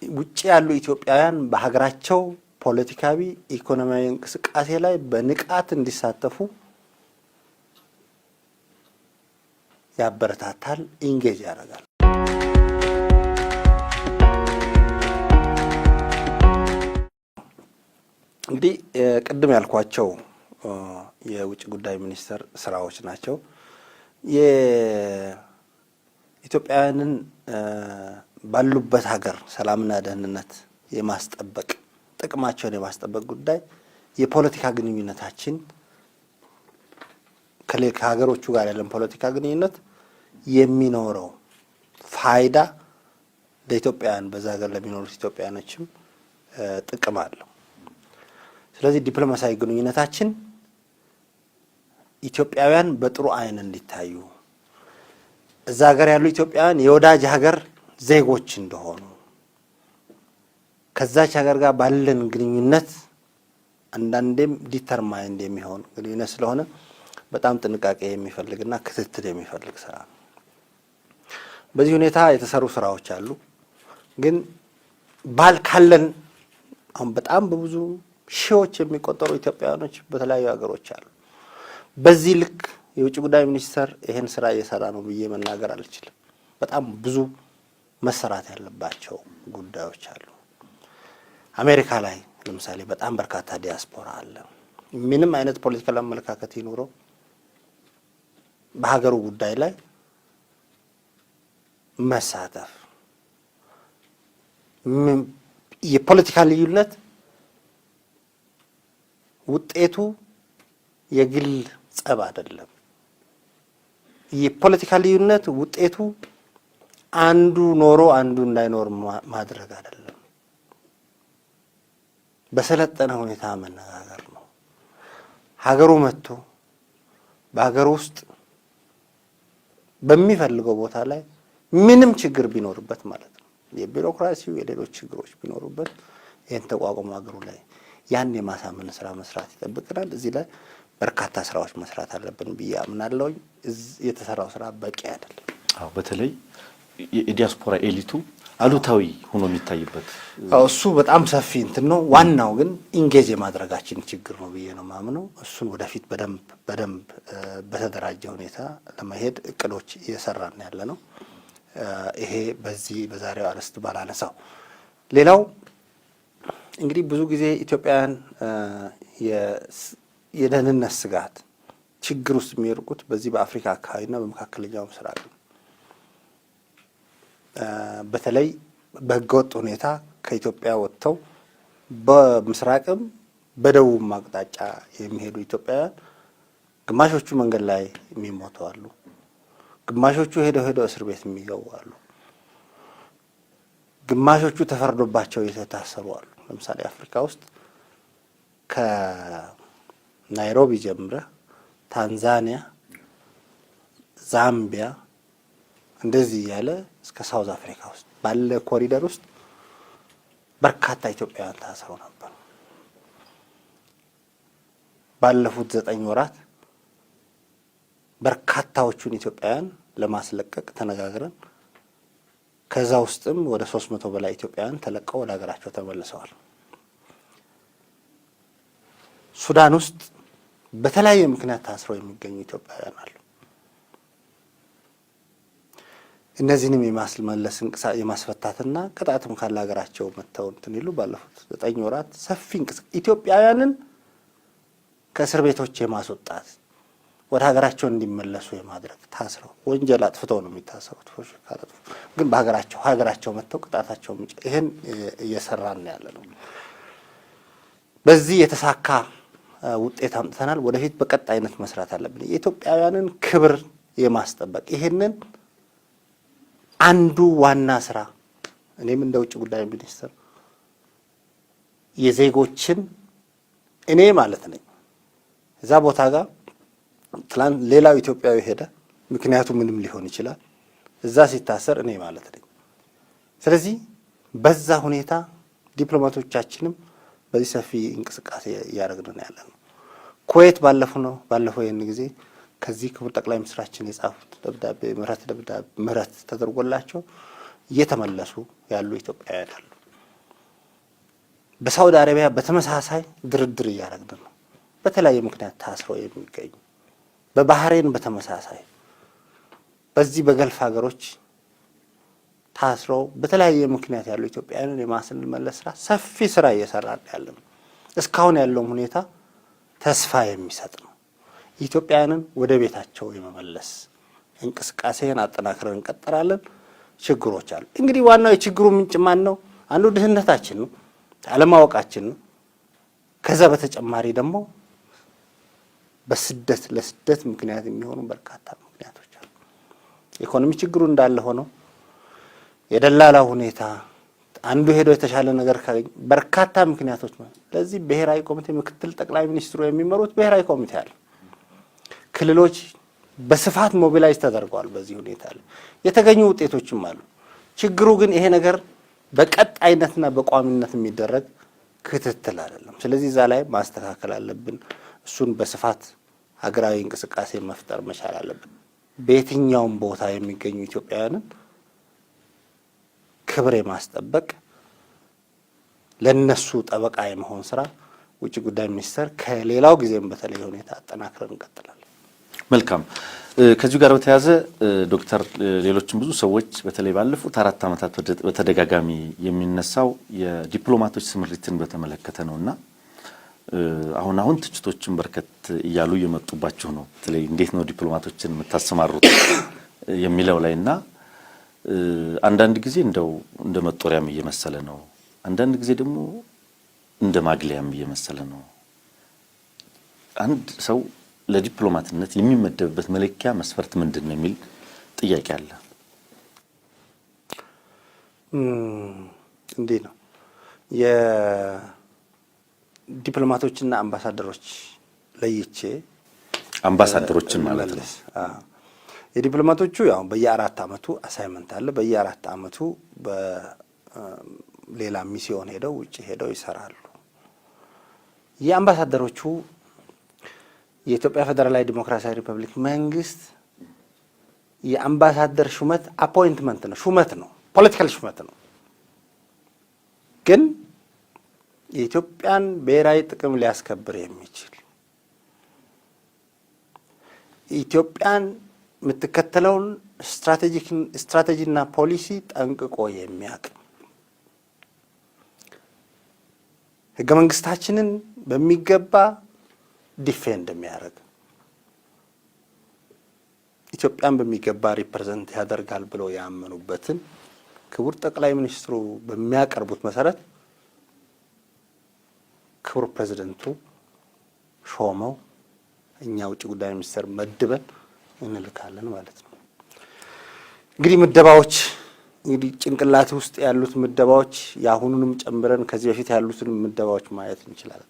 ውጭ ያሉ ኢትዮጵያውያን በሀገራቸው ፖለቲካዊ፣ ኢኮኖሚያዊ እንቅስቃሴ ላይ በንቃት እንዲሳተፉ ያበረታታል፣ ኢንጌጅ ያደርጋል። እንግዲህ ቅድም ያልኳቸው የውጭ ጉዳይ ሚኒስቴር ስራዎች ናቸው። የኢትዮጵያውያንን ባሉበት ሀገር ሰላምና ደህንነት የማስጠበቅ ጥቅማቸውን የማስጠበቅ ጉዳይ የፖለቲካ ግንኙነታችን ከሀገሮቹ ጋር ያለን ፖለቲካ ግንኙነት የሚኖረው ፋይዳ ለኢትዮጵያውያን በዛ ሀገር ለሚኖሩት ኢትዮጵያውያኖችም ጥቅም አለው። ስለዚህ ዲፕሎማሲያዊ ግንኙነታችን ኢትዮጵያውያን በጥሩ አይን እንዲታዩ እዛ ሀገር ያሉ ኢትዮጵያውያን የወዳጅ ሀገር ዜጎች እንደሆኑ ከዛች ሀገር ጋር ባለን ግንኙነት አንዳንዴም ዲተርማይንድ የሚሆን ግንኙነት ስለሆነ በጣም ጥንቃቄ የሚፈልግና ክትትል የሚፈልግ ስራ ነው። በዚህ ሁኔታ የተሰሩ ስራዎች አሉ። ግን ካለን አሁን በጣም በብዙ ሺዎች የሚቆጠሩ ኢትዮጵያውያኖች በተለያዩ ሀገሮች አሉ። በዚህ ልክ የውጭ ጉዳይ ሚኒስቴር ይሄን ስራ እየሰራ ነው ብዬ መናገር አልችልም። በጣም ብዙ መሰራት ያለባቸው ጉዳዮች አሉ። አሜሪካ ላይ ለምሳሌ በጣም በርካታ ዲያስፖራ አለ። ምንም አይነት ፖለቲካል አመለካከት ይኖረው በሀገሩ ጉዳይ ላይ መሳተፍ የፖለቲካ ልዩነት ውጤቱ የግል ጸብ አይደለም። የፖለቲካ ልዩነት ውጤቱ አንዱ ኖሮ አንዱ እንዳይኖር ማድረግ አይደለም። በሰለጠነ ሁኔታ መነጋገር ነው። ሀገሩ መጥቶ በሀገር ውስጥ በሚፈልገው ቦታ ላይ ምንም ችግር ቢኖርበት ማለት ነው የቢሮክራሲው የሌሎች ችግሮች ቢኖሩበት ይሄን ተቋቁሞ ሀገሩ ላይ ያን የማሳመን ስራ መስራት ይጠብቀናል። እዚህ ላይ በርካታ ስራዎች መስራት አለብን ብዬ አምናለሁ። የተሰራው ስራ በቂ አይደለም። አዎ በተለይ የዲያስፖራ ኤሊቱ አሉታዊ ሆኖ የሚታይበት እሱ በጣም ሰፊ እንትን ነው። ዋናው ግን ኢንጌጅ የማድረጋችን ችግር ነው ብዬ ነው ማምነው። እሱን ወደፊት በደንብ በተደራጀ ሁኔታ ለመሄድ እቅዶች እየሰራን ያለ ነው። ይሄ በዚህ በዛሬው አርዕስት ባላነሳው ሌላው እንግዲህ ብዙ ጊዜ ኢትዮጵያውያን የደህንነት ስጋት ችግር ውስጥ የሚወድቁት በዚህ በአፍሪካ አካባቢና በመካከለኛው ምስራቅ በተለይ በህገወጥ ሁኔታ ከኢትዮጵያ ወጥተው በምስራቅም በደቡብ አቅጣጫ የሚሄዱ ኢትዮጵያውያን ግማሾቹ መንገድ ላይ የሚሞቱ አሉ። ግማሾቹ ሄደው እስር ቤት የሚገቡ አሉ። ግማሾቹ ተፈርዶባቸው የታሰሩ አሉ። ለምሳሌ አፍሪካ ውስጥ ከናይሮቢ ጀምረህ ታንዛኒያ፣ ዛምቢያ እንደዚህ ያለ እስከ ሳውዝ አፍሪካ ውስጥ ባለ ኮሪደር ውስጥ በርካታ ኢትዮጵያውያን ታስረው ነበር። ባለፉት 9 ወራት በርካታዎቹን ኢትዮጵያውያን ለማስለቀቅ ተነጋግረን ከዛ ውስጥም ወደ 300 በላይ ኢትዮጵያውያን ተለቀው ወደ ሀገራቸው ተመልሰዋል። ሱዳን ውስጥ በተለያየ ምክንያት ታስረው የሚገኙ ኢትዮጵያውያን አሉ። እነዚህንም የማስመለስ የማስፈታትና ቅጣትም ካለ ሀገራቸው መተው እንትን ይሉ ባለፉት 9 ወራት ሰፊ ኢትዮጵያውያንን ከእስር ቤቶች የማስወጣት ወደ ሀገራቸው እንዲመለሱ የማድረግ ታስረው ወንጀል አጥፍተው ነው የሚታሰሩት። ግን ሀገራቸው መተው ቅጣታቸው ይሄን እየሰራን ያለ ነው። በዚህ የተሳካ ውጤት አምጥተናል። ወደፊት በቀጣይነት መስራት አለብን። የኢትዮጵያውያንን ክብር የማስጠበቅ ይሄንን አንዱ ዋና ስራ እኔም እንደ ውጭ ጉዳይ ሚኒስትር የዜጎችን እኔ ማለት ነኝ እዛ ቦታ ጋር ትላንት ሌላው ኢትዮጵያዊ ሄደ፣ ምክንያቱ ምንም ሊሆን ይችላል። እዛ ሲታሰር እኔ ማለት ነኝ። ስለዚህ በዛ ሁኔታ ዲፕሎማቶቻችንም በዚህ ሰፊ እንቅስቃሴ እያደረግን ያለ ነው። ኩዌት ባለፈው ይህን ጊዜ ከዚህ ክቡር ጠቅላይ ሚኒስትራችን የጻፉት ደብዳቤ ምህረት ተደርጎላቸው እየተመለሱ ያሉ ኢትዮጵያውያን አሉ። በሳውዲ አረቢያ በተመሳሳይ ድርድር እያደረግን ነው። በተለያየ ምክንያት ታስረው የሚገኙ በባህሬን በተመሳሳይ በዚህ በገልፍ ሀገሮች ታስረው በተለያየ ምክንያት ያሉ ኢትዮጵያውያንን የማስመለስ ስራ ሰፊ ስራ እየሰራን ያለ ነው። እስካሁን ያለው ሁኔታ ተስፋ የሚሰጥ ነው። ኢትዮጵያውያንን ወደ ቤታቸው የመመለስ እንቅስቃሴን አጠናክረን እንቀጥላለን። ችግሮች አሉ። እንግዲህ ዋናው የችግሩ ምንጭ ማን ነው? አንዱ ድህነታችን ነው። አለማወቃችን ነው። ከዛ በተጨማሪ ደግሞ ለስደት ምክንያት የሚሆኑ በርካታ ምክንያቶች አሉ። ኢኮኖሚ ችግሩ እንዳለ ሆነው የደላላ ሁኔታ አንዱ ሄዶ የተሻለ ነገር ካገኘ በርካታ ምክንያቶች ነው። ለዚህ ብሔራዊ ኮሚቴ ምክትል ጠቅላይ ሚኒስትሩ የሚመሩት ብሔራዊ ኮሚቴ አለ። ክልሎች በስፋት ሞቢላይዝ ተደርገዋል። በዚህ ሁኔታ ላይ የተገኙ ውጤቶችም አሉ። ችግሩ ግን ይሄ ነገር በቀጣይነትና በቋሚነት የሚደረግ ክትትል አይደለም። ስለዚህ እዛ ላይ ማስተካከል አለብን። እሱን በስፋት ሀገራዊ እንቅስቃሴ መፍጠር መቻል አለብን። በየትኛውም ቦታ የሚገኙ ኢትዮጵያውያንን ክብር የማስጠበቅ ለነሱ ጠበቃ የመሆን ስራ ውጭ ጉዳይ ሚኒስቴር ከሌላው ጊዜም በተለየ ሁኔታ አጠናክረን እንቀጥላለን። መልካም። ከዚሁ ጋር በተያያዘ ዶክተር ሌሎችም ብዙ ሰዎች በተለይ ባለፉት 4 ዓመታት በተደጋጋሚ የሚነሳው የዲፕሎማቶች ስምሪትን በተመለከተ ነውና አሁን ትችቶችን በርከት እያሉ እየመጡባችሁ ነው። በተለይ እንዴት ነው ዲፕሎማቶችን የምታሰማሩት የሚለው ላይና አንዳንድ ጊዜ እንደው እንደ መጦሪያም እየመሰለ ነው፣ አንዳንድ ጊዜ ደግሞ እንደ ማግለያም እየመሰለ ነው። አንድ ሰው ለዲፕሎማትነት የሚመደብበት መለኪያ መስፈርት ምንድን ነው የሚል ጥያቄ አለ። እንዴ ነው የዲፕሎማቶችና አምባሳደሮች ለይቼ አምባሳደሮችን ማለት ነው። የዲፕሎማቶቹ ያው በየ4 ዓመቱ አሳይመንት አለ። በየ4 ዓመቱ በሌላ ሚስዮን ሄደው ውጪ ሄደው ይሰራሉ። የአምባሳደሮቹ የኢትዮጵያ ፌዴራላዊ ዲሞክራሲያዊ ሪፐብሊክ መንግስት የአምባሳደር ሹመት አፖይንትመንት ነው፣ ሹመት ነው፣ ፖለቲካል ሹመት ነው። ግን የኢትዮጵያን ብሔራዊ ጥቅም ሊያስከብር የሚችል ኢትዮጵያን የምትከተለውን ስትራቴጂና ፖሊሲ ጠንቅቆ የሚያውቅ ህገ መንግስታችንን በሚገባ ዲፌንድ የሚያደርግ ኢትዮጵያን በሚገባ ሪፕሬዘንት ያደርጋል ብለው ያመኑበትን ክቡር ጠቅላይ ሚኒስትሩ በሚያቀርቡት መሰረት ክቡር ፕሬዝደንቱ ሾመው እኛ ውጭ ጉዳይ ሚኒስቴር መድበን እንልካለን ማለት ነው። እንግዲህ ምደባዎች ጭንቅላት ውስጥ ያሉት ምደባዎች ያሁኑንም ጨምረን ከዚህ በፊት ያሉትን ምደባዎች ማየት እንችላለን።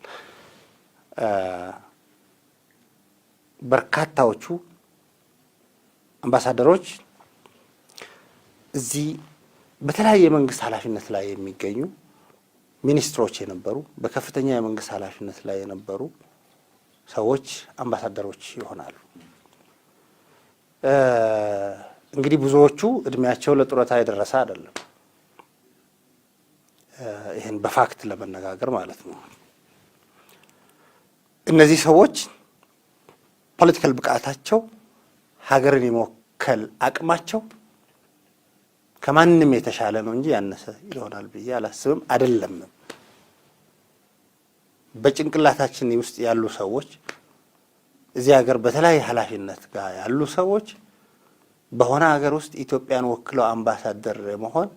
በርካታዎቹ አምባሳደሮች እዚህ በተለያየ የመንግስት ኃላፊነት ላይ የሚገኙ ሚኒስትሮች የነበሩ በከፍተኛ የመንግስት ኃላፊነት ላይ የነበሩ ሰዎች አምባሳደሮች ይሆናሉ። እንግዲህ ብዙዎቹ እድሜያቸው ለጡረታ የደረሰ አይደለም። ይሄን በፋክት ለመነጋገር ማለት ነው። እነዚህ ሰዎች ፖለቲካል ብቃታቸው ሀገርን የመወከል አቅማቸው ከማንም የተሻለ ነው እንጂ ያነሰ ይሆናል ብዬ አላስብም። አይደለም በጭንቅላታችን ውስጥ ያሉ ሰዎች እዚህ ሀገር በተለያየ ኃላፊነት ጋር ያሉ ሰዎች በሆነ ሀገር ውስጥ ኢትዮጵያን ወክለው አምባሳደር መሆን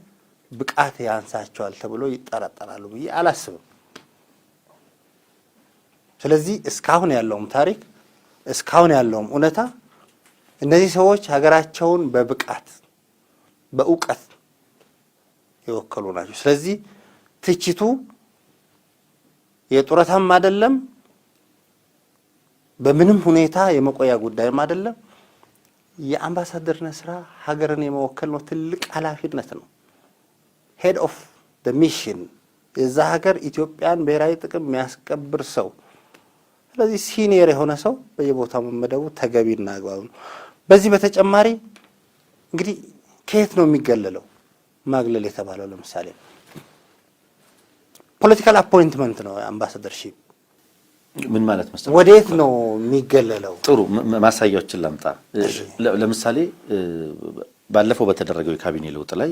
ብቃት ያንሳቸዋል ተብሎ ይጠረጠራሉ ብዬ አላስብም። ስለዚህ እስካሁን ያለውም ታሪክ እስካሁን ያለውም እውነታ እነዚህ ሰዎች ሀገራቸውን በብቃት በእውቀት የወከሉ ናቸው። ስለዚህ ትችቱ የጡረታም አይደለም፣ በምንም ሁኔታ የመቆያ ጉዳይም አይደለም። የአምባሳደርነት ስራ ሀገርን የመወከል ነው። ትልቅ ኃላፊነት ነው። ሄድ ኦፍ ዘ ሚሽን የዛ ሀገር ኢትዮጵያን ብሔራዊ ጥቅም የሚያስከብር ሰው። ስለዚህ ሲኒየር የሆነ ሰው በየቦታው መመደቡ ተገቢና አግባብ ነው። በዚህ በተጨማሪ እንግዲህ ከየት ነው የሚገለለው? ማግለል የተባለው ለምሳሌ ፖለቲካል አፖይንትመንት ነው። አምባሳደርሺፕ ምን ማለት መሰለህ? ወዴት ነው የሚገለለው? ጥሩ ማሳያዎችን ላምጣ። ለምሳሌ ባለፈው በተደረገው የካቢኔ ለውጥ ላይ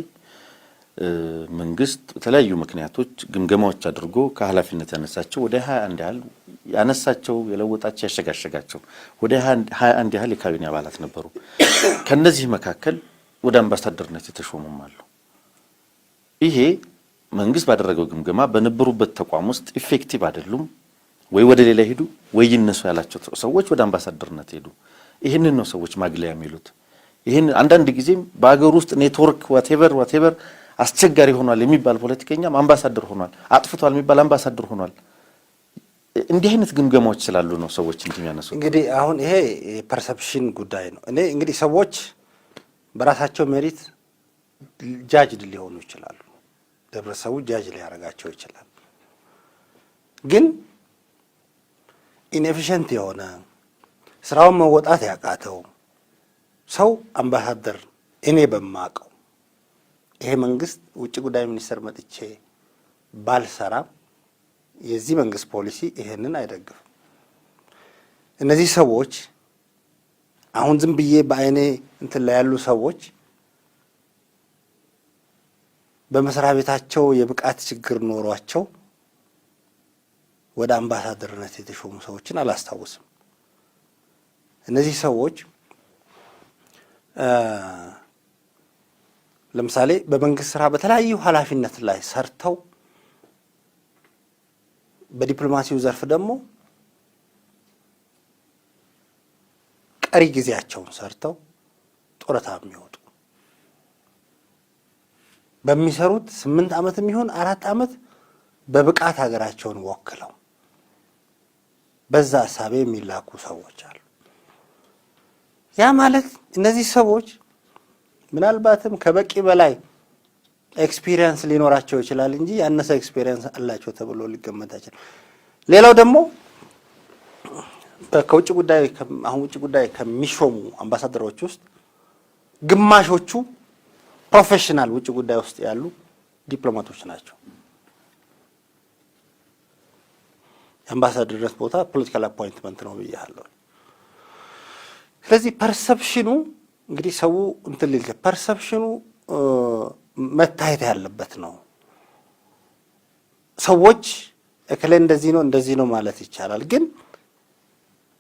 መንግስት በተለያዩ ምክንያቶች ግምገማዎች አድርጎ ከኃላፊነት ያነሳቸው ወደ 21 ያህል ያነሳቸው የለወጣቸው ያሸጋሸጋቸው ወደ 21 ያህል የካቢኔ አባላት ነበሩ። ከነዚህ መካከል ወደ አምባሳደርነት የተሾሙም አሉ። ይሄ መንግስት ባደረገው ግምገማ በነበሩበት ተቋም ውስጥ ኢፌክቲቭ አይደሉም ወይ ወደ ሌላ ሄዱ ወይ ይነሱ ያላቸው ሰዎች ወደ አምባሳደርነት ሄዱ። ይህንን ነው ሰዎች ማግለያ የሚሉት። ይህን አንዳንድ ጊዜም በአገር ውስጥ ኔትወርክ ዋቴቨር አስቸጋሪ ሆኗል የሚባል ፖለቲከኛም አምባሳደር ሆኗል፣ አጥፍቷል የሚባል አምባሳደር ሆኗል። እንዲህ አይነት ግምገማዎች ስላሉ ነው ሰዎች እንትን የሚያነሱ። እንግዲህ አሁን ይሄ የፐርሰፕሽን ጉዳይ ነው። እኔ እንግዲህ ሰዎች በራሳቸው ሜሪት ጃጅ ሊሆኑ ይችላሉ፣ ህብረተሰቡ ጃጅ ሊያደርጋቸው ይችላል። ግን ኢንኤፊሽንት የሆነ ስራውን መወጣት ያቃተው ሰው አምባሳደር እኔ በማቀው ይሄ መንግስት ውጭ ጉዳይ ሚኒስትር መጥቼ ባልሰራም የዚህ መንግስት ፖሊሲ ይሄንን አይደግፍም። እነዚህ ሰዎች አሁን ዝም ብዬ በአይኔ እንትን ላይ ያሉ ሰዎች በመስሪያ ቤታቸው የብቃት ችግር ኖሯቸው ወደ አምባሳደርነት የተሾሙ ሰዎችን አላስታውስም። እነዚህ ሰዎች ለምሳሌ በመንግስት ስራ በተለያዩ ኃላፊነት ላይ ሰርተው በዲፕሎማሲው ዘርፍ ደግሞ ቀሪ ጊዜያቸውን ሰርተው ጡረታ የሚወጡ በሚሰሩት 8 ዓመት የሚሆን 4 ዓመት በብቃት ሀገራቸውን ወክለው በዛ ሐሳብ የሚላኩ ሰዎች አሉ። ያ ማለት እነዚህ ሰዎች ምናልባትም ከበቂ በላይ ኤክስፒሪየንስ ሊኖራቸው ይችላል እንጂ ያነሰ ኤክስፒሪየንስ አላቸው ተብሎ ሊገመት አይችልም። ሌላው ደግሞ ከውጭ ጉዳይ አሁን ውጭ ጉዳይ ከሚሾሙ አምባሳደሮች ውስጥ ግማሾቹ ፕሮፌሽናል ውጭ ጉዳይ ውስጥ ያሉ ዲፕሎማቶች ናቸው። የአምባሳደርነት ቦታ ፖለቲካል አፖይንትመንት ነው ብያለሁ። ስለዚህ ፐርሰፕሽኑ እንግዲህ ሰው እንትን ሊል ፐርሰፕሽኑ መታየት ያለበት ነው። ሰዎች እከሌ እንደዚህ ነው ማለት ይቻላል። ግን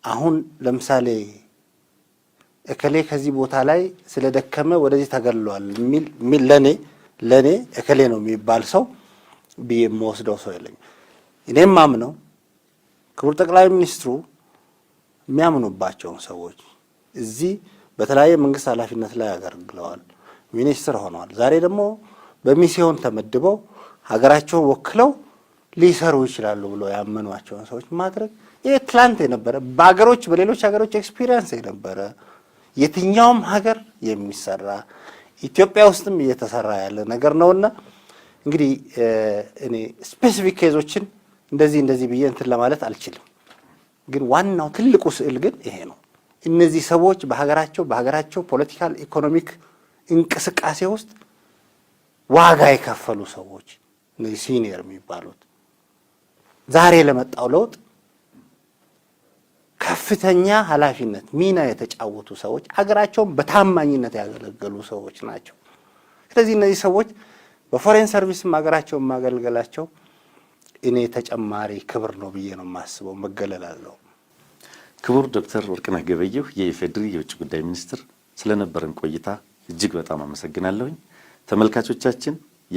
አሁን ለምሳሌ እከሌ ከዚህ ቦታ ላይ ስለደከመ ወደዚህ ተገሏል የሚል ለኔ እከሌ ነው የሚባል ሰው ብዬ የምወስደው ሰው የለኝም። እኔም ማምነው ክቡር ጠቅላይ ሚኒስትሩ የሚያምኑባቸውን ሰዎች እዚህ በተለያየ መንግስት ኃላፊነት ላይ አገልግለዋል፣ ሚኒስትር ሆነዋል። ዛሬ ደግሞ በሚስዮን ተመድበው ሀገራቸውን ወክለው ሊሰሩ ይችላሉ ብሎ ያመኗቸውን ሰዎች ማድረግ ይሄ ትላንት የነበረ በሌሎች ሀገሮች ኤክስፒሪየንስ የነበረ የትኛውም ሀገር የሚሰራ ኢትዮጵያ ውስጥም እየተሰራ ያለ ነገር ነውና እንግዲህ እኔ ስፔሲፊክ ኬዞችን እንደዚህ ብዬ እንትን ለማለት አልችልም። ግን ዋናው ትልቁ ስዕል ግን ይሄ ነው። እነዚህ ሰዎች በሀገራቸው ፖለቲካል ኢኮኖሚክ እንቅስቃሴ ውስጥ ዋጋ የከፈሉ ሰዎች እነዚህ ሲኒየር የሚባሉት ዛሬ ለመጣው ለውጥ ከፍተኛ ኃላፊነት ሚና የተጫወቱ ሰዎች ሀገራቸውን በታማኝነት ያገለገሉ ሰዎች ናቸው። ስለዚህ እነዚህ ሰዎች በፎሬን ሰርቪስም ሀገራቸውን ማገልገላቸው እኔ ተጨማሪ ክብር ነው ብዬ ነው የማስበው፣ መገለል አለው። ክቡር ዶክተር ወርቅነህ ገበየሁ የኢፌዴሪ የውጭ ጉዳይ ሚኒስትር ስለነበረን ቆይታ እጅግ በጣም አመሰግናለሁኝ። ተመልካቾቻችን